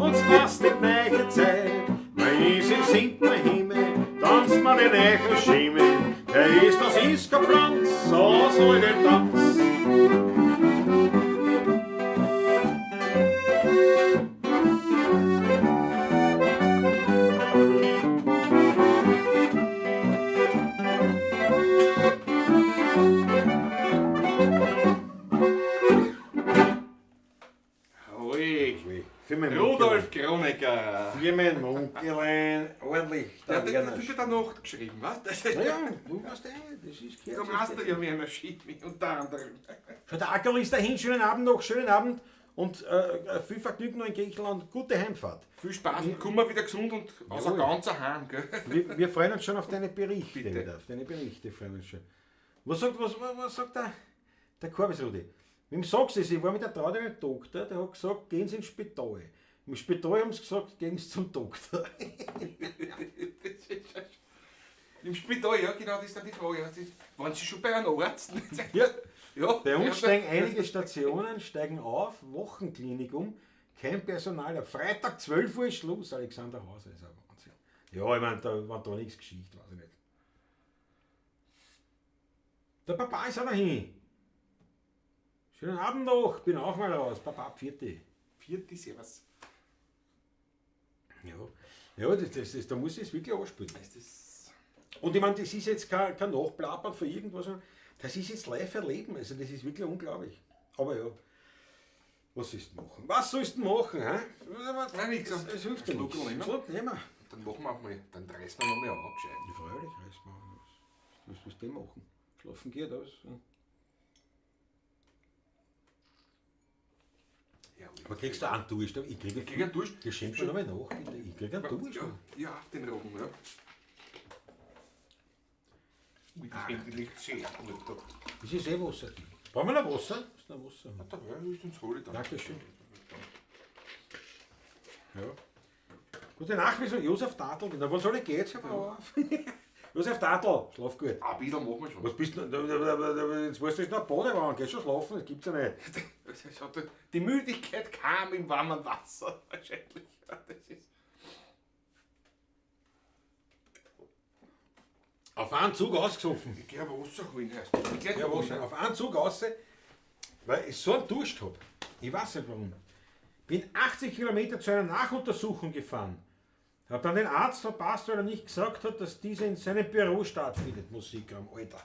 [SPEAKER 1] uns passt die neue Zeit. Man ist im 7. Himmel, tanzt man den neuen Schimmel. Der ist, das ist kein Pflanz, so soll der Tanz.
[SPEAKER 2] Rudolf Kronecker.
[SPEAKER 1] Firmen, Munkelein, ordentlich.
[SPEAKER 2] Der hat das der Nacht geschrieben, was?
[SPEAKER 1] Naja, du weißt das ist
[SPEAKER 2] Du hast ja Werner Schieme, unter anderem.
[SPEAKER 1] Schon der Ackerl ist dahin, schönen Abend noch, schönen Abend und viel Vergnügen noch in Griechenland, gute Heimfahrt.
[SPEAKER 2] Viel Spaß und komm mal wieder gesund und aus ein ganzer Heim, gell?
[SPEAKER 1] Wir freuen uns schon auf deine Berichte.
[SPEAKER 2] Bitte.
[SPEAKER 1] Auf deine Berichte freuen uns schon. Was sagt der Korbisrudi? Wem sagst du das? Ich war mit der Traude beim Doktor, der hat gesagt, gehen Sie ins Spital. Im Spital haben sie gesagt, gehen Sie zum Doktor.
[SPEAKER 2] Im Spital, ja genau, das ist dann die Frage. Waren Sie schon bei einem Arzt?
[SPEAKER 1] Ja.
[SPEAKER 2] Ja,
[SPEAKER 1] Bei uns steigen einige Stationen auf, Wochenklinikum, kein Personal. Ab Freitag 12 Uhr ist Schluss, Alexander Hauser, ist ein Wahnsinn. Ja, ich meine, da war da nichts Geschichte, weiß ich nicht. Der Papa ist auch dahin. Schönen Abend noch, bin auch mal raus. Papa, ab 4.
[SPEAKER 2] Servus.
[SPEAKER 1] Ja, da muss ich es wirklich anspielen. Und ich meine, das ist jetzt kein Nachplappern für irgendwas, das ist jetzt live erleben, also das ist wirklich unglaublich. Aber ja, was sollst du machen? Was sollst du machen, hä?
[SPEAKER 2] Nein, nichts.
[SPEAKER 1] Es hilft dir nichts.
[SPEAKER 2] Nehmen wir.
[SPEAKER 1] Dann
[SPEAKER 2] machen wir auch mal, dann reißen wir noch mal auf, gescheit.
[SPEAKER 1] Ja, freilich, reißen wir auf. Was willst du denn machen? Schlafen geht aus.
[SPEAKER 2] Ja,
[SPEAKER 1] aber kriegst du einen Durst? Ich kriege
[SPEAKER 2] einen Durst.
[SPEAKER 1] Das schenkt schon einmal nach, bitte. Ich kriege einen Durst.
[SPEAKER 2] Ja, auf den Rogen, ja. Das liegt sehr gut da.
[SPEAKER 1] Das ist Wasser. Brauchen wir noch Wasser? Ist noch Wasser?
[SPEAKER 2] Da ist uns hol ich dann.
[SPEAKER 1] Dankeschön. Ja. Gute Nacht, wieso? Josef Tadl. Na, wann soll ich gehen? Jetzt hör mal auf. Josef Tadl, schlaf gut.
[SPEAKER 2] Ein bisschen machen wir schon.
[SPEAKER 1] Was bist du? Jetzt weißt du, noch Badewanne, geh schon schlafen, das gibt's ja nicht.
[SPEAKER 2] Die Müdigkeit kam im warmen Wasser, wahrscheinlich. Ja, das ist
[SPEAKER 1] Auf einen Zug ausgesoffen.
[SPEAKER 2] ich gehe aber Wasser holen erst.
[SPEAKER 1] Ja, was? Auf einen Zug raus, weil ich so einen Durst habe. Ich weiß nicht warum. Bin 80 Kilometer zu einer Nachuntersuchung gefahren. Habe dann den Arzt verpasst, weil er nicht gesagt hat, dass diese in seinem Büro stattfindet, Musikraum, Alter.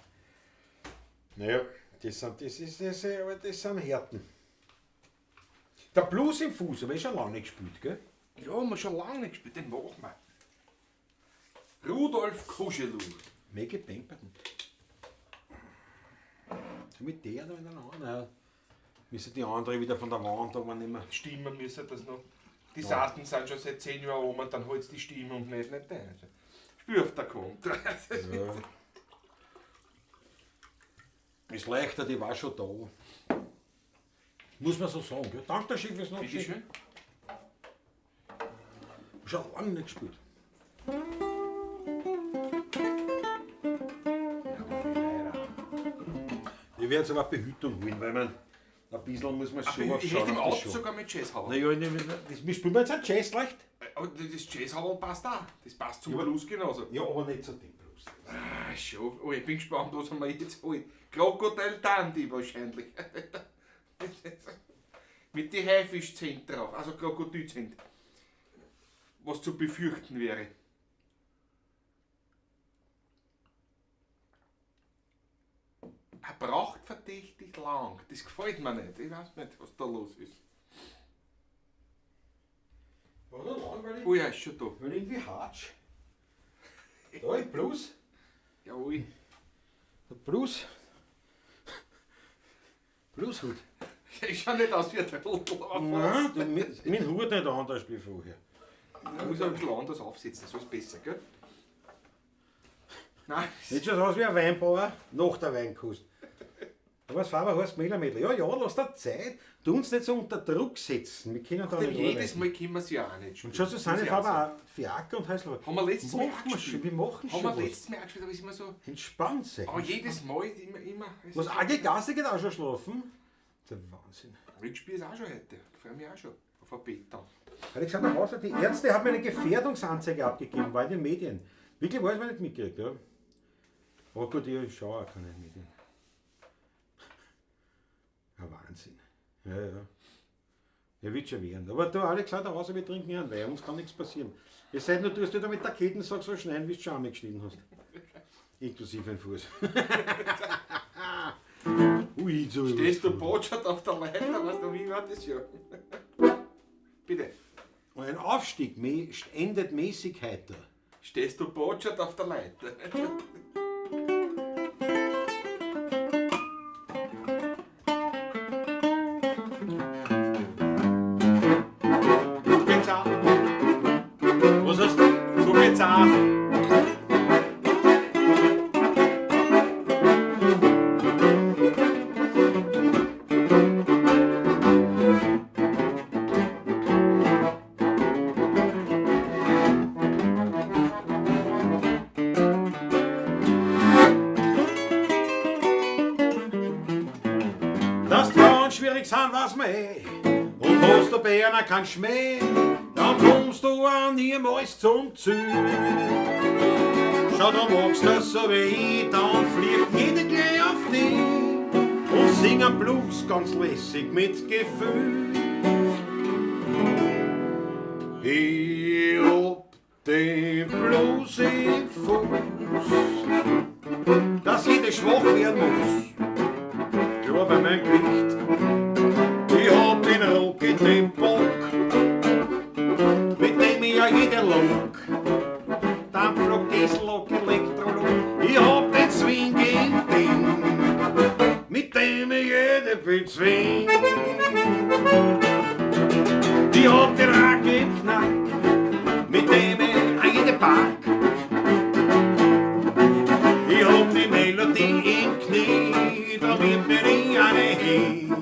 [SPEAKER 1] Naja, das sind Härten. Der Blues im Fuß, aber ich schon lange nicht gespielt, gell?
[SPEAKER 2] Ja, haben wir schon lange nicht gespielt, den machen wir. Rudolf Kuschelu.
[SPEAKER 1] Mega Pemperten. Mit der da in der Hand? Nein. Müssen die andere wieder von der Wand, aber nicht mehr.
[SPEAKER 2] Stimmen müssen das noch. Die Saaten sind schon seit 10 Jahren um und dann holst die Stimme und nicht der. Spür auf der Kontra.
[SPEAKER 1] Ja. Ist leichter, die war schon da. Muss man so sagen, gell? Dank der Schiff ist noch
[SPEAKER 2] Bitte schön.
[SPEAKER 1] Schon lange nicht gespielt. Ich werde jetzt aber Behütung holen, weil man ein bisschen muss man schon
[SPEAKER 2] Ich hätte im
[SPEAKER 1] auf
[SPEAKER 2] Auto
[SPEAKER 1] die Show.
[SPEAKER 2] sogar mit Jazzhauer.
[SPEAKER 1] Naja, wir spielen jetzt ein Jazz leicht.
[SPEAKER 2] Aber das Jazzhauer passt auch. Das passt zum
[SPEAKER 1] Ja,
[SPEAKER 2] Blues genauso.
[SPEAKER 1] Ja, aber nicht zu dem Blues.
[SPEAKER 2] Ah, schon. Oh, ich bin gespannt, was haben wir jetzt holen. Krokodil Dandy wahrscheinlich. Mit die Haifischzent drauf, also Krokodilzent. Was zu befürchten wäre. Er braucht verdächtig lang. Das gefällt mir nicht. Ich weiß nicht, was da los ist.
[SPEAKER 1] War da langweilig?
[SPEAKER 2] Oh ja, ist schon da.
[SPEAKER 1] Weil irgendwie Hatsch. Da, im Blues.
[SPEAKER 2] Jawohl.
[SPEAKER 1] Der Blues. Blueshut.
[SPEAKER 2] Ich schau nicht aus wie ein Trottel, aber
[SPEAKER 1] Nein,
[SPEAKER 2] fast.
[SPEAKER 1] mein Hut nicht anders wie vorher.
[SPEAKER 2] Ich muss ein bisschen anders aufsetzen, so ist besser, gell? Nein,
[SPEAKER 1] Sieht schon aus wie ein Weinbauer nach der Weinkost. Aber das Faber heißt Mehlermädel. Ja, lass dir Zeit. Tu uns nicht so unter Druck setzen. Wir können da
[SPEAKER 2] denn
[SPEAKER 1] nicht
[SPEAKER 2] jedes
[SPEAKER 1] arbeiten.
[SPEAKER 2] Mal können wir es ja auch nicht
[SPEAKER 1] Und schon so sind Faber auch Fiaker und Heißler.
[SPEAKER 2] Haben wir letztes Mal
[SPEAKER 1] Machen wir
[SPEAKER 2] gespielt.
[SPEAKER 1] schon, wir machen
[SPEAKER 2] Haben
[SPEAKER 1] schon
[SPEAKER 2] wir
[SPEAKER 1] was.
[SPEAKER 2] letztes Mal gespielt, aber es ist immer so.
[SPEAKER 1] Entspannt sein.
[SPEAKER 2] Aber jedes Mal immer. Es
[SPEAKER 1] Was,
[SPEAKER 2] ist
[SPEAKER 1] Agi Gasse geht auch schon schlafen? Das ist der Wahnsinn.
[SPEAKER 2] Mitspiel ist auch schon heute. Ich freue mich auch schon auf ein Bett dann.
[SPEAKER 1] Alexander Hauser, die Ärzte haben mir eine Gefährdungsanzeige abgegeben, war in den Medien. Wirklich war es mir nicht mitgekriegt, ja. Aber gut, ich schaue auch keine Medien. Ja, Wahnsinn. Ja, ja. Ja, wird schon werden. Aber du, Alexander Hauser, wir trinken ja einen Wein, uns kann nichts passieren. Es sei denn, du tust dir da mit der Kettensack so schneiden, wie du schon geschnitten hast. Inklusive den Fuß. Ui, so
[SPEAKER 2] Stehst du Botschaft auf der Leiter, weißt du, wie war das ja? Bitte.
[SPEAKER 1] Und ein Aufstieg endet mäßig heiter.
[SPEAKER 2] Stehst du Botschaft auf der Leiter? So geht's auch.
[SPEAKER 1] Was hast du?
[SPEAKER 2] So geht's auch.
[SPEAKER 1] Dass die Frauen schwierig sind, was man Und hast du bei einer kein Schmäh, dann kommst du auch niemals zum Ziel. Schau, du magst das so wie ich, dann fliegt jeder gleich auf dich und singen Blues ganz lässig mit Gefühl. Ich hab den Blues im Fuß, dass jeder schwach werden muss. Ja, bei meinem Gewicht. Ich hab den Rock in den Bock, mit dem ich ja jeder Lok. Dampflok, Diesellok, Elektrolok. Ich hab den Swing im Ding, mit dem ich jeder bezwingt. Ich hab den Rack im Knack, mit dem ich jeder pack. Ich hab die Melodie im Knie, da wird mir nie eine hin.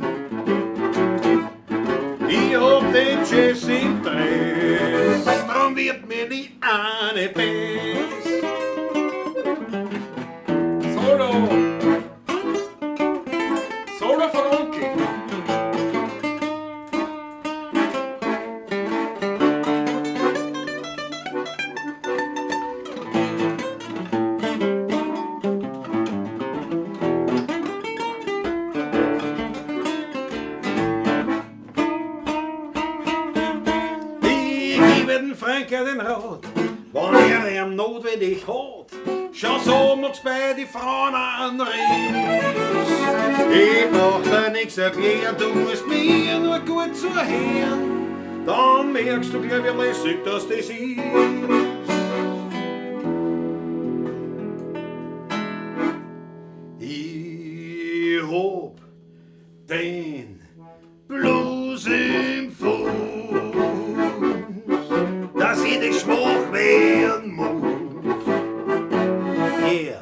[SPEAKER 1] Ich hab den Jazz im Dreh, eine Bass.
[SPEAKER 2] Solo! Solo von Onkel!
[SPEAKER 1] Ich gebe den Franken den Rat, wenn er ihm notwendig hat. Schau so macht's bei die Frauen anreden. Ich brauch dir nichts erklären, du musst mir nur gut zuhören. Dann merkst du gleich, wie lässig das ist. Ich hab den Blues im Fuß, dass ich nicht schwach werden muss. Yeah.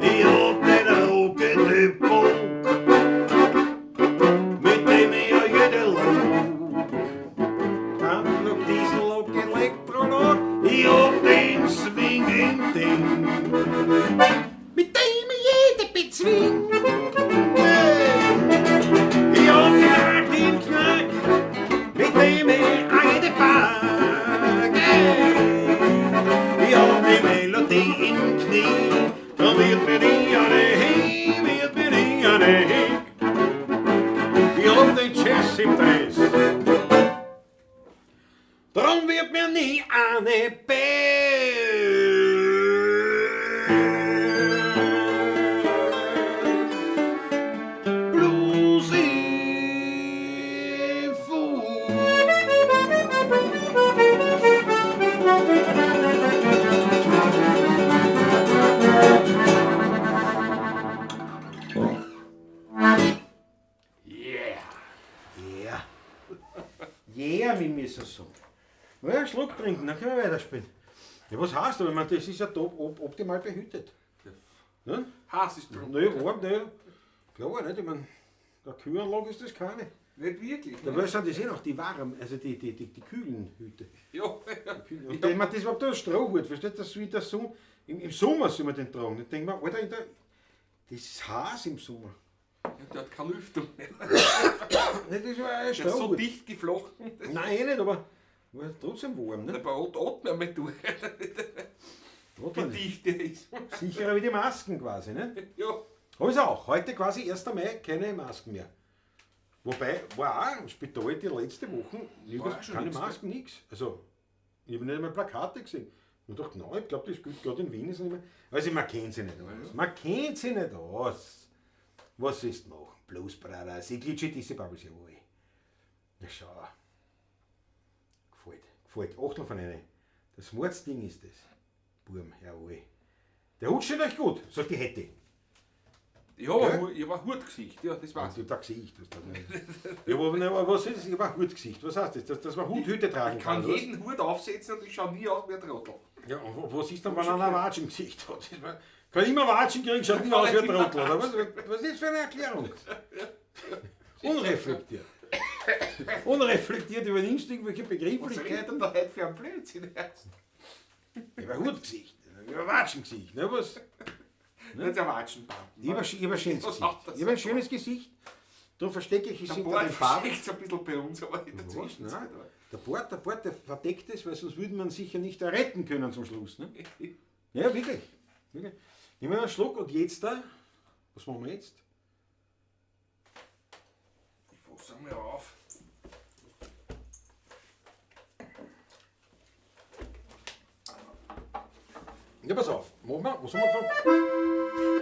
[SPEAKER 1] Ich hab den rockenden Bock, mit dem ich ja jede Lok. Dampflok, Diesellok, Elektrolok, ich hab den swinging Ding, mit dem ich jede bezwing. Ich hab den Knack, mit dem ich eine Bar. Ich hab die Melodie im Knie, da wird mir nie eine Heg. Ich hab den Jazz im Dress, drum wird mir nie eine Blues im Fuß.
[SPEAKER 2] Yeah!
[SPEAKER 1] Ja. Ja, wie müssen wir sagen. Ja, einen Schluck trinken, dann können wir weiterspielen. Ja, was heißt aber? Ich meine, das ist ja top, optimal behütet. Ne?
[SPEAKER 2] Hass ist drum.
[SPEAKER 1] Naja, warm, naja. Klar, nicht? Ich meine, der Kühlanlage ist das keine.
[SPEAKER 2] Nicht wirklich.
[SPEAKER 1] Da
[SPEAKER 2] Ne?
[SPEAKER 1] sind das eh noch die warmen, also die kühlen Hüte.
[SPEAKER 2] Ja,
[SPEAKER 1] Und ich meine, das war da ein Strohhut, versteht das? Wie der Sonne. Im Sommer soll man den tragen. Ich denke mir, Alter, das ist heiß im Sommer.
[SPEAKER 2] der hat keine Lüftung mehr.
[SPEAKER 1] Das war ein
[SPEAKER 2] Der ist so
[SPEAKER 1] Strohhut.
[SPEAKER 2] dicht geflochten.
[SPEAKER 1] Nein, eh nicht, aber war trotzdem warm,
[SPEAKER 2] Der
[SPEAKER 1] ne?
[SPEAKER 2] baut atmen mit durch. Wie dicht der ist.
[SPEAKER 1] Sicherer wie die Masken quasi, ne?
[SPEAKER 2] Ja.
[SPEAKER 1] Hab ich's auch. Heute quasi 1. Mai keine Masken mehr. Wobei, war auch im Spital die letzte Woche
[SPEAKER 2] War auch schon
[SPEAKER 1] keine
[SPEAKER 2] nix,
[SPEAKER 1] Masken, nichts. Also, ich habe nicht einmal Plakate gesehen. Ich dachte, nein, ich glaube, das gilt gerade in Wien. Ist nicht mehr. Also, man kennt sie nicht aus. Man kennt sie nicht aus. Was ist machen? Blues Brothers. Ich glitsche diese Bubbles ja alle. Na schau. Gefällt. Achtung von einer. Das Mordsding ist das. Burm, jawohl. Der Hut steht euch gut, sagt die Hätte.
[SPEAKER 2] Ich habe ein Hutgesicht, ja, das war's.
[SPEAKER 1] Du da Gesicht. Ja, aber was ist das? Ich habe ein Hutgesicht. Was heißt das? Dass man Hüte tragen
[SPEAKER 2] Ich kann
[SPEAKER 1] oder was?
[SPEAKER 2] jeden Hut aufsetzen und ich schaue nie aus wie ein Trottel.
[SPEAKER 1] Ja, und was ist dann, wenn einer ein Watschengesicht hat? Kann immer Watschen kriegen, schaut nie aus wie ein Trottel, oder was? Was ist das für eine Erklärung? Unreflektiert. Unreflektiert übernimmst du irgendwelche
[SPEAKER 2] Was
[SPEAKER 1] Begrifflichkeiten?
[SPEAKER 2] redet denn da heute für ein Blödsinn?
[SPEAKER 1] Ich habe ein Hutgesicht, ich habe ein Watschengesicht. Ne, was?
[SPEAKER 2] Das ist ein Watschenbart.
[SPEAKER 1] Ich habe ein schönes
[SPEAKER 2] Was
[SPEAKER 1] Gesicht.
[SPEAKER 2] macht das?
[SPEAKER 1] Ich habe ein schönes Gesicht. Darum verstecke ich es
[SPEAKER 2] Der
[SPEAKER 1] hinter
[SPEAKER 2] Bart
[SPEAKER 1] den Farben.
[SPEAKER 2] versteckt es ein bisschen bei uns, aber in der
[SPEAKER 1] Was?
[SPEAKER 2] Zwischenzeit.
[SPEAKER 1] Nein. Der Bart, der verdeckt es, weil sonst würde man sicher nicht retten können zum Schluss. Ne? Ja, wirklich. Nehmen wir einen Schluck und jetzt da. Was machen wir jetzt?
[SPEAKER 2] Ich fasse mal auf.
[SPEAKER 1] Ja, pass auf. Machen wir. Was haben wir von?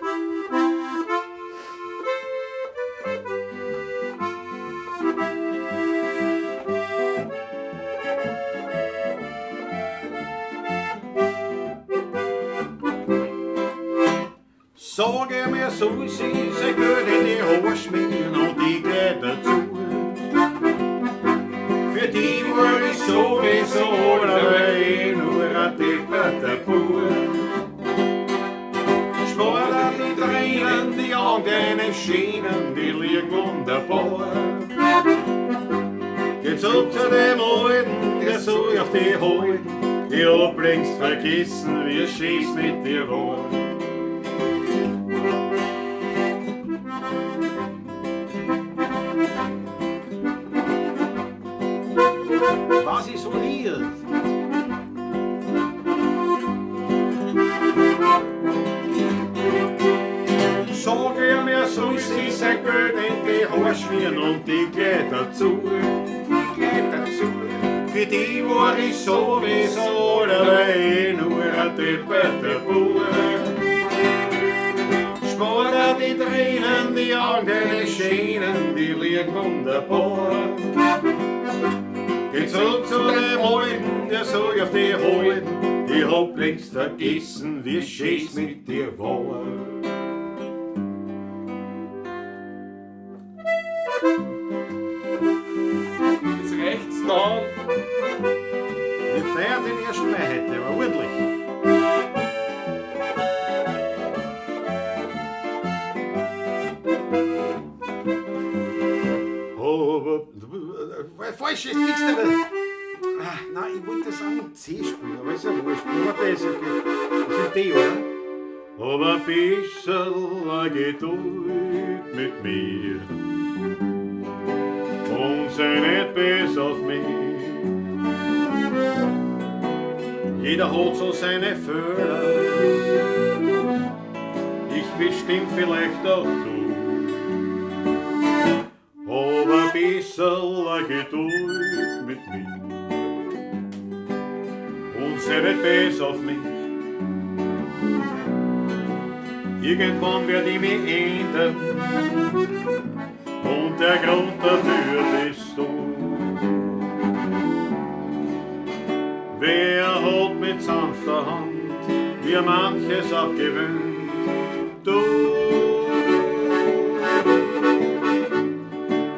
[SPEAKER 1] Sage mir so, sie gehört in die Haare schmieren und ich geh dazu. Für die war ich sowieso dabei, nur ein depperter Bub. Spart die Tränen, die Augen schienen, die liegen wunderbar. Geh zurück zu dem Alten, der soll auf die halten, Ich hab längst vergessen, wie schön's mit dir war. Was isoliert? Sag ich mir, soll sie sein Geld in die Haare schmieren und die gleich dazu. Für die war ich sowieso allein, nur ein depperter Bauer. Spart die Tränen, die Augen, deine Schänen, die liegen wunderbar. Geh zurück zu dem Alten, der soll auf dich halten. Ich hab längst vergessen, wie schön's mit dir war.
[SPEAKER 2] Jetzt rechts da.
[SPEAKER 1] Wir feiern den 1. Mai heute, aber ordentlich. Falsch, jetzt fix der. Nein, ich wollte das auch mit C spielen, aber ist ja wurscht. Aber das ist okay. Das ist D, oder? Aber ein bisschen Geduld mit mir und sei nicht böse auf mich. Jeder hat so seine Fehler, ich bestimmt vielleicht auch du. Aber ein bisschen Geduld mit mir und sei nicht böse auf mich. Irgendwann werd ich mich ändern und der Grund dafür bist du. Wer hat mit sanfter Hand mir manches abgewöhnt? Du.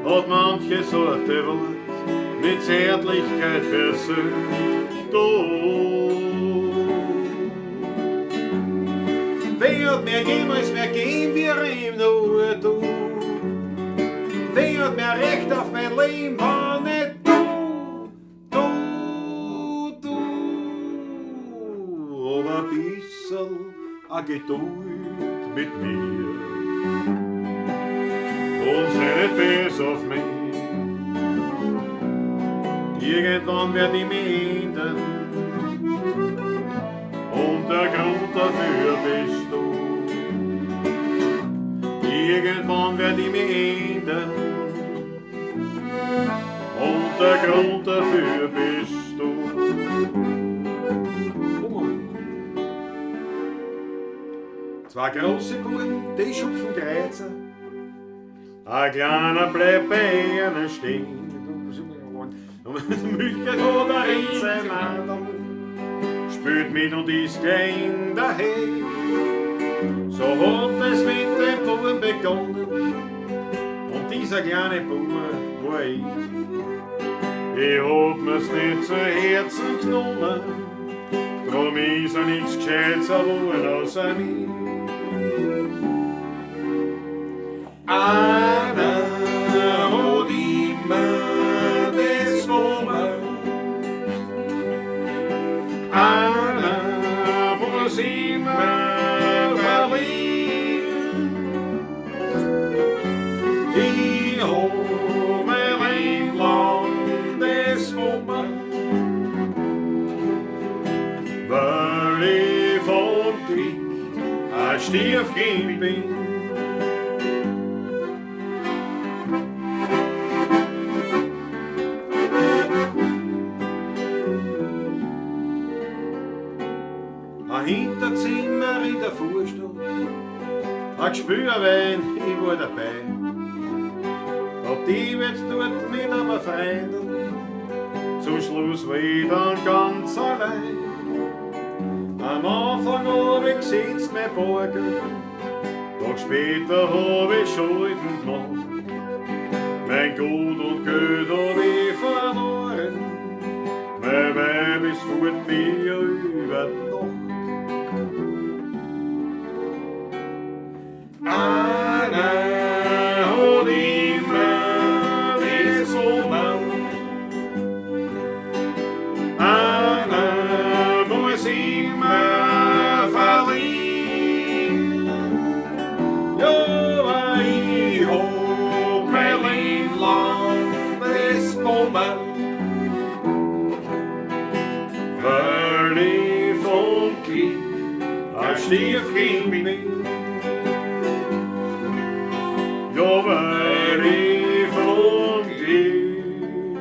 [SPEAKER 1] Hat manche Sorte Wort mit Zärtlichkeit versöhnt. Du. Wer hat mir jemals mehr gegeben wie ihm nur du? Wer hat mir Recht auf mein Leben, war nicht du? Du. Aber ein bisschen Geduld mit mir und sei nicht böse auf mich. Irgendwann werd ich mich ändern und der Grund dafür bist du. Irgendwann werd ich mich ändern und der Grund dafür bist du. Zwei große Buben, die schupfen Kreuzer, ein kleiner bleibt bei ihnen stehen. Und Milchgeld hat er in sein Mandel, spült mit und ist klein daheim. So hat es mit dem Buben begonnen und dieser kleine Bube war ich. Ich hab mir's nicht zu Herzen genommen, drum ist er nichts Gescheites geworden außer mir. Einer hat immer das Nummer, einer muss immer verlieren. Ich hab mein Land das Nummer, weil ich vom Krieg ein Stiefkind bin. Ein Hinterzimmer in der Vorstadt, ein Gespürwein, ich war dabei. Hab die jetzt dort mit einem Freund, zum Schluss war ich dann ganz allein. Am Anfang hab ich gesetzt mein Bargeld, Tag später hab ich Schulden gemacht. Mein Gut und Geld hab ich verloren, mein Weib ist fort mir über die Nacht. Einer hat immer das Nummer, einer Stiefkind bin. Ja, weil ich von dir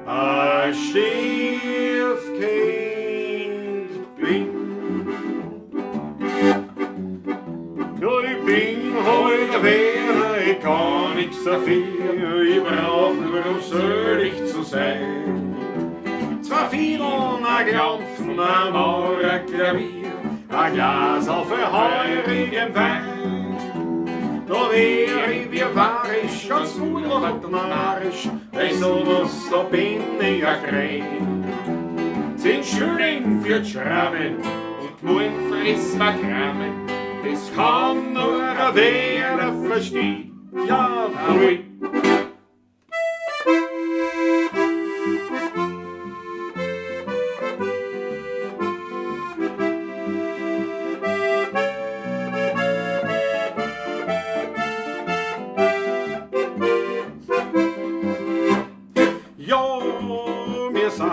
[SPEAKER 1] ein Stiefkind bin. Ja, ich bin heute wer, ich kann nix dafür, ich brauch nur um selig zu sein. Zwei Fiedeln, ein Klampfen, ein Mauer, ein Klavier, ein Glas auf heurigem Wein. Da wär ich wie warisch, ganz nudel und narrisch, besonders da bin ich ein Krähen. 10 Schilling für Schrammen und morgen friss ma Krammen, das kann nur ein wer verstehen. Ja, wohl.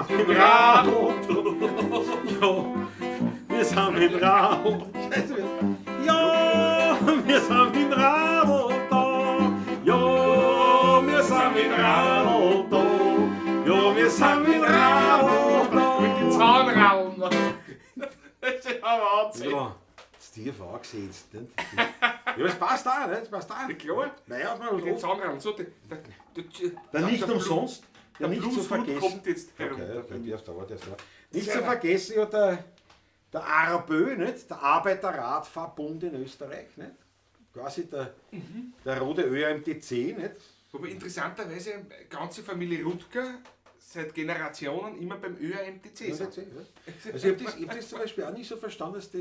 [SPEAKER 1] Mit Radl. Ja, wir sind mit Radl. Ja, wir sind mit Radl da. Ja, wir sind mit Radl da. Ja, wir sind mit Radl da.
[SPEAKER 2] Mit den Zahnraulen. Das ist ja Wahnsinn.
[SPEAKER 1] Ja, Steve angesetzt. Nicht? Ja, das passt auch, nicht? Das passt auch.
[SPEAKER 2] Klar.
[SPEAKER 1] Naja,
[SPEAKER 2] Mit den Zahnraulen. So,
[SPEAKER 1] dann nicht umsonst. Ja,
[SPEAKER 2] der
[SPEAKER 1] nicht zu
[SPEAKER 2] Bluesfoot
[SPEAKER 1] vergessen.
[SPEAKER 2] kommt jetzt herum.
[SPEAKER 1] Okay, nicht zu vergessen, ja, der ARBÖ, nicht? Der Arbeiterradverbund in Österreich, nicht? Quasi der rote ÖMTC, nicht?
[SPEAKER 2] Aber interessanterweise, ganze Familie Rutger seit Generationen immer beim ÖAMTC sind.
[SPEAKER 1] Also ich hab das zum Beispiel auch nicht so verstanden, dass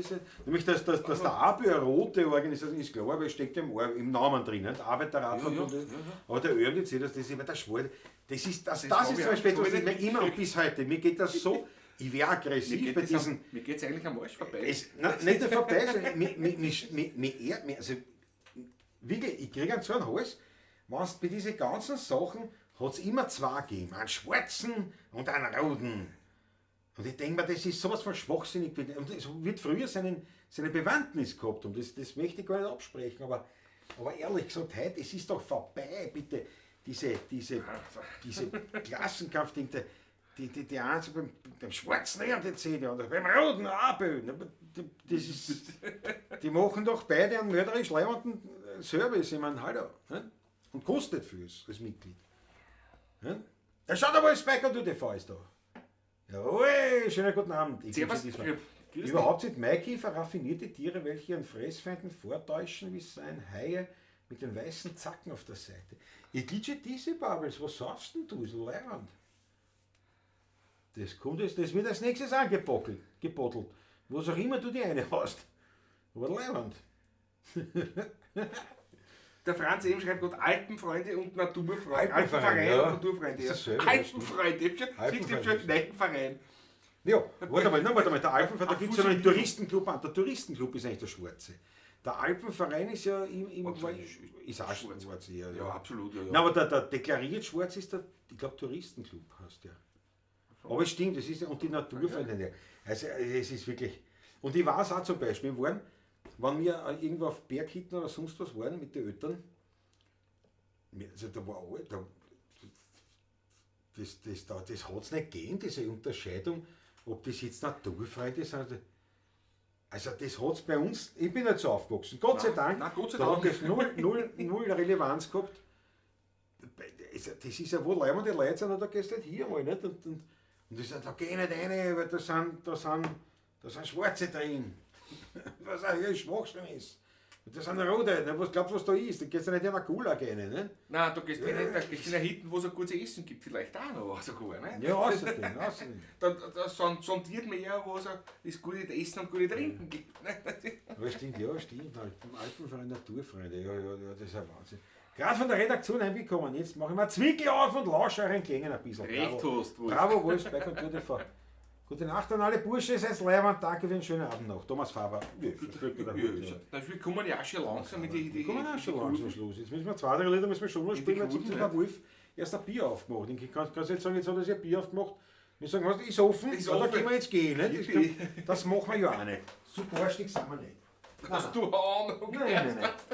[SPEAKER 1] nämlich dass der ABÖ eine rote Organisation ist, klar, aber es steckt ja im Namen drin, nicht? Arbeiterradverbund. Ja. Aber der ÖMTC, das ist immer der Schwul. Das ist zum Beispiel etwas, das mir immer und bis heute, mir geht das so, ich wäre aggressiv bei diesen...
[SPEAKER 2] Mir geht es eigentlich am Arsch vorbei.
[SPEAKER 1] Nicht nur vorbei, sondern also wirklich, ich kriege einen so einen Hals, wenn es bei diesen ganzen Sachen hat es immer zwei gegeben, einen schwarzen und einen roten. Und ich denke mir, das ist sowas von schwachsinnig. Und es wird früher seine Bewandtnis gehabt und das möchte ich gar nicht absprechen, aber ehrlich gesagt, heute, es ist doch vorbei, bitte. Diese Klassenkampfdinge, die eins beim schwarzen RTC und beim roten APÖ, die machen doch beide einen mörderisch leibenden Service, ich meine, hallo, ne? Und kostet viel als Mitglied. Ne? Ja, schau da, wo das Specker du TV ist da. Jawohl, schönen guten Abend. Überhaupt sind Maikäfer raffinierte Tiere, welche ihren Fressfeinden vortäuschen, wie seien Haie mit den weißen Zacken auf der Seite. Ich glitsche diese Bubbles, was saufst denn du, so leibend? Das wird als nächstes angebottelt, was auch immer du die eine hast. Aber leibend.
[SPEAKER 2] Der Franz eben schreibt gerade Alpenfreunde und Naturfreunde.
[SPEAKER 1] Alpenverein
[SPEAKER 2] und Naturfreunde. Ja. Alpenfreunde, ich hab schon einen netten Verein.
[SPEAKER 1] Ja, warte mal, der Alpenverein, da gibt es ja noch einen Touristenclub an. Der Touristenclub ist eigentlich der Schwarze. Der Alpenverein ist ja ist auch schwarz. Ja,
[SPEAKER 2] absolut. Ja.
[SPEAKER 1] Nein, aber der deklariert schwarz ist der, ich glaube, Touristenclub heißt der. Aber es stimmt, das ist und die Naturfreunde. Ja. Also es ist wirklich. Und ich weiß auch zum Beispiel, wenn wir irgendwo auf Berghitten oder sonst was waren mit den Eltern, also da war das hat es nicht gegeben, diese Unterscheidung, ob das jetzt Naturfreunde sind. Also das hat es bei uns, ich bin nicht so aufgewachsen, Gott sei Dank, da hat es null Relevanz gehabt. Das ist ja wohl leibende Leute sind, da gehst du nicht hier mal, nicht? Und da geh ich nicht rein, weil da sind Schwarze drin. Was auch hier Schwachsinn ist. Und das sind Rote, was glaubst du, was da ist? Da gehst du nicht in eine Gulag rein, ne?
[SPEAKER 2] Nein, du gehst in eine Hütte, wo es ein gutes Essen gibt, vielleicht auch noch sogar, ne?
[SPEAKER 1] Ja, außerdem.
[SPEAKER 2] Da sondiert man ja, wo es gute Essen und gute Trinken gibt. Ne?
[SPEAKER 1] Aber stimmt. Alpenverein Naturfreunde, ja, das ist ein Wahnsinn. Gerade von der Redaktion heimgekommen, jetzt mache ich mir Zwickel auf und lausche euren Klängen ein bisschen.
[SPEAKER 2] Recht hast, Wolf.
[SPEAKER 1] Bravo, Wolfsberg und Tour de Fahrt. Gute Nacht an alle Bursche, seid leibend, danke für einen schönen Abend noch. Thomas Faber.
[SPEAKER 2] Wir kommen ja auch schon langsam mit die.
[SPEAKER 1] Wir kommen auch schon langsam Schluss. Jetzt müssen wir 2-3 Lieder schon mal spielen, jetzt hat der Wolf erst ein Bier aufgemacht. Ich kann jetzt nicht sagen, jetzt hat er sich ein Bier aufgemacht. Wir sagen, was ist offen?
[SPEAKER 2] Ist
[SPEAKER 1] Ja, da
[SPEAKER 2] offen.
[SPEAKER 1] können wir jetzt gehen. Nicht?
[SPEAKER 2] Yippie.
[SPEAKER 1] Das machen wir ja auch nicht. So garstig sind wir nicht.
[SPEAKER 2] Hast du Ahnung?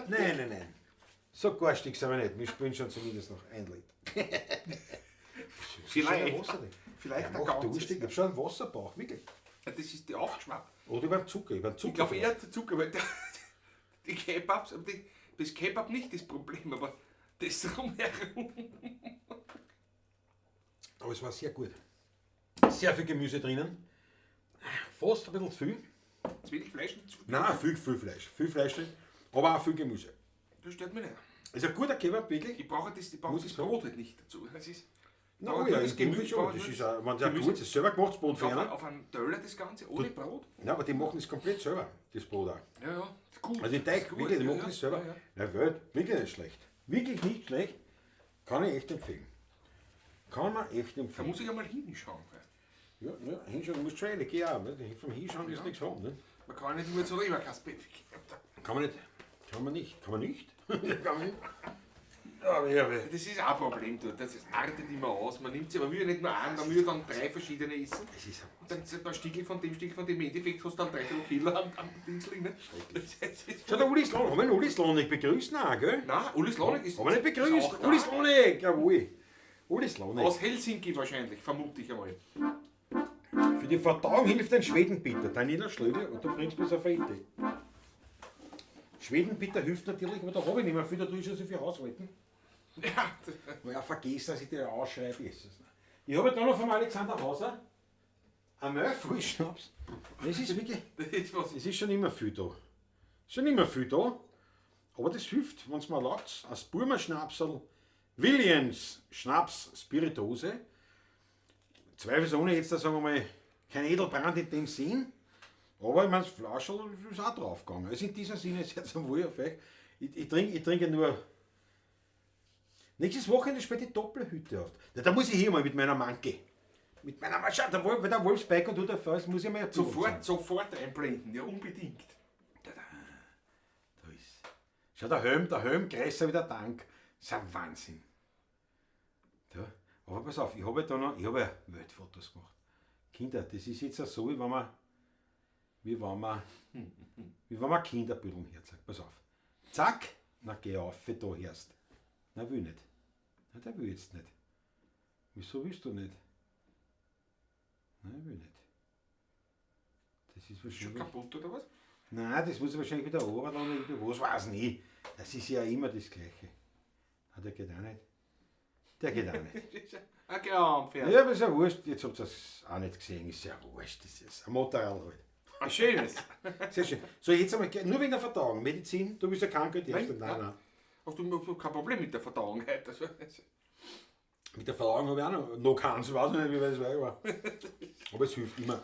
[SPEAKER 1] Nein. So garstig sind wir nicht. Wir spielen schon zumindest noch ein Lied.
[SPEAKER 2] Vielleicht.
[SPEAKER 1] Wasser,
[SPEAKER 2] Vielleicht
[SPEAKER 1] ja,
[SPEAKER 2] ein
[SPEAKER 1] mach
[SPEAKER 2] ganzes.
[SPEAKER 1] durstig. Ich hab schon einen Wasserbauch, wirklich.
[SPEAKER 2] Ja, das ist die aufgeschwappt.
[SPEAKER 1] Oder beim Zucker.
[SPEAKER 2] Ich glaube eher der Zucker, weil die Kebabs, aber das Kebab nicht das Problem, aber das drumherum.
[SPEAKER 1] Aber es war sehr gut. Sehr viel Gemüse drinnen. Fast ein bisschen zu viel.
[SPEAKER 2] Jetzt will ich Fleisch nicht zu viel.
[SPEAKER 1] Nein, viel Fleisch. Viel Fleisch drin, aber auch viel Gemüse.
[SPEAKER 2] Das stört mich nicht.
[SPEAKER 1] Ist ein guter Kebab, wirklich.
[SPEAKER 2] Ich brauche das
[SPEAKER 1] Muss ich
[SPEAKER 2] Brot halt nicht dazu. Das ist,
[SPEAKER 1] Na,
[SPEAKER 2] aber
[SPEAKER 1] oh ja,
[SPEAKER 2] das
[SPEAKER 1] in dem
[SPEAKER 2] Gemüse
[SPEAKER 1] Fall schon.
[SPEAKER 2] braucht
[SPEAKER 1] Das
[SPEAKER 2] man
[SPEAKER 1] ist auch, wenn es ein
[SPEAKER 2] Gemüse-
[SPEAKER 1] gutes, selber gemachtes Brot für einen.
[SPEAKER 2] auf einen Teller das Ganze, ohne Brot.
[SPEAKER 1] Ja, aber die machen das komplett selber, das Brot auch.
[SPEAKER 2] Ja, ist gut.
[SPEAKER 1] Also den Teig,
[SPEAKER 2] Ist gut,
[SPEAKER 1] wirklich, die
[SPEAKER 2] ja,
[SPEAKER 1] machen das selber.
[SPEAKER 2] ja, ja.
[SPEAKER 1] Na gut, wirklich nicht schlecht. Wirklich nicht schlecht. Kann ich echt empfehlen. Kann man echt
[SPEAKER 2] Da
[SPEAKER 1] empfehlen.
[SPEAKER 2] muss ich einmal hinschauen. Gell.
[SPEAKER 1] Ja, hinschauen, musst du ehrlich, geh auch. Ne? Vom Hinschauen ist
[SPEAKER 2] Ja.
[SPEAKER 1] nichts haben. Ne?
[SPEAKER 2] Man kann nicht nur zu Leberkasper.
[SPEAKER 1] Kann man nicht. Kann man nicht. Kann man nicht? Kann man nicht. Aber ja,
[SPEAKER 2] Das ist auch ein Problem dort. Das artet immer aus. Man nimmt sie aber wieder nicht nur an, man will dann 3 verschiedene essen.
[SPEAKER 1] es ist
[SPEAKER 2] Und dann sind ein Stiegel von dem Stiegel von dem. Im Endeffekt hast du dann 3 Kilo am Dingsling. Ne? Das ist
[SPEAKER 1] Schau, der Uli Slonik. Haben wir den Uli Slonik begrüßt? Nein, gell?
[SPEAKER 2] Nein, Uli Slonik ist.
[SPEAKER 1] Haben wir nicht
[SPEAKER 2] ist
[SPEAKER 1] begrüßt?
[SPEAKER 2] auch da.
[SPEAKER 1] Uli Slonik, jawohl. Uli Slonik.
[SPEAKER 2] Aus Helsinki wahrscheinlich, vermute ich einmal.
[SPEAKER 1] Für die Verdauung hilft ein Schwedenbitter. Daniela Schlögl, und du bringst mich auf eine Idee. Schwedenbitter hilft natürlich, aber da habe ich nicht mehr viel, da tue ich schon so viel haushalten.
[SPEAKER 2] Ja,
[SPEAKER 1] Weil ich vergesse, dass ich dir ausschreibe. Ist es nicht. Ich habe da noch vom Alexander Hauser ein Murphy-Schnaps. Das ist wirklich,
[SPEAKER 2] das ist was.
[SPEAKER 1] es ist schon immer viel da. Schon immer viel da. Aber das hilft, wenn es mir erlaubt. Ein Burmer Schnapsel, Williams Schnaps Spirituose. Zweifelsohne jetzt, sagen wir mal, kein Edelbrand in dem Sinn. Aber ich meine, das Flaschel ist auch draufgegangen. Also in diesem Sinne ist jetzt wohl auf euch. Ich trinke nur. Nächstes Wochenende spielt die Doppelhütte auf. Na, da muss ich hier mal mit meiner Manke. Mit meiner Mannschaft, wenn der Wolfsbeik und du da fährst, muss ich mal
[SPEAKER 2] Sofort einblenden, ja unbedingt.
[SPEAKER 1] Da ist. Schau, der Helm größer wie der Tank. Das ist ein Wahnsinn. Da. Aber pass auf, ich habe ja Weltfotos gemacht. Kinder, das ist jetzt auch so, wie wenn man Kinderbüdeln herzagt. Pass auf. Zack, na geh auf, da erst. Na, will nicht. Na, der will jetzt nicht. Wieso willst du nicht? Nein, will nicht. Das ist
[SPEAKER 2] Ist schon
[SPEAKER 1] wahrscheinlich.
[SPEAKER 2] kaputt oder was?
[SPEAKER 1] Nein, das muss ich wahrscheinlich wieder runterladen oder was weiß nie. Das ist ja immer das Gleiche. Ah, der geht auch nicht. Der geht auch nicht.
[SPEAKER 2] Das ist ein Graumpferd.
[SPEAKER 1] Ja, aber ist ja wurscht. Jetzt habt ihr es auch nicht gesehen. Ist ja wurscht. Das ist ein Motorrad halt.
[SPEAKER 2] Ein schönes.
[SPEAKER 1] Sehr schön. So, jetzt einmal, nur wegen der Verdauung. Medizin, du bist ja krank, die erste.
[SPEAKER 2] Nein,
[SPEAKER 1] Nein.
[SPEAKER 2] Hast du kein Problem mit der Verdauung heute? Also,
[SPEAKER 1] Mit der Verdauung habe ich auch noch keins. Ich weiß nicht, wie weit es war. Aber es hilft immer.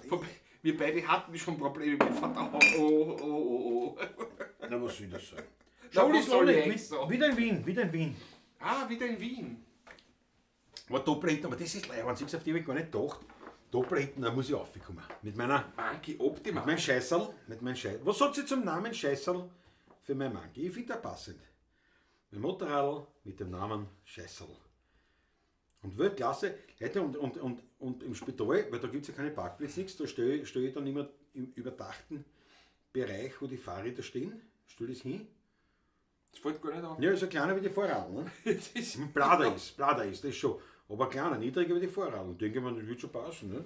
[SPEAKER 2] wir beide hatten schon Probleme mit Verdauung. Oh.
[SPEAKER 1] Na, was soll das sein?
[SPEAKER 2] Na,
[SPEAKER 1] Schau,
[SPEAKER 2] was
[SPEAKER 1] das
[SPEAKER 2] soll ich
[SPEAKER 1] nicht.
[SPEAKER 2] jetzt sagen?
[SPEAKER 1] Wieder in Wien, wieder in Wien.
[SPEAKER 2] Ah, wieder in Wien.
[SPEAKER 1] Aber Doppelhitten, aber das ist leider, wenn ich auf die habe ich gar nicht gedacht. Doppelhitten, da muss ich raufkommen. Mit
[SPEAKER 2] Manki Optima.
[SPEAKER 1] meinem Scheißerl. Was sagt sie zum Namen Scheißerl für mein Manki? Ich finde der passend. Mein Motorradl mit dem Namen Scheißerl. Und Weltklasse, Leute, und im Spital, weil da gibt es ja keine Parkplätze, nichts, da stehe ich dann immer im überdachten Bereich, wo die Fahrräder stehen, stelle das hin.
[SPEAKER 2] Das fällt gar nicht auf.
[SPEAKER 1] Ja, ist ja kleiner wie die Vorradl, ne?
[SPEAKER 2] Das ist
[SPEAKER 1] Blader ist, das schon. Aber kleiner, niedriger wie die Vorradl. Und denke man, das wird schon passen, ne?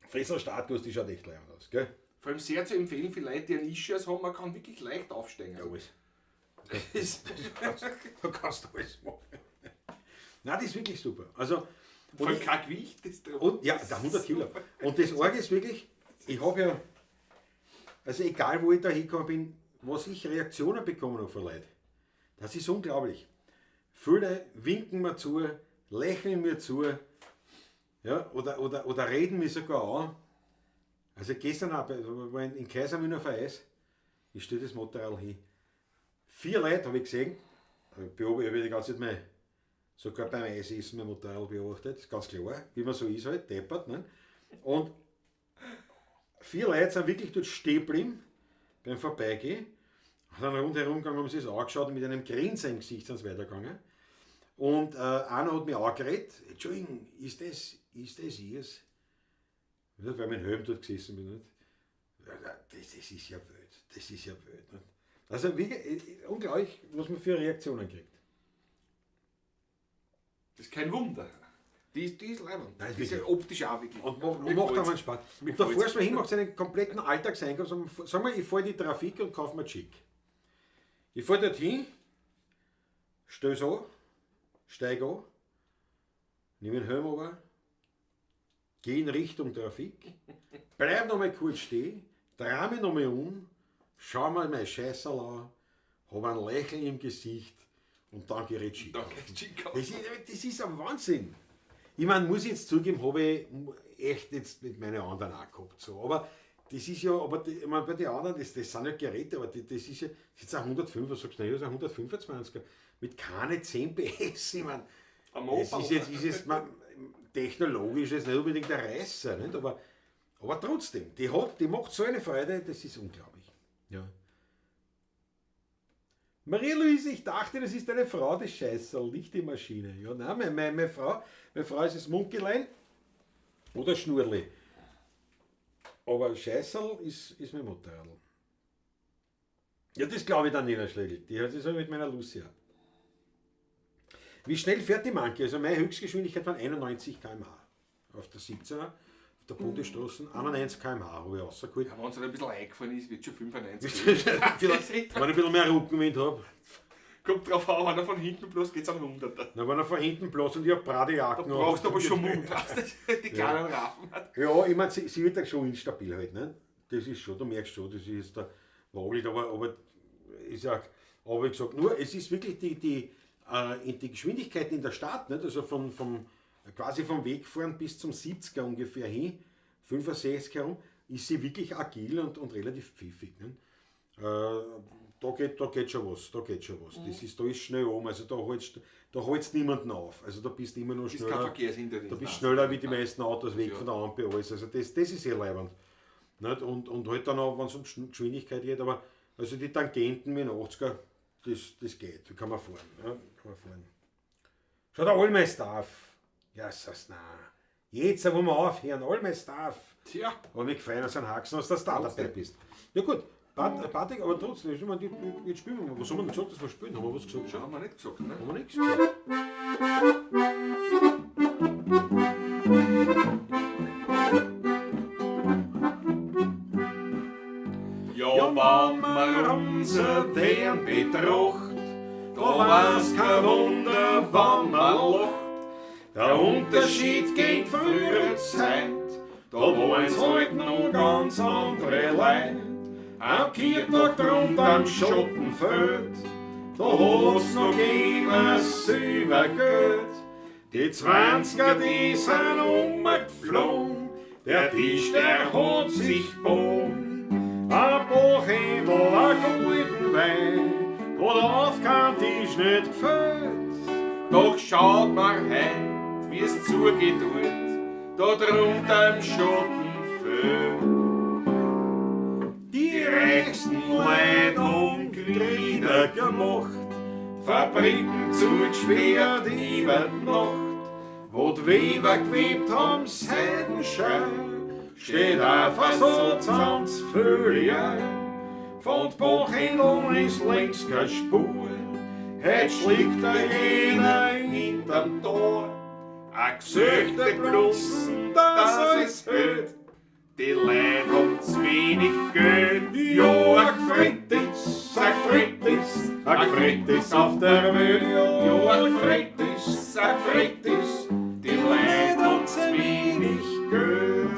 [SPEAKER 1] Fresser Startguss, die schaut echt leibend aus, gell?
[SPEAKER 2] vor allem sehr zu empfehlen für Leute, die einen Ischias haben, man kann wirklich leicht aufsteigen.
[SPEAKER 1] Ja,
[SPEAKER 2] Also,
[SPEAKER 1] alles.
[SPEAKER 2] das
[SPEAKER 1] Du kannst alles machen. Nein, das ist wirklich super. Also,
[SPEAKER 2] vor allem kein Gewicht.
[SPEAKER 1] ja, der 100 Kilo. Und das Orge ist wirklich, ich habe ja, also egal wo ich da hingekommen bin, was ich Reaktionen bekommen habe von Leuten, das ist unglaublich. Viele winken mir zu, lächeln mir zu, ja, oder reden mich sogar an. Also gestern auch, war in Kaisermühner auf Eis, ich stelle das Motorrad hin. 4 Leute habe ich gesehen, ich habe die ganze Zeit mal, sogar beim Eisessen mein Motorrad beobachtet, ist ganz klar, wie man so ist halt, deppert. Ne? Und 4 Leute sind wirklich dort stehen geblieben, beim Vorbeigehen, sind rundherum gegangen, haben sich das angeschaut und mit einem Grinsen im Gesicht sind sie weitergegangen. Und einer hat mich angeredet, Entschuldigung, ist das ihrs? Nicht, weil mein Helm dort gesessen bin. Nicht? Das ist ja wild, das ist ja wild. Nicht? Also unglaublich, was man für Reaktionen kriegt.
[SPEAKER 2] Das ist kein Wunder. Die ist leibend.
[SPEAKER 1] Nein,
[SPEAKER 2] Die ist ja optisch auch wirklich.
[SPEAKER 1] Und macht auch einen Spaß. Und da fährst du hin, machst einen kompletten Alltagseinkauf. Sag mal, ich fahre in die Trafik und kaufe mir Chick. Ich fahre dorthin, stöß an, steig an, nehme den Helm runter, gehe in Richtung Trafik, bleib noch mal kurz stehen, drehe mich noch mal um, schau mal mein Scheißerl an, habe ein Lächeln im Gesicht und dann gehe ich Chick kaufen. Das ist ein Wahnsinn. Ich meine, muss ich jetzt zugeben, habe ich echt jetzt mit meinen anderen auch gehabt. So. Aber das ist ja, ich meine, bei den anderen, das sind ja Geräte, aber das ist ja, das ist ein 105, was sagst du, das ist ein 125er mit keine 10 PS. Ich meine, es ist jetzt technologisch jetzt nicht unbedingt der Reißer, nicht? Aber trotzdem, die macht so eine Freude, das ist unglaublich. Ja. Maria-Louise, ich dachte, das ist eine Frau, das Scheißerl, nicht die Maschine. Ja, nein, meine Frau ist das Munkelein oder Schnurli. Aber Scheißerl ist mein Mutterl. Ja, das glaube ich dann nicht, Schlegel. Die hat es auch mit meiner Lucia. Wie schnell fährt die Manke? Also meine Höchstgeschwindigkeit waren 91 km/h auf der 17er. Der Bundesstraßen 91 km/h habe ich rausgeholt.
[SPEAKER 2] Ja, wenn es ein bisschen eingefahren ist, wird schon 95.
[SPEAKER 1] Vielleicht, wenn ich ein bisschen mehr Rückenwind habe.
[SPEAKER 2] Kommt drauf an, wenn er von hinten bloß geht es an 100er.
[SPEAKER 1] Na, wenn er von hinten bloß und ich habe Bradejacken.
[SPEAKER 2] Da brauchst du aber schon Mut, die kleinen Raffen hat.
[SPEAKER 1] Ja, ich meine, sie wird ja schon instabil halt, ne? Das ist schon, du merkst schon, das ist da wagelt, aber ich sag, aber wie gesagt, nur es ist wirklich die Geschwindigkeit in der Stadt, nicht? Also quasi vom Wegfahren bis zum 70er ungefähr hin, 65 herum, ist sie wirklich agil und relativ pfiffig. Ne? Da geht schon was. Da ist schnell um, also da hältst niemanden auf. Also da bist du immer noch schneller. Da bist schneller wie die meisten Autos weg von der Ampel alles. Also das ist sehr leibend. Nicht? Und halt dann auch, wenn es um Geschwindigkeit geht, aber also die Tangenten mit 80er, das geht, da kann man fahren. Ja? Schau, der all my stuff. Ja, na. Jetzt, wo wir aufhören, all my stuff.
[SPEAKER 2] Tja.
[SPEAKER 1] Aber mich gefallen, dass du ein Haxen aus der Star dabei bist. Ja gut, Patrick, aber trotzdem, jetzt spielen wir mal. Was haben wir denn gesagt, dass wir spielen? Haben wir was gesagt schon?
[SPEAKER 2] Haben wir nicht gesagt, ne?
[SPEAKER 1] Haben wir nichts gesagt?
[SPEAKER 2] Ja, wenn man unser Wehren betracht, da war's kein Wunder, wenn man lacht. Der Unterschied gegen frühere Zeit, da waren's halt noch ganz andere Leute. Am Kirchtag drunter am Schottenfeld, da hat's noch gegeben Silbergeld. Die 20er, die sind umgeflogen, der Tisch, der hat sich gebogen. Ein Bachhändel, ein guten Wein, wo der Aufkant-Tisch nicht gefällt. Doch schaut mal heim, wie es zugeht dort, da drunter im Schottenfeld. Die reichsten Leute haben Glieder gemacht, Fabriken zugesperrt über die Nacht, wo die Weber gewebt haben Seidenschein, steht einfach so zusammen's Folie. Von Bachhändeln ist längst keine Spur, heut schlägt da jeder hinterm Tor. Ein Gesöchte Blutzen, das es hört, die Leute haben zu wenig Geld. Ja, ein Gefrettis auf der Welt. Ja, ein Gefrettis, die Leute haben zu wenig Geld.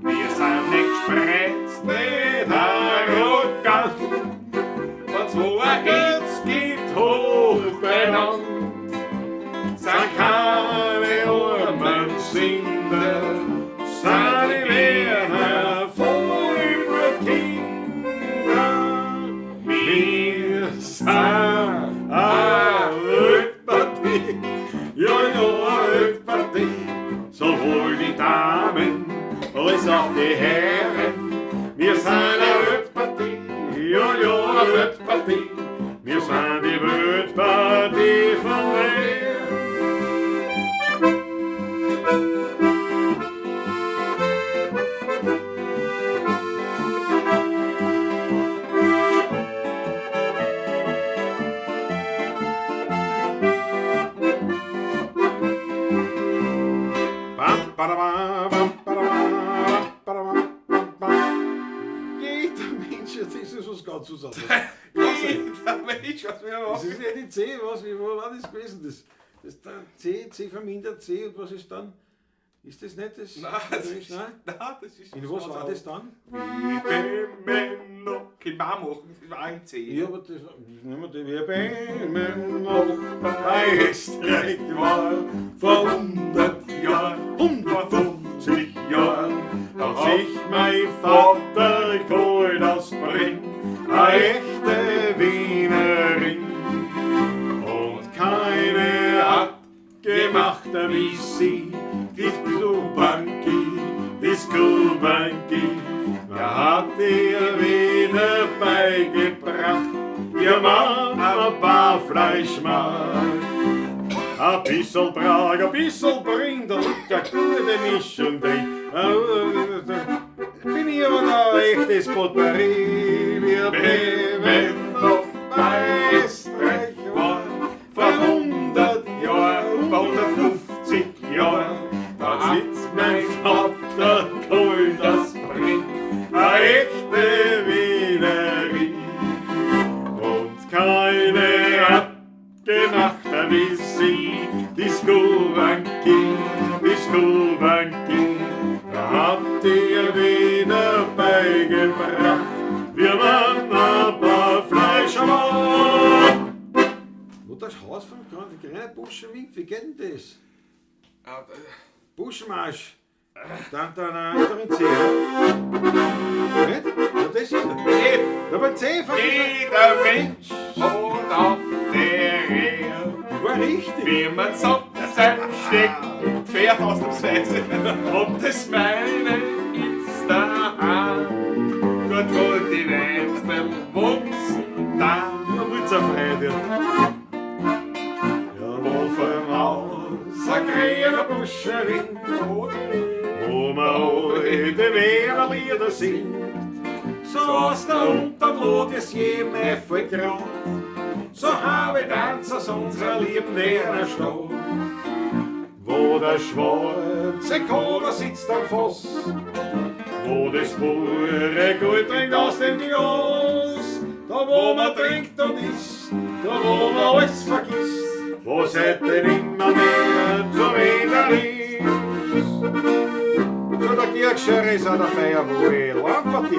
[SPEAKER 2] Wir sind nicht spreizt, nicht arrogant, wenn's wo ein Geld gibt, hoch benannt. Sind keine armen Sünder, sind die Wiener voll über Kinder. Wir sind eine Ölpartie, ja, eine Ölpartie, sowohl die Damen als auch die
[SPEAKER 1] ja, eine Wildpartie. Wir sind die Wildpartie von Wehr. Jeder Mensch, das ist was ganz anderes.
[SPEAKER 2] Jeder Mensch, was wir
[SPEAKER 1] Das
[SPEAKER 2] machen.
[SPEAKER 1] ist nicht die C, wo war das gewesen? Das der C vermindert C und was ist dann? Ist das nicht das?
[SPEAKER 2] Nein, das ist,
[SPEAKER 1] Nein?
[SPEAKER 2] nein, das ist
[SPEAKER 1] In was war das dann?
[SPEAKER 2] Liebe Männer. Kann man auch machen, das war ein C.
[SPEAKER 1] Ja, aber das nehmen wir die wir behmen noch bei Österreich war vor 100 Jahren, 150 Jahren, hat sich mein Vater geholt aus Bring, eine echte Wienerin. Und keine hat gemacht wie sie, die Skubanki, wer hat ihr wieder beigebracht, ihr Mann ein paar Fleischmark. Ein bisschen Prag, ein bisschen Brindel, eine gute Mischung drin. Bin ich aber da echtes Potpourri, wir beben noch bei Österreich war vor 100 Jahren, vor 150 Jahren. Da sitzt mein Vater, geholt das Bring, eine echte Wienerin. Und keine hat gemacht wie sie, die Skubanki, die Skubanki. Da hat ihr wieder beigebracht, wir waren ein paar Fleischermann. Wo das Haus vom kleinen Buschenwind, wie geht denn das? Buschenmarsch. Dann in C. Nicht? Ja, das ist er.
[SPEAKER 2] F.
[SPEAKER 1] Aber C von
[SPEAKER 2] Jeder Mensch und auf der Erde,
[SPEAKER 1] war richtig.
[SPEAKER 2] wie man sagt, sein steckt Pferd ausnahmsweise. Und das meine ist daheim, dort wo die Wespen wuchsen, da.
[SPEAKER 1] Ja, Mutzerfreude. Ja, wo vom Haus ein grüner Buschenwind, wo man heute Wehrlieder singt. So aus der Unterblut ist jedem Effe grad, so habe Tanzers unserer lieben Werner Stadt. Wo der schwarze Kohle sitzt am Foss, wo das pure Gold trinkt aus dem Glas, da wo man trinkt und isst, da wo man alles vergisst, was hätte immer mehr zu wenig ist. So der Kirchscher ist auch dabei, wo die Lampartie,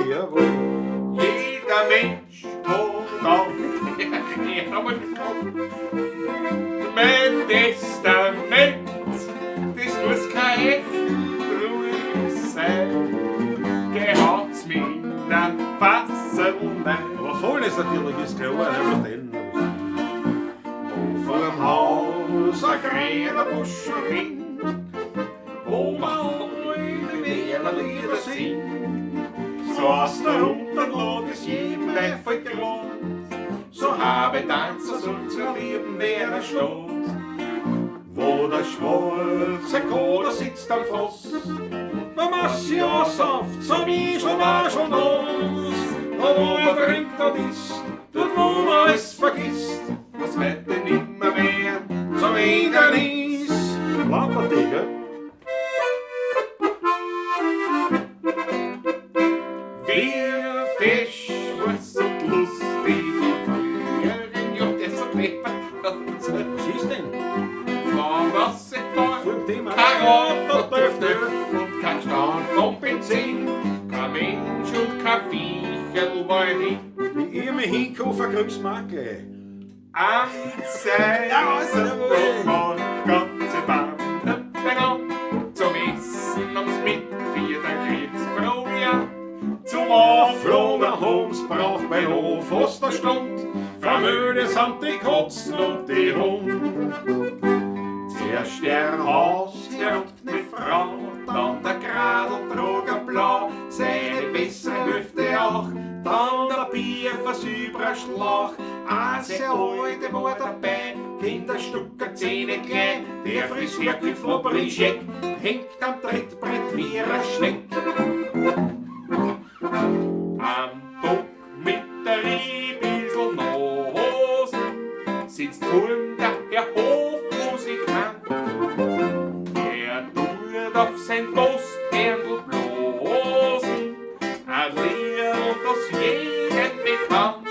[SPEAKER 2] Jeder Mensch kommt auf der Erde. Mein Testament, das muss kein echt sein. Gehaut's mich dann fassen nein.
[SPEAKER 1] aber voll ist natürlich, ist klar, was denn? Vor dem Haus ein grüner Buschenwind, wo man heute Wehrlieder singt. So aus der Unterlot ist jedem Löffel groß, so habe Tanzers unserer lieben Werner Stadt. Wo der schwarze Kohle sitzt am Frost, wo man sie saft, so wie schon war schon aus. Da wo man trinkt und isst, dort wo man es vergisst,
[SPEAKER 2] Was wird denn immer mehr?
[SPEAKER 1] so wieder ist. Lampartie, gell?
[SPEAKER 2] Wir Fisch, was und lustig und früheren Jung, das so kleber.
[SPEAKER 1] Was ist denn?
[SPEAKER 2] Vom Wasser gefahren,
[SPEAKER 1] Vom Thema.
[SPEAKER 2] kein Rot und Döf und kein Stand vom Benzin, kein Mensch und kein Viechel war hin.
[SPEAKER 1] Wie ihr mir hinkommt, vergrüßt man gleich.
[SPEAKER 2] Anzeigen und ganze Bande begann zum Essen ums Mitvierter Kriegsbraujahr.
[SPEAKER 1] Zum Auflohner Homs braucht mein Hof fast eine Stunde. Vermöhne sind die Katzen und die Hund. Zuerst Sternhaus, der und Kniff
[SPEAKER 2] Frau. Dann der Gradl trug er blau, seine bessere Hälfte auch. Dann der Bierfass übern Schlauch, a sehr alte war dabei. Kinderstucker, Zähne klein, der Friseurkind von Brischek hängt am Trittbrett wie ein Schneck. Am Bock mit der Riebisel-Nose sitzt vorn der Herr Hofmusikant. Er tut auf sein Posthändel bloßen ein Lied, das jedem bekannt.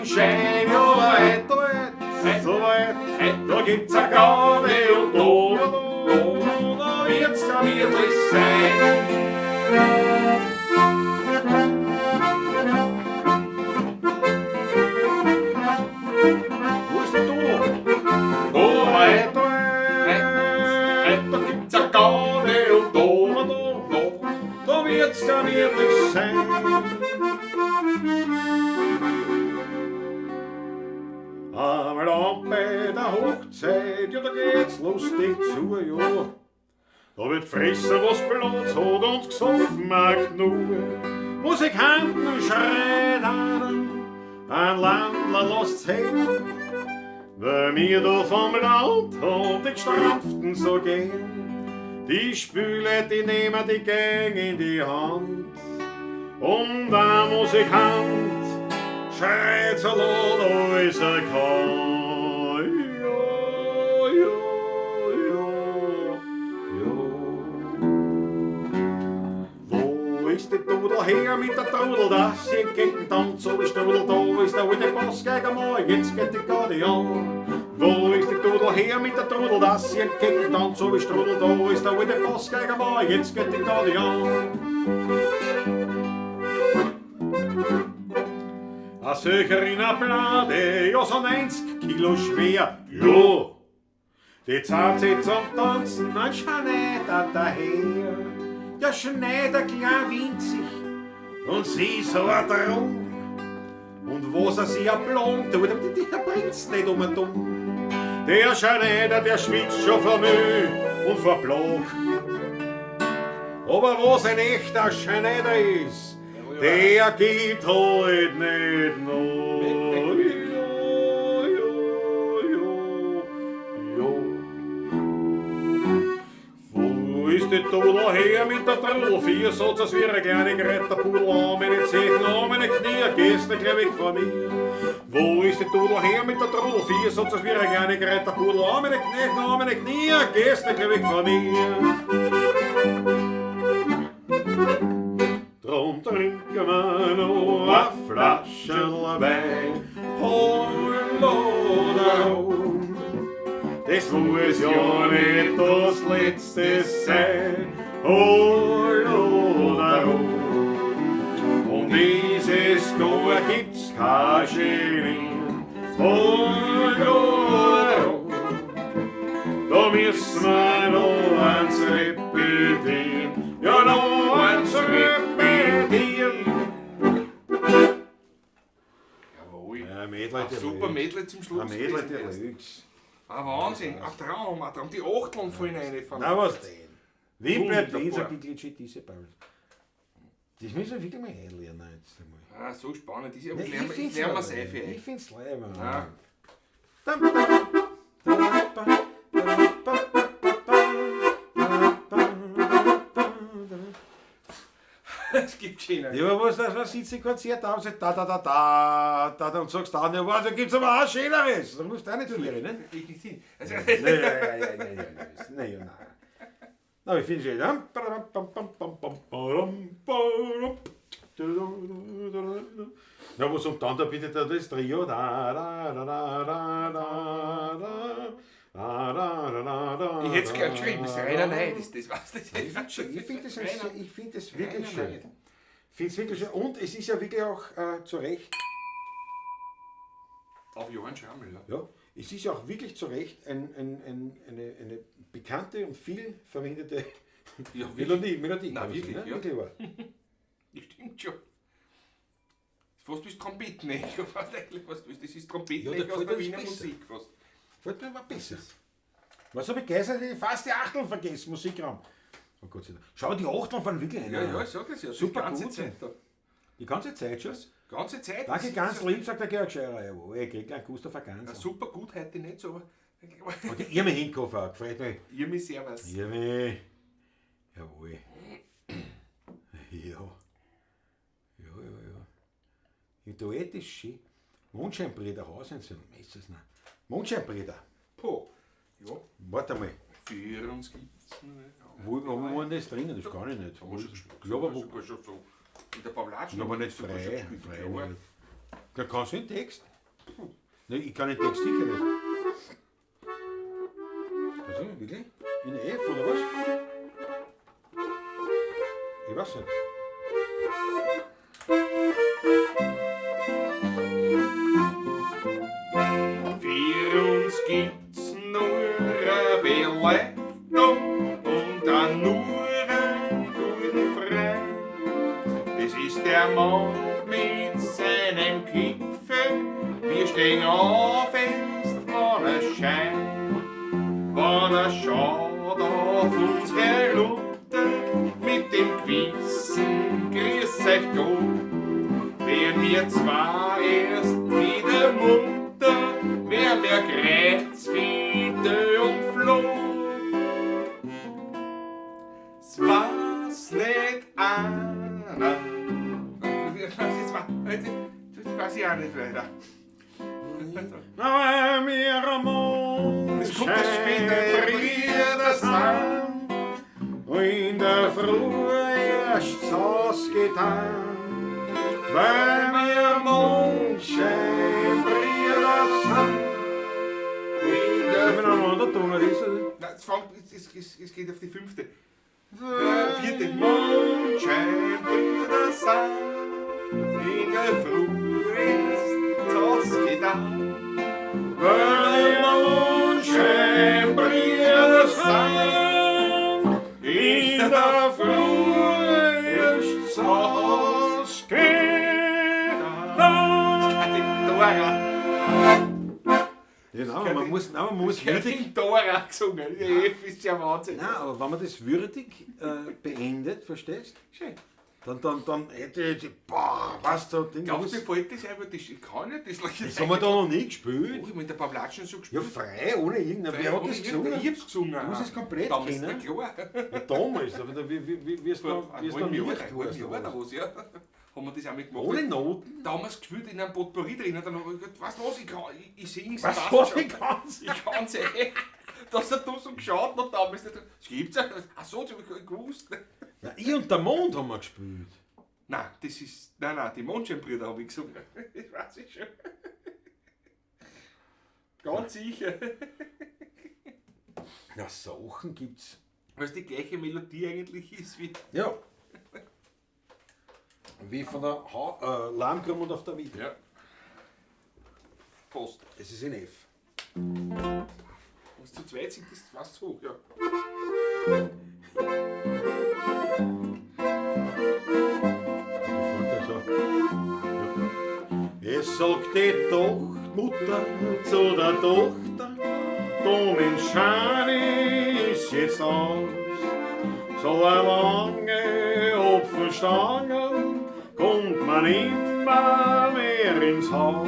[SPEAKER 2] Schein, ja, da gibt's a Garde und da wird's gemütlich sein.
[SPEAKER 1] Wo ist der Dodo?
[SPEAKER 2] Da gibt's a Garde und
[SPEAKER 1] Da wird's gemütlich sein. Einmal an bei der Hochzeit, ja da geht's lustig zu, ja. Da wird fressen, was Platz hat und gesoffen mag genug. Musikanten schreien an, ein Landler lasst's hin. Weil mir da vom Land und die Gestrampften so gehen. Die Spüle, die nehmen die Gang in die Hand. Und ein Musikant schreit so laut, als er kann. Ja, ja, ja, ja. Wo ist die Dudel her mit der Trudel, dass sie entgegentanzt, so ist Trudel da, ist der alte Boss gegen mal, jetzt geht die Garde an. Wo ist die Dudel her mit der Trudel, dass sie entgegentanzt, so ist Trudel da, ist der alte Boss gegen mal, jetzt geht die Garde an. A solcher in a Blade, ja so 90 Kilo schwer, jo. Die zahlt sich zum Tanzen, ein Schneider daher. Der Schneider klein winzig und sie so a Drum. Und was sie a Blond tut, der bringt's nicht um dumm. Der Schneider, der schwitzt schon vor Mühe und vor Blag. Aber was ein echter Schneider ist, der geht heut nicht noch. Wo ist die Dudel her mit der Trudel? Vier Satz, als wir eine kleine Gretterpudel an meine Zehen, an meine Knie, gehst du gleich weg von mir. Wo ist die Dudel her mit der Trudel? Vier Satz, als wir eine kleine Gretterpudel an meine Knie, gehst du gleich weg von mir. Drum trinken wir noch a Flascherl Wein, hol oder hol. Das muss ja nicht das Letzte sein, hol oder hol. Und dieses Goa gibt's kein Genie, hol oder hol. Da müssen wir noch eins repetieren, ja noch eins repetieren.
[SPEAKER 2] Jawohl.
[SPEAKER 1] Ja, Mädel,
[SPEAKER 2] Ein super Medley zum Schluss.
[SPEAKER 1] Ein Mädel, der
[SPEAKER 2] gewesen.
[SPEAKER 1] Lüx.
[SPEAKER 2] Ein Wahnsinn, ein Traum. Die Achteln fallen rein von
[SPEAKER 1] Na was denn? Wie bleibt
[SPEAKER 2] Wunderbar.
[SPEAKER 1] dieser Biglitschi diese Paul? Das müssen wir wieder mal einlernen jetzt einmal.
[SPEAKER 2] Ah, so spannend. Ich
[SPEAKER 1] Nein,
[SPEAKER 2] lerne
[SPEAKER 1] find's
[SPEAKER 2] mir
[SPEAKER 1] leibend.
[SPEAKER 2] sehr viel.
[SPEAKER 1] Ich find's leibend.
[SPEAKER 2] Ja. Es gibt schöner.
[SPEAKER 1] Ja, aber was sitzt im Konzert aus, da und sagst dann, ja, was, da gibt's aber auch Schöneres. Da rufst du auch nicht vier, ne?
[SPEAKER 2] Ich nicht hin. Also,
[SPEAKER 1] Nein. Na, ich finde schön, ne? Na, was und dann da bitte das Trio?
[SPEAKER 2] ich hätte es gleich geschrieben, das ist reiner Neid. Das weißt du.
[SPEAKER 1] Ich finde das wirklich schön. Ich finde es wirklich schön. Und es ist ja wirklich auch zu Recht.
[SPEAKER 2] Auf Johann Schrammel, ja.
[SPEAKER 1] Ja, es ist ja auch wirklich zu Recht eine bekannte und viel verwendete
[SPEAKER 2] Ja,
[SPEAKER 1] Melodie.
[SPEAKER 2] Na,
[SPEAKER 1] kann man
[SPEAKER 2] wirklich,
[SPEAKER 1] sagen,
[SPEAKER 2] ja.
[SPEAKER 1] Wirklich wahr.
[SPEAKER 2] Das stimmt schon. Fast wie das Trompetenecho, fast eigentlich was du ist. Das ist Trompetenecho aus der Wiener Musik fast.
[SPEAKER 1] Fällt mir aber besser. Was habe ich gestern? Fast die Achtel vergessen, Musikraum. Oh Gott sei Dank. Schau, die Achtel von wirklich einer.
[SPEAKER 2] Ja, ich sag das ja.
[SPEAKER 1] Super
[SPEAKER 2] die ganze
[SPEAKER 1] gut.
[SPEAKER 2] Zeit da.
[SPEAKER 1] Die ganze Zeit schon.
[SPEAKER 2] Ganze Zeit.
[SPEAKER 1] Danke
[SPEAKER 2] das
[SPEAKER 1] ganz
[SPEAKER 2] ist
[SPEAKER 1] lieb, sagt der Georg Scheurer. Jawohl, ich krieg einen Gustav
[SPEAKER 2] ja,
[SPEAKER 1] Ganz.
[SPEAKER 2] super gut, heute nicht so, aber.
[SPEAKER 1] Und ihr mir hinkaufen auch, gefreut mich.
[SPEAKER 2] Ihr mich servus.
[SPEAKER 1] Ihr mich. Jawohl. Ja. Ja. Duett ist schön. Mondscheinbrüder, Hausentzündung. Ist das nicht? Mondscheinbrüder.
[SPEAKER 2] Po. Ja.
[SPEAKER 1] Warte mal.
[SPEAKER 2] Für uns gibt's
[SPEAKER 1] Wo war denn das drinnen? Das kann ich nicht. Ja, aber wo?
[SPEAKER 2] sogar schon so. In der Pavlatschen.
[SPEAKER 1] Aber nicht
[SPEAKER 2] sogar
[SPEAKER 1] frei.
[SPEAKER 2] schon
[SPEAKER 1] Frei
[SPEAKER 2] klar.
[SPEAKER 1] nicht. Da kannst du den Text. Nein, ich kann den Text sicher nicht. Also, wirklich? In F oder was? Ich weiß nicht.
[SPEAKER 2] Für uns gibt's nur eine Beleuchtung und dann nur einen guten Freund. Das ist der Mann mit seinem Gipfel. Wir stehen auf fest, wann er scheint. Wann er schaut auf uns herunter mit dem gewissen Grüß euch Gott. Wären wir zwar erst wieder munter, wär mehr Kreuz, Fiete und Floh. Es war's nicht einer. Das weiß ich auch nicht weiter.
[SPEAKER 1] Na, mir am Mond
[SPEAKER 2] Das kommt erst später.
[SPEAKER 1] Brüder sind und in der Früh erst ausgetan. Weil wir Mondschein Brüder sind. Sollen wir noch einen anderen Ton lesen?
[SPEAKER 2] Nein, es geht auf die 5. Der 4. Mondscheinbrüder sind, in der Früh ist ausgetan.
[SPEAKER 1] Weil wir Mondschein Brüder sind, in der Früh erst ausgetan. Genau, man muss würdig.
[SPEAKER 2] in Dora gesungen. Die F ist ja Wahnsinn.
[SPEAKER 1] Nein, aber wenn man das würdig beendet, verstehst
[SPEAKER 2] Schön.
[SPEAKER 1] dann hätte ich, boah, was da Ding
[SPEAKER 2] Glaubst du, mir
[SPEAKER 1] ist.
[SPEAKER 2] fällt das einfach, ich kann nicht, das
[SPEAKER 1] Das haben wir da noch nie gespielt.
[SPEAKER 2] Oh, ich bin der Pavlatschen so
[SPEAKER 1] Ja,
[SPEAKER 2] gespielt.
[SPEAKER 1] frei, ohne irgendein. Wer hat das gesungen?
[SPEAKER 2] Ich hab's gesungen.
[SPEAKER 1] Du musst es komplett
[SPEAKER 2] Damals
[SPEAKER 1] kennen.
[SPEAKER 2] nicht klar.
[SPEAKER 1] Ja, damals, aber da, wie es
[SPEAKER 2] Vor
[SPEAKER 1] noch
[SPEAKER 2] einem
[SPEAKER 1] nicht
[SPEAKER 2] Jahr
[SPEAKER 1] hast.
[SPEAKER 2] oder was, ja. Haben wir das auch mitgemacht.
[SPEAKER 1] Ohne Noten?
[SPEAKER 2] Damals gespielt in einem Potpourri drin. Dann habe ich gedacht, weißt du was, ich sing's.
[SPEAKER 1] Was
[SPEAKER 2] passt
[SPEAKER 1] was
[SPEAKER 2] schon.
[SPEAKER 1] ich kann's?
[SPEAKER 2] Ich kann's eh. Dass er da so geschaut hat damals. Das gibt's ja. Ach so, das hab ich gewusst.
[SPEAKER 1] Na, ich und der Mond haben wir gespielt.
[SPEAKER 2] Nein, das ist. Nein, die Mondscheinbrüder habe ich gesungen. Das weiß ich schon. Ganz sicher.
[SPEAKER 1] Na, Sachen gibt's.
[SPEAKER 2] Weil es die gleiche Melodie eigentlich ist wie.
[SPEAKER 1] Ja. Wie von der Lahmkrumm und auf der Wiede.
[SPEAKER 2] Ja. Fast.
[SPEAKER 1] Es ist in F.
[SPEAKER 2] Wenn es zu zweit sind, ist es fast hoch, ja.
[SPEAKER 1] Es sagt die Mutter zu der Tochter, du mein Schani ist jetzt aus. So eine lange Apfelstangen kommt man immer mehr ins Haus.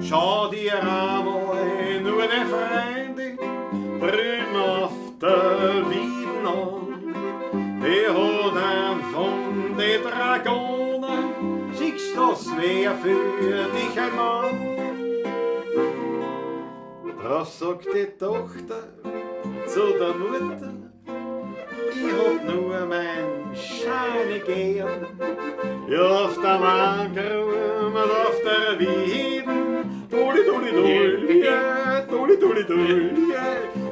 [SPEAKER 1] Schau dir einmal nur die Freunde drüben auf der Wieden an. Die hat einen von den Dragonen, siehst das wär für dich ein Mann. Da sagt die Tochter zu der Mutter, ich hab nur mein Scheine gern. Ja, auf der Mangrum und auf der Wieden, duli duli duli, duli duli duli,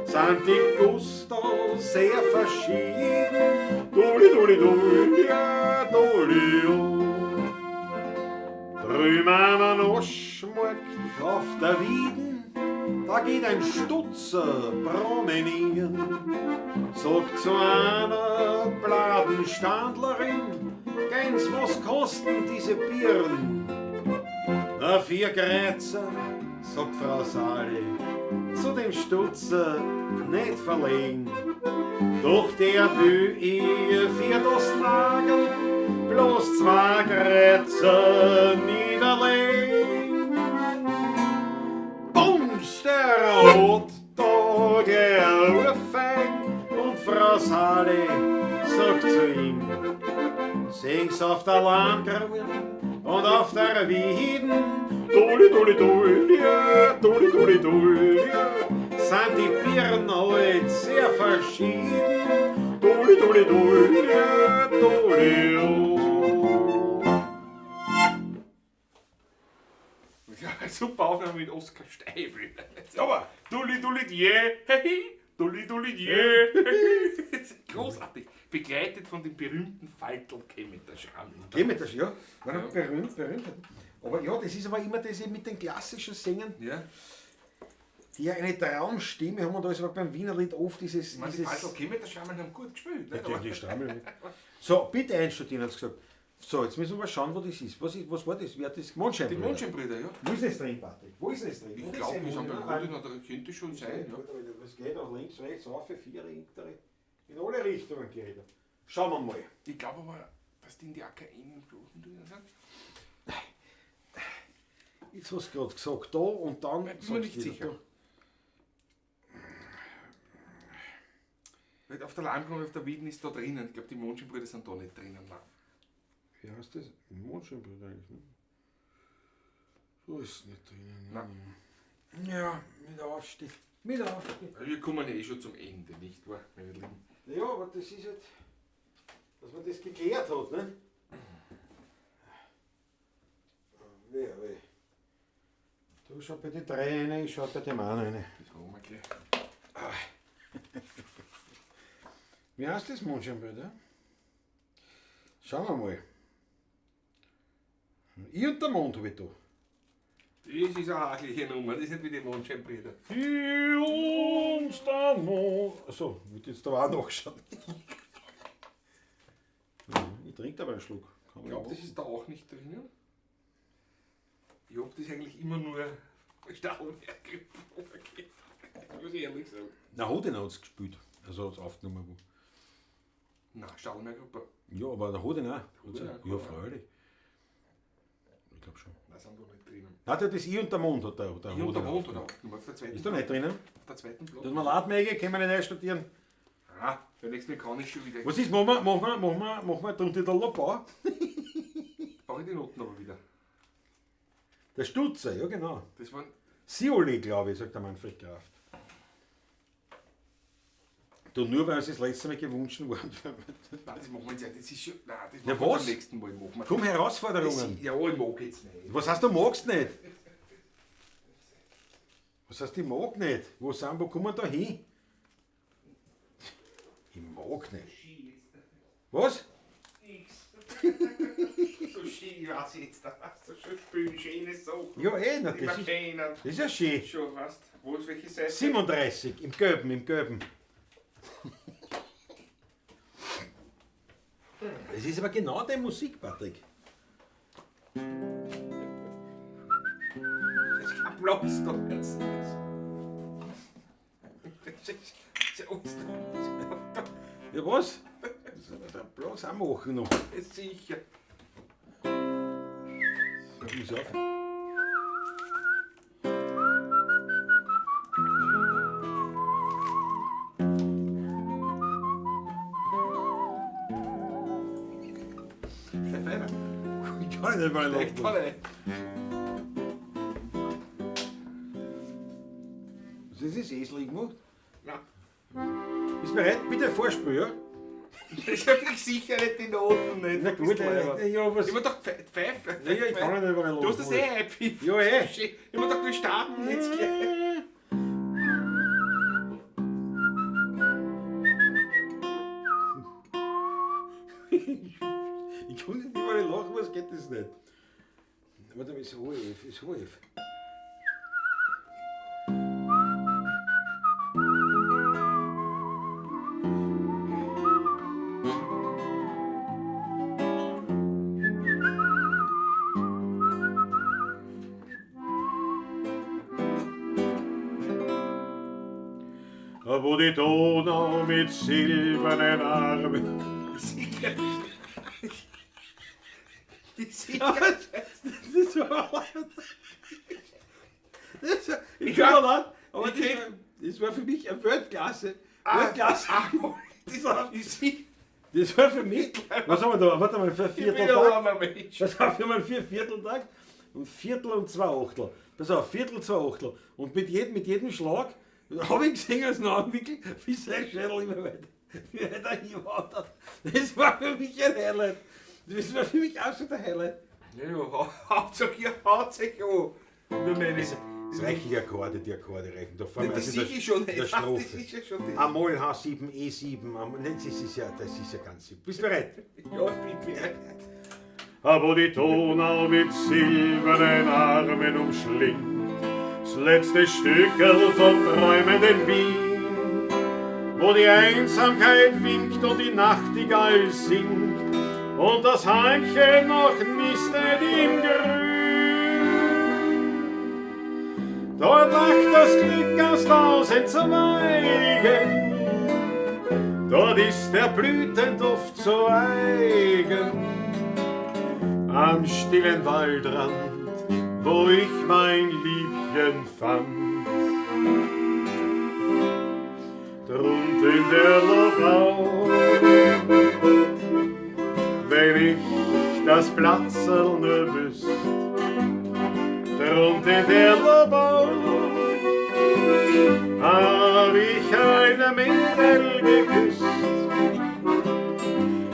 [SPEAKER 1] sind die Gusto sehr verschieden. Duli duli duli, duli. Drüben am Oschmarkt auf der Wieden, da geht ein Stutzer promenieren. Sagt zu einer Bladenstandlerin, Gens, was kosten diese Birnen? Na, 4 Kreuzer, sagt Frau Sali, zu dem Stutzer nicht verlegen. Doch der will ihr 4 Nagel, bloß 2 Kreuzer niederlegen. Bums, der Rot, da der Urfein, und Frau Sali sagt zu ihm, sing's auf der Landgrube und auf der Wieden, doli doli doli, doli doli doli, sind die Birnen heute sehr verschieden, doli doli doli, doli.
[SPEAKER 2] Ja, super Aufnahme mit Oskar Steibl.
[SPEAKER 1] Aber
[SPEAKER 2] Dulli dulli die, hey, dulli dulli die. Großartig. Begleitet von dem berühmten Faltel Kemeter-Schramm.
[SPEAKER 1] geh mit das, ja, berühmt. Aber ja, das ist aber immer das mit den klassischen Sängern,
[SPEAKER 2] Ja,
[SPEAKER 1] die ja eine Traumstimme haben, und da ist aber beim Wiener Lied oft dieses...
[SPEAKER 2] ich meine, die Faltel Kemeter-Schramm haben gut gespielt. Nicht?
[SPEAKER 1] Die Strammel. So, bitte einstudieren, hat es gesagt. So, jetzt müssen wir mal schauen, wo das ist. Was war das? Wer hat das?
[SPEAKER 2] Die
[SPEAKER 1] Mondscheinbrüder.
[SPEAKER 2] Mondscheinbrüder, ja.
[SPEAKER 1] Wo ist das drin, Patrick? Wo ist das drin?
[SPEAKER 2] Ich glaube, wir sind bei Rudin, oder könnte schon sein. Ja.
[SPEAKER 1] Es geht auch links, rechts, rauf, 4 hintere. In alle Richtungen geht er. Schauen wir mal.
[SPEAKER 2] Ich glaube aber, dass die in die AKM Blumen drin sind.
[SPEAKER 1] Jetzt hast du gerade gesagt, da und dann.
[SPEAKER 2] Ich bin mir nicht
[SPEAKER 1] sagst du
[SPEAKER 2] sicher.
[SPEAKER 1] wieder
[SPEAKER 2] Weil auf der Landgrube, auf der Wieden ist da drinnen. Ich glaube, die Mondscheinbrüder sind da nicht drinnen. Nein.
[SPEAKER 1] Wie heißt das? Mondscheinbrüder eigentlich, ne? So ist es nicht drinnen.
[SPEAKER 2] Nein.
[SPEAKER 1] Ja, mit Aufstieg. Mit Aufstieg.
[SPEAKER 2] Wir kommen eh schon zum Ende, nicht wahr, meine Lieben?
[SPEAKER 1] Ja, aber das ist halt, dass man das geklärt hat, ne? Weh. Du schau bei den 3 rein, ich schau bei dem einen rein.
[SPEAKER 2] Das haben wir gleich.
[SPEAKER 1] Wie heißt das Mondscheinbrüder? Schauen wir mal. Ich und der Mond habe ich da.
[SPEAKER 2] Das ist eine hachliche Nummer, das ist nicht wie die Mondscheinbrüder.
[SPEAKER 1] Ich und der Mond. Achso, ich würde jetzt da auch nachschauen. Ich trinke aber einen Schluck. Kann
[SPEAKER 2] Ich
[SPEAKER 1] man
[SPEAKER 2] glaube, das ist da auch nicht drinnen. Ich habe das eigentlich immer nur Stahlwerk muss ich ehrlich sagen.
[SPEAKER 1] Na, Hoden hat es gespielt. Also hat es aufgenommen.
[SPEAKER 2] Nein, Stahlwerkgruppe.
[SPEAKER 1] Ja, aber der Hoden auch.
[SPEAKER 2] Hoden auch,
[SPEAKER 1] Ja,
[SPEAKER 2] ja.
[SPEAKER 1] freilich. Ich glaube schon.
[SPEAKER 2] Nein, sind da nicht drinnen.
[SPEAKER 1] Nein, das ist Ich und der Mond hat der
[SPEAKER 2] Ich und der
[SPEAKER 1] Hoden
[SPEAKER 2] Mond oder
[SPEAKER 1] aufgenommen.
[SPEAKER 2] auf der zweiten
[SPEAKER 1] Ist da nicht drinnen?
[SPEAKER 2] Auf der zweiten Block.
[SPEAKER 1] Dass wir Ladmäge, können wir nicht einstudieren.
[SPEAKER 2] Ah, für nächstes Mal kann ich schon wieder.
[SPEAKER 1] Was ist, machen wir drunter der Lobau?
[SPEAKER 2] Brauche ich die Noten aber wieder.
[SPEAKER 1] Der Stutzer, ja genau.
[SPEAKER 2] Das waren.
[SPEAKER 1] Sioli, glaube ich, sagt der Manfred Kraft. Du, nur weil es das letzte Mal gewünscht worden.
[SPEAKER 2] Nein, das machen wir jetzt nicht. Das ist schon. Nein, das
[SPEAKER 1] Ja,
[SPEAKER 2] machen wir
[SPEAKER 1] was?
[SPEAKER 2] beim nächsten Mal. Machen wir.
[SPEAKER 1] Komm, Herausforderungen.
[SPEAKER 2] Das, ja, ich mag jetzt nicht.
[SPEAKER 1] Was heißt, du magst nicht? Was heißt, ich mag nicht? Wo kommen wir da hin? Ich mag nicht. Was?
[SPEAKER 2] So schön, was jetzt da hast du schon spielen, schöne Sachen.
[SPEAKER 1] Ja, na,
[SPEAKER 2] Die wir
[SPEAKER 1] das
[SPEAKER 2] kennen.
[SPEAKER 1] ist ja schön.
[SPEAKER 2] Schon, weißt du? Wo ist welche Seite?
[SPEAKER 1] 37, im Gelben. Es ist aber genau die Musik, Patrick.
[SPEAKER 2] Das ist kein Platz da jetzt. Das ist Ostern.
[SPEAKER 1] Ja, was? Der Platz auch machen noch.
[SPEAKER 2] Das ist sicher.
[SPEAKER 1] Das muss auf.
[SPEAKER 2] Der Feiner.
[SPEAKER 1] Ich kann nicht mal
[SPEAKER 2] Echt
[SPEAKER 1] lachen.
[SPEAKER 2] toll.
[SPEAKER 1] Das ist eselig gemacht.
[SPEAKER 2] Ja.
[SPEAKER 1] Bist du bereit? Bitte Vorspiel, ja?
[SPEAKER 2] Das habe ich sicher nicht die Noten nicht.
[SPEAKER 1] Na gut, ja, was?
[SPEAKER 2] Ich hab doch Pfeife.
[SPEAKER 1] Ja, ich kann nicht mal lachen.
[SPEAKER 2] Du hast das eh eingepfiffen.
[SPEAKER 1] Ja, eh.
[SPEAKER 2] Ich hab doch, wir starten jetzt gleich.
[SPEAKER 1] Ich kann nicht mal lachen, was geht das nicht? Warte mal, ist HF. wo die Donau mit silbernen Armen.
[SPEAKER 2] Sicher.
[SPEAKER 1] Ich kann mal aber das war für mich eine Weltklasse. Weltklasse. Das war für mich. Was haben wir da? Warte mal, für ein Vierteltag. Das war für mal 4 Vierteltag. Und Viertel und 2 Achtel. Pass auf, Viertel, 2 Achtel. Und mit jedem Schlag habe ich gesehen, als noch anwickelt, wie sein Schädel immer weiter hinwandert. Das war für mich ein Highlight. Das war für mich auch schon der Highlight.
[SPEAKER 2] Ja, Hauptsache ihr haut sich an. Nur meine.
[SPEAKER 1] Das reichen die Akkorde reichen. Da vorne
[SPEAKER 2] Das
[SPEAKER 1] also
[SPEAKER 2] sehe ich schon nicht.
[SPEAKER 1] der
[SPEAKER 2] Das
[SPEAKER 1] Strophe.
[SPEAKER 2] ist ja schon das.
[SPEAKER 1] Amol, H7, E7. Das ist ja ganz simpel. Bist du bereit?
[SPEAKER 2] Ja, ich bin bereit.
[SPEAKER 1] Wo die Donau mit silbernen Armen umschlingt, das letzte Stückerl vom träumenden Wien, wo die Einsamkeit winkt und die Nachtigall singt und das Heimchen noch nistet im Grün. Dort lacht das Glück aus 1000 Zweigen, dort ist der Blütenduft so eigen. Am stillen Waldrand, wo ich mein Liebchen fand. Drunten der Lobau, wenn ich das Platzl nur wüsst. Drunten der Lobau, hab ich eine Mädel geküsst.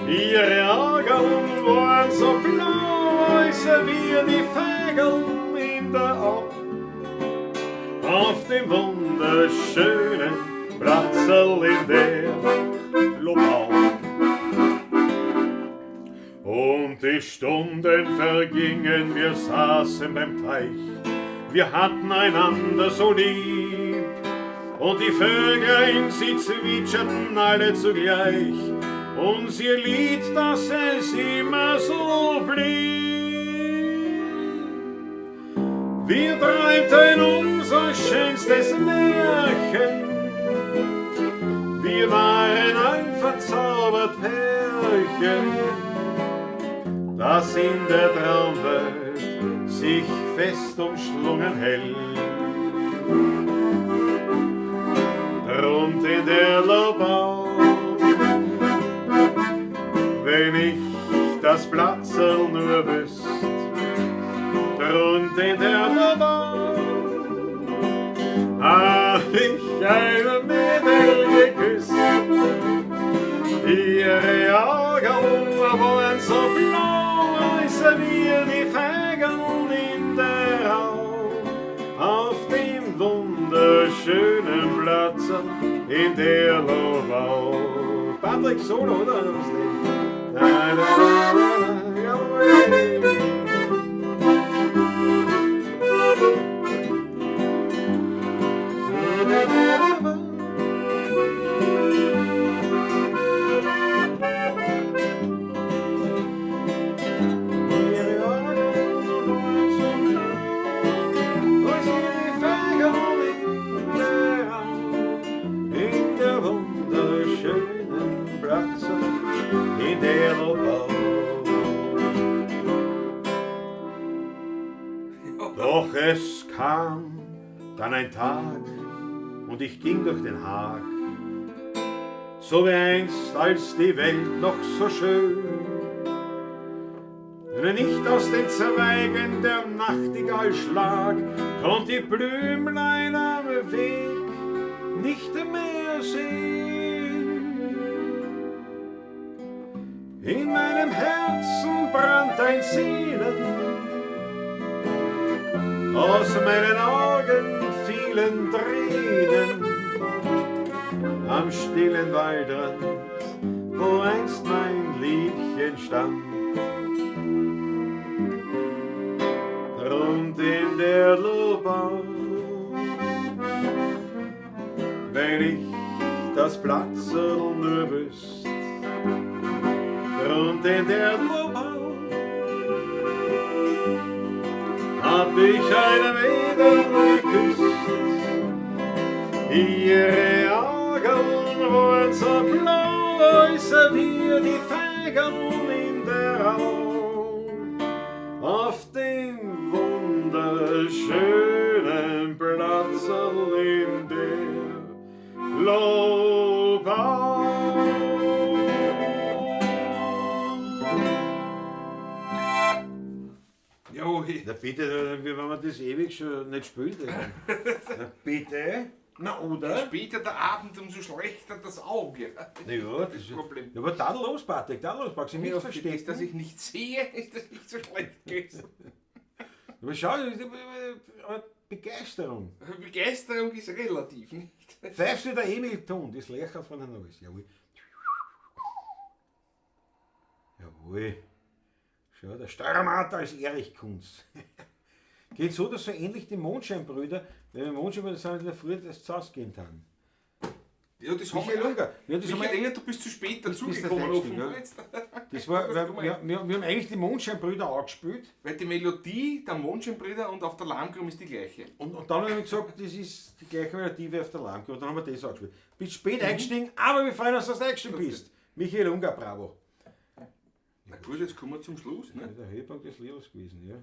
[SPEAKER 1] Ihre Augen waren so blau, als wie die Vögel in der Au. Auf dem wunderschönen Platzl in der Lobau. Und die Stunden vergingen, wir saßen beim Teich, wir hatten einander so lieb. Und die Vöglein, sie zwitscherten alle zugleich, und ihr Lied, dass es immer so blieb. Wir träumten unser schönstes Märchen, wir waren ein verzaubert Pärchen, das in der Traumwelt sich fest umschlungen hält. Drunten in der Lobau, wenn ich das Platzl nur wüsst, drunten in der Lobau, hab ich eine Mädel geküsst. Ihre Augen waren so blau, als wir die Vögel in der Au. Auf dem wunderschönen Platz in der Lobau. Patrick Solo, oder? In der Lobau. Doch es kam dann ein Tag und ich ging durch den Hag, so wie einst, als die Welt noch so schön, wenn nicht aus den Zweigen der Nachtigall Schlag, konnt die Blümlein am Weg nicht mehr sehen. In meinem Herzen brannt ein Sehnen, aus meinen Augen fielen Tränen, am stillen Waldrand, wo einst mein Liebchen stand. Rund in der Lobau, wenn ich das Platzl nur wüsst, rund in der Lobau, hab ich eine Mädel geküsst. Ihre Augen so blau als wir die Feigen in der Au. Auf dem wunderschönen Platz in der Lobau.
[SPEAKER 2] Jo,
[SPEAKER 1] Na bitte, wie wenn man das ewig schon nicht spielt. Na bitte. Na oder?
[SPEAKER 2] je später der Abend, umso schlechter das Auge.
[SPEAKER 1] Na ja, das ist
[SPEAKER 2] Problem.
[SPEAKER 1] Ja, aber da los, Patrick, da los, Patrick,
[SPEAKER 2] Mir
[SPEAKER 1] nicht
[SPEAKER 2] versteht,
[SPEAKER 1] verstecken.
[SPEAKER 2] dass ich nicht sehe, ist das nicht so schlecht gewesen.
[SPEAKER 1] Aber schau, das ist eine Begeisterung.
[SPEAKER 2] Begeisterung ist relativ, nicht?
[SPEAKER 1] Pfeifst du der Emil Thun, das Lächer von der Neues. Jawohl. Jawohl. Schau, der Steiermark als Erich Kunz. Geht so, dass so ähnlich die Mondscheinbrüder, wenn wir Mondscheinbrüder sind, in der Früh das Zausgehen haben.
[SPEAKER 2] Ja, das haben
[SPEAKER 1] Michael
[SPEAKER 2] wir.
[SPEAKER 1] Unger. Ja, das haben
[SPEAKER 2] Michael
[SPEAKER 1] wir,
[SPEAKER 2] Unger, du bist zu spät
[SPEAKER 1] bist
[SPEAKER 2] dazugekommen,
[SPEAKER 1] der
[SPEAKER 2] offenbar
[SPEAKER 1] Texte,
[SPEAKER 2] jetzt.
[SPEAKER 1] das war,
[SPEAKER 2] Das
[SPEAKER 1] wir,
[SPEAKER 2] kann man-
[SPEAKER 1] wir haben eigentlich die Mondscheinbrüder angespielt.
[SPEAKER 2] Weil die Melodie der Mondscheinbrüder und auf der Lahmgrum ist die gleiche.
[SPEAKER 1] Und dann haben wir gesagt, das ist die gleiche Melodie wie auf der Lampe. Und dann haben wir das angespielt. Bist spät eingestiegen, aber wir freuen uns, dass du eingestiegen bist. Michael Unger, bravo.
[SPEAKER 2] Na gut, jetzt kommen wir zum Schluss.
[SPEAKER 1] Ja,
[SPEAKER 2] Ne?
[SPEAKER 1] der Höhepunkt des Liedes gewesen, ja.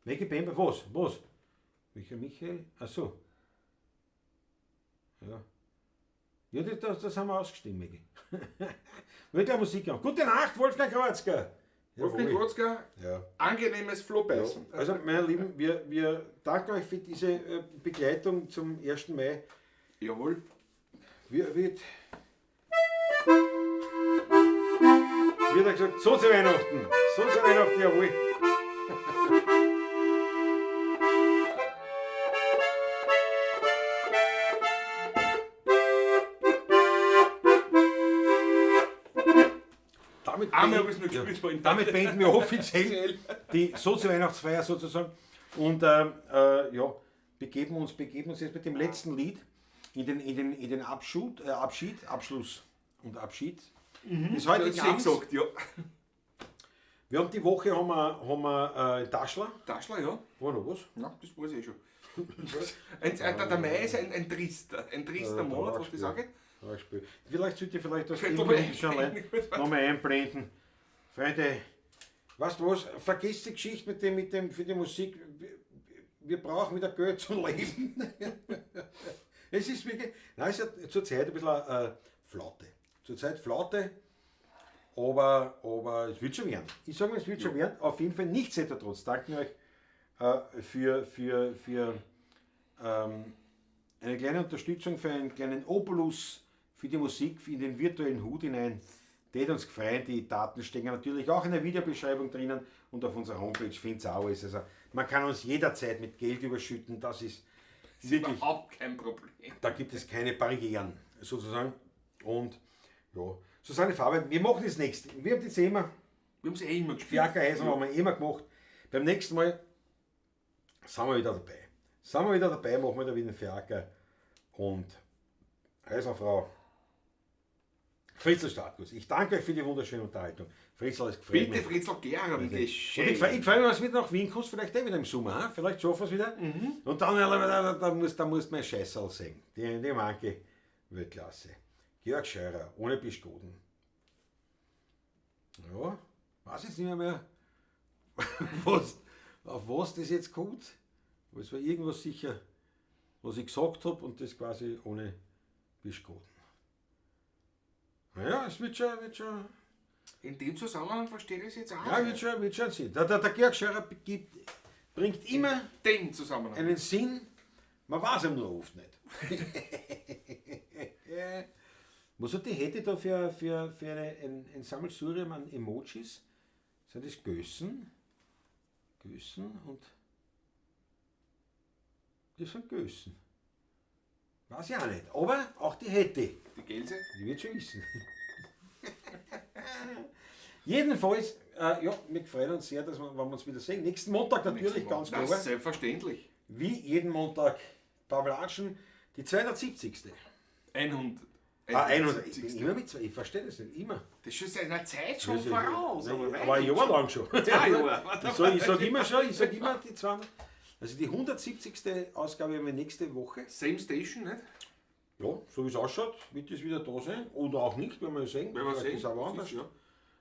[SPEAKER 1] Maggie Bamber, was? Michael? Achso. Ja. Ja, das haben wir ausgestimmt, Maggie. Wirklich Musik an. Gute Nacht, Wolfgang Kreuzger.
[SPEAKER 2] Wolfgang
[SPEAKER 1] Jawohl.
[SPEAKER 2] Klotzka,
[SPEAKER 1] Ja.
[SPEAKER 2] angenehmes Flohbeißen.
[SPEAKER 1] Also, meine Lieben, wir danken euch für diese Begleitung zum 1. Mai.
[SPEAKER 2] Jawohl.
[SPEAKER 1] Wird er gesagt, so zu Weihnachten. So zu Weihnachten, jawohl. Damit
[SPEAKER 2] Einmal
[SPEAKER 1] beenden-
[SPEAKER 2] habe ich es noch gespielt. aber in-
[SPEAKER 1] damit beenden wir offiziell die Sozi-Weihnachtsfeier sozusagen. Und ja, begeben uns jetzt mit dem letzten Lied in den Abschluss. Des
[SPEAKER 2] Das
[SPEAKER 1] heutigen
[SPEAKER 2] hat
[SPEAKER 1] Abends.
[SPEAKER 2] gesagt, ja.
[SPEAKER 1] Wir haben die Woche haben wir Taschler.
[SPEAKER 2] Taschler, ja.
[SPEAKER 1] War noch was?
[SPEAKER 2] Ja, das weiß ich schon. Der Mai ist ein trister Monat, was ich sage.
[SPEAKER 1] Beispiel. Vielleicht sollte ich vielleicht das
[SPEAKER 2] Könnte
[SPEAKER 1] Thema
[SPEAKER 2] man
[SPEAKER 1] schon allein nochmal einblenden. Freunde, weißt du was? Vergesst die Geschichte mit dem für die Musik. Wir brauchen wieder Geld zum Leben. Es ist wirklich. Nein, es ist zurzeit ein bisschen Flaute. Zurzeit Flaute, aber es wird schon werden. Ich sage mal, es wird schon werden. Auf jeden Fall nichtsdestotrotz. Danke euch für eine kleine Unterstützung, für einen kleinen Obolus für die Musik, in den virtuellen Hut hinein. Das uns gefreut. Die Daten stehen natürlich auch in der Videobeschreibung drinnen und auf unserer Homepage findet ihr alles. Also man kann uns jederzeit mit Geld überschütten. Das ist
[SPEAKER 2] Das ist
[SPEAKER 1] wirklich,
[SPEAKER 2] überhaupt kein Problem.
[SPEAKER 1] da gibt es keine Barrieren sozusagen. Und ja, Susanne Fabian, wir machen das nächste. Wir haben das immer,
[SPEAKER 2] Wir haben es immer gespielt.
[SPEAKER 1] Fiaker-Heisen haben wir immer gemacht. Beim nächsten Mal sind wir wieder dabei. Machen wir da wieder einen Fiaker. Und Heisenfrau, Fritzl Status. Ich danke euch für die wunderschöne Unterhaltung. Fritzl ist gefreut.
[SPEAKER 2] Bitte, Fritzl, gern.
[SPEAKER 1] Und ich
[SPEAKER 2] Geschenk.
[SPEAKER 1] freue mich, was wieder nach Wien kommst, vielleicht wieder im Sommer. Vielleicht schaffen wir es wieder. Und dann da musst du mein Scheißerl sehen. Die manche Weltklasse. Georg Scheurer, ohne Bischgoden. Ja, weiß jetzt nicht mehr, auf was das jetzt kommt. Aber es war irgendwas sicher, was ich gesagt habe und das quasi ohne Bischgoden. Naja, es wird schon.
[SPEAKER 2] In dem Zusammenhang verstehe ich es jetzt auch.
[SPEAKER 1] Ja, wird schon Sinn. Der Georg Scheurer bringt immer
[SPEAKER 2] Den Zusammenhang.
[SPEAKER 1] einen Sinn, man weiß ihn nur oft nicht. Was hat die Hätte da für ein Sammelsurium an Emojis? Sind das Gößen? Gößen und. Das sind Gößen. Weiß ich auch nicht. Aber auch die Hätte.
[SPEAKER 2] Die Gelse?
[SPEAKER 1] Die wird schon wissen. Jedenfalls, ja, wir freuen uns sehr, dass wir uns wieder sehen. Nächsten Montag natürlich, ganz klar.
[SPEAKER 2] Das ist selbstverständlich.
[SPEAKER 1] Wie jeden Montag Pavlatschen, die 270.
[SPEAKER 2] 100.
[SPEAKER 1] 100. Ich bin immer mit zwei, ich verstehe das nicht, immer.
[SPEAKER 2] Das ist schon seit einer Zeit schon
[SPEAKER 1] Ja,
[SPEAKER 2] voraus.
[SPEAKER 1] aber
[SPEAKER 2] weit
[SPEAKER 1] ein Jahr lang schon.
[SPEAKER 2] Zwei Jahre.
[SPEAKER 1] Ich sage immer die 200. Also die 170. Ausgabe haben wir nächste Woche.
[SPEAKER 2] Same Station, nicht?
[SPEAKER 1] Ja, so wie es ausschaut, wird es wieder da sein. Oder auch nicht, wenn wir sehen.
[SPEAKER 2] Wenn wir
[SPEAKER 1] Vielleicht
[SPEAKER 2] sehen,
[SPEAKER 1] ist es auch anders.
[SPEAKER 2] ja.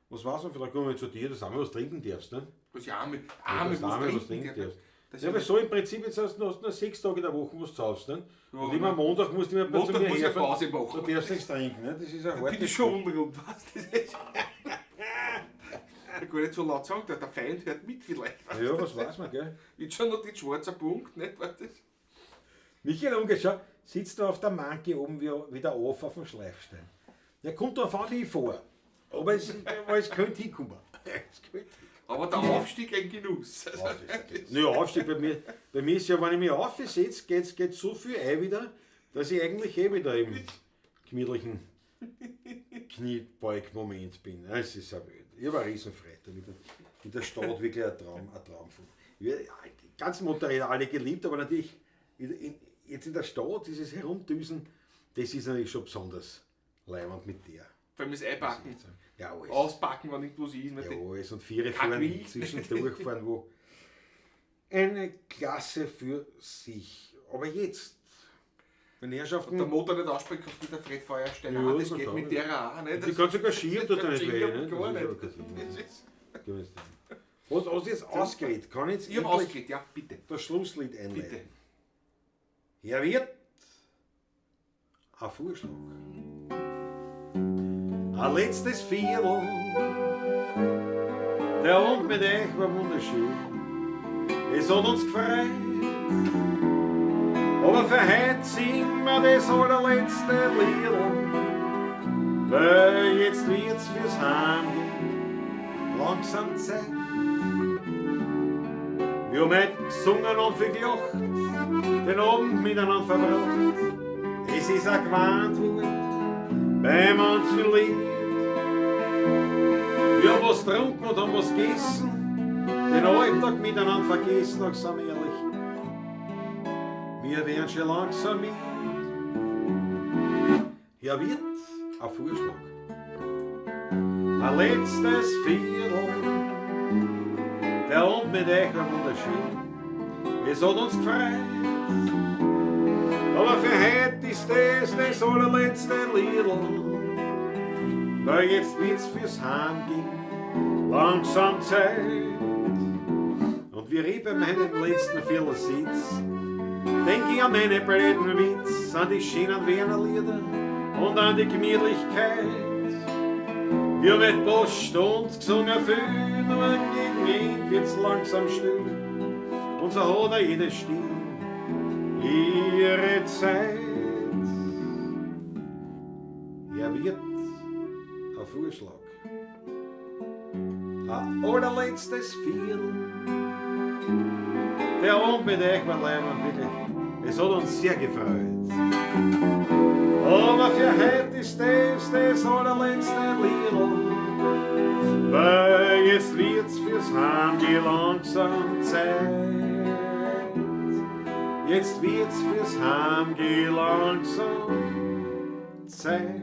[SPEAKER 1] Was weiß man, vielleicht kommen wir zu dir, dass du einmal was trinken darfst. Ne?
[SPEAKER 2] Was ja mit
[SPEAKER 1] Dass du einmal was trinken darfst. Ja, aber so im Prinzip jetzt hast du nur 6 Tage in der Woche, wo du zahlst. Ne?
[SPEAKER 2] Ja,
[SPEAKER 1] Und immer am Montag musst du immer zu
[SPEAKER 2] Montag
[SPEAKER 1] mir
[SPEAKER 2] muss ich
[SPEAKER 1] herfahren.
[SPEAKER 2] Pause machen.
[SPEAKER 1] Du darfst nichts trinken. Ne? Das ist ein
[SPEAKER 2] Da bin ich schon unrund, was? Das ist ich kann nicht so laut sagen, der Feind hört mit vielleicht.
[SPEAKER 1] Ja, was weiß man, gell?
[SPEAKER 2] Jetzt schon noch den schwarzen Punkt, nicht? Weißt du?
[SPEAKER 1] Michael Unger, schau, sitzt da auf der Manke oben wie der Af auf dem Schleifstein. Der kommt drauf an, wie ich vor. Aber es könnte hinkommen.
[SPEAKER 2] Aber der Aufstieg ein Genuss. Also,
[SPEAKER 1] Naja, Aufstieg bei mir ist ja, wenn ich mich aufsetze, geht so viel ein wieder, dass ich eigentlich wieder im gemütlichen Kniebeug-Moment bin. Es ist eine Welt. Ich habe eine Riesenfreude in der Stadt, wirklich ein Traum von. Die ganzen Motorräder alle geliebt, aber natürlich jetzt in der Stadt, dieses Herumdüsen, das ist natürlich schon besonders leibend mit der.
[SPEAKER 2] Wenn wir es einpacken,
[SPEAKER 1] Ja, alles.
[SPEAKER 2] auspacken, wenn irgendwas ist.
[SPEAKER 1] Ja, alles. Und 4
[SPEAKER 2] Kack
[SPEAKER 1] fahren
[SPEAKER 2] wie.
[SPEAKER 1] zwischendurch fahren, wo eine Klasse für sich. Aber jetzt, wenn Herrschaften.
[SPEAKER 2] Und der Motor nicht ausspricht, kannst du mit der Fred Feuer stellen.
[SPEAKER 1] Ja,
[SPEAKER 2] Das
[SPEAKER 1] so
[SPEAKER 2] geht
[SPEAKER 1] kann
[SPEAKER 2] mit
[SPEAKER 1] ich.
[SPEAKER 2] der auch nicht.
[SPEAKER 1] Die kann sogar Skier tut nicht weh.
[SPEAKER 2] Gar
[SPEAKER 1] Ne?
[SPEAKER 2] nicht.
[SPEAKER 1] Das ist Was hast du jetzt ausgeredet? Kann ich jetzt
[SPEAKER 2] Ich habe
[SPEAKER 1] endlich
[SPEAKER 2] ausgekriegt, ja, bitte.
[SPEAKER 1] das Schlusslied einleiten?
[SPEAKER 2] Bitte.
[SPEAKER 1] Hier wird ein Vorschlag. Ein letztes Viertel. Der Abend mit euch war wunderschön. Es hat uns gefreut. Aber für heute singen wir das allerletzte Lied. Weil jetzt wird's fürs Heimgehen langsam Zeit. Wir haben heute gesungen und viel gelacht, den Abend miteinander verbracht. Es ist auch gewarnt worden bei manchen Lied. Wir haben was getrunken und haben was gegessen, den Alltag miteinander vergessen, ach, sind wir ehrlich. Wir werden schon langsam mit. Hier wird ein Vorschlag. Ein letztes Viertel. Der Abend mit euch war wunderschön. Es hat uns gefreut. Aber für heute ist das allerletzte Liedl. Weil jetzt wird's fürs Heimgehen langsam Zeit. Und wie ich bei meinem letzten Viertelsitz denk ich an meine blöden Witz, an die schönen Wienerlieder und an die Gemütlichkeit. Wir haben mit Poststund gesungen viel, nur gegen ihn wird's langsam still. Und so hat er jede Stimme ihre Zeit. Er wird ein Vorschlag. Ein allerletztes Viertel. Der Abend mit euch war leibend, wirklich. Es hat uns sehr gefreut. Aber für heute ist das allerletzte Liedl. Weil jetzt wird's fürs Heimgehen langsam Zeit. Jetzt wird's fürs Heimgehen langsam Zeit.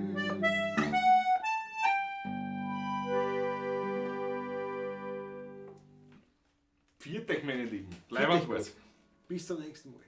[SPEAKER 2] Viert euch, meine Lieben. Leibend was.
[SPEAKER 1] Bis zum nächsten Mal.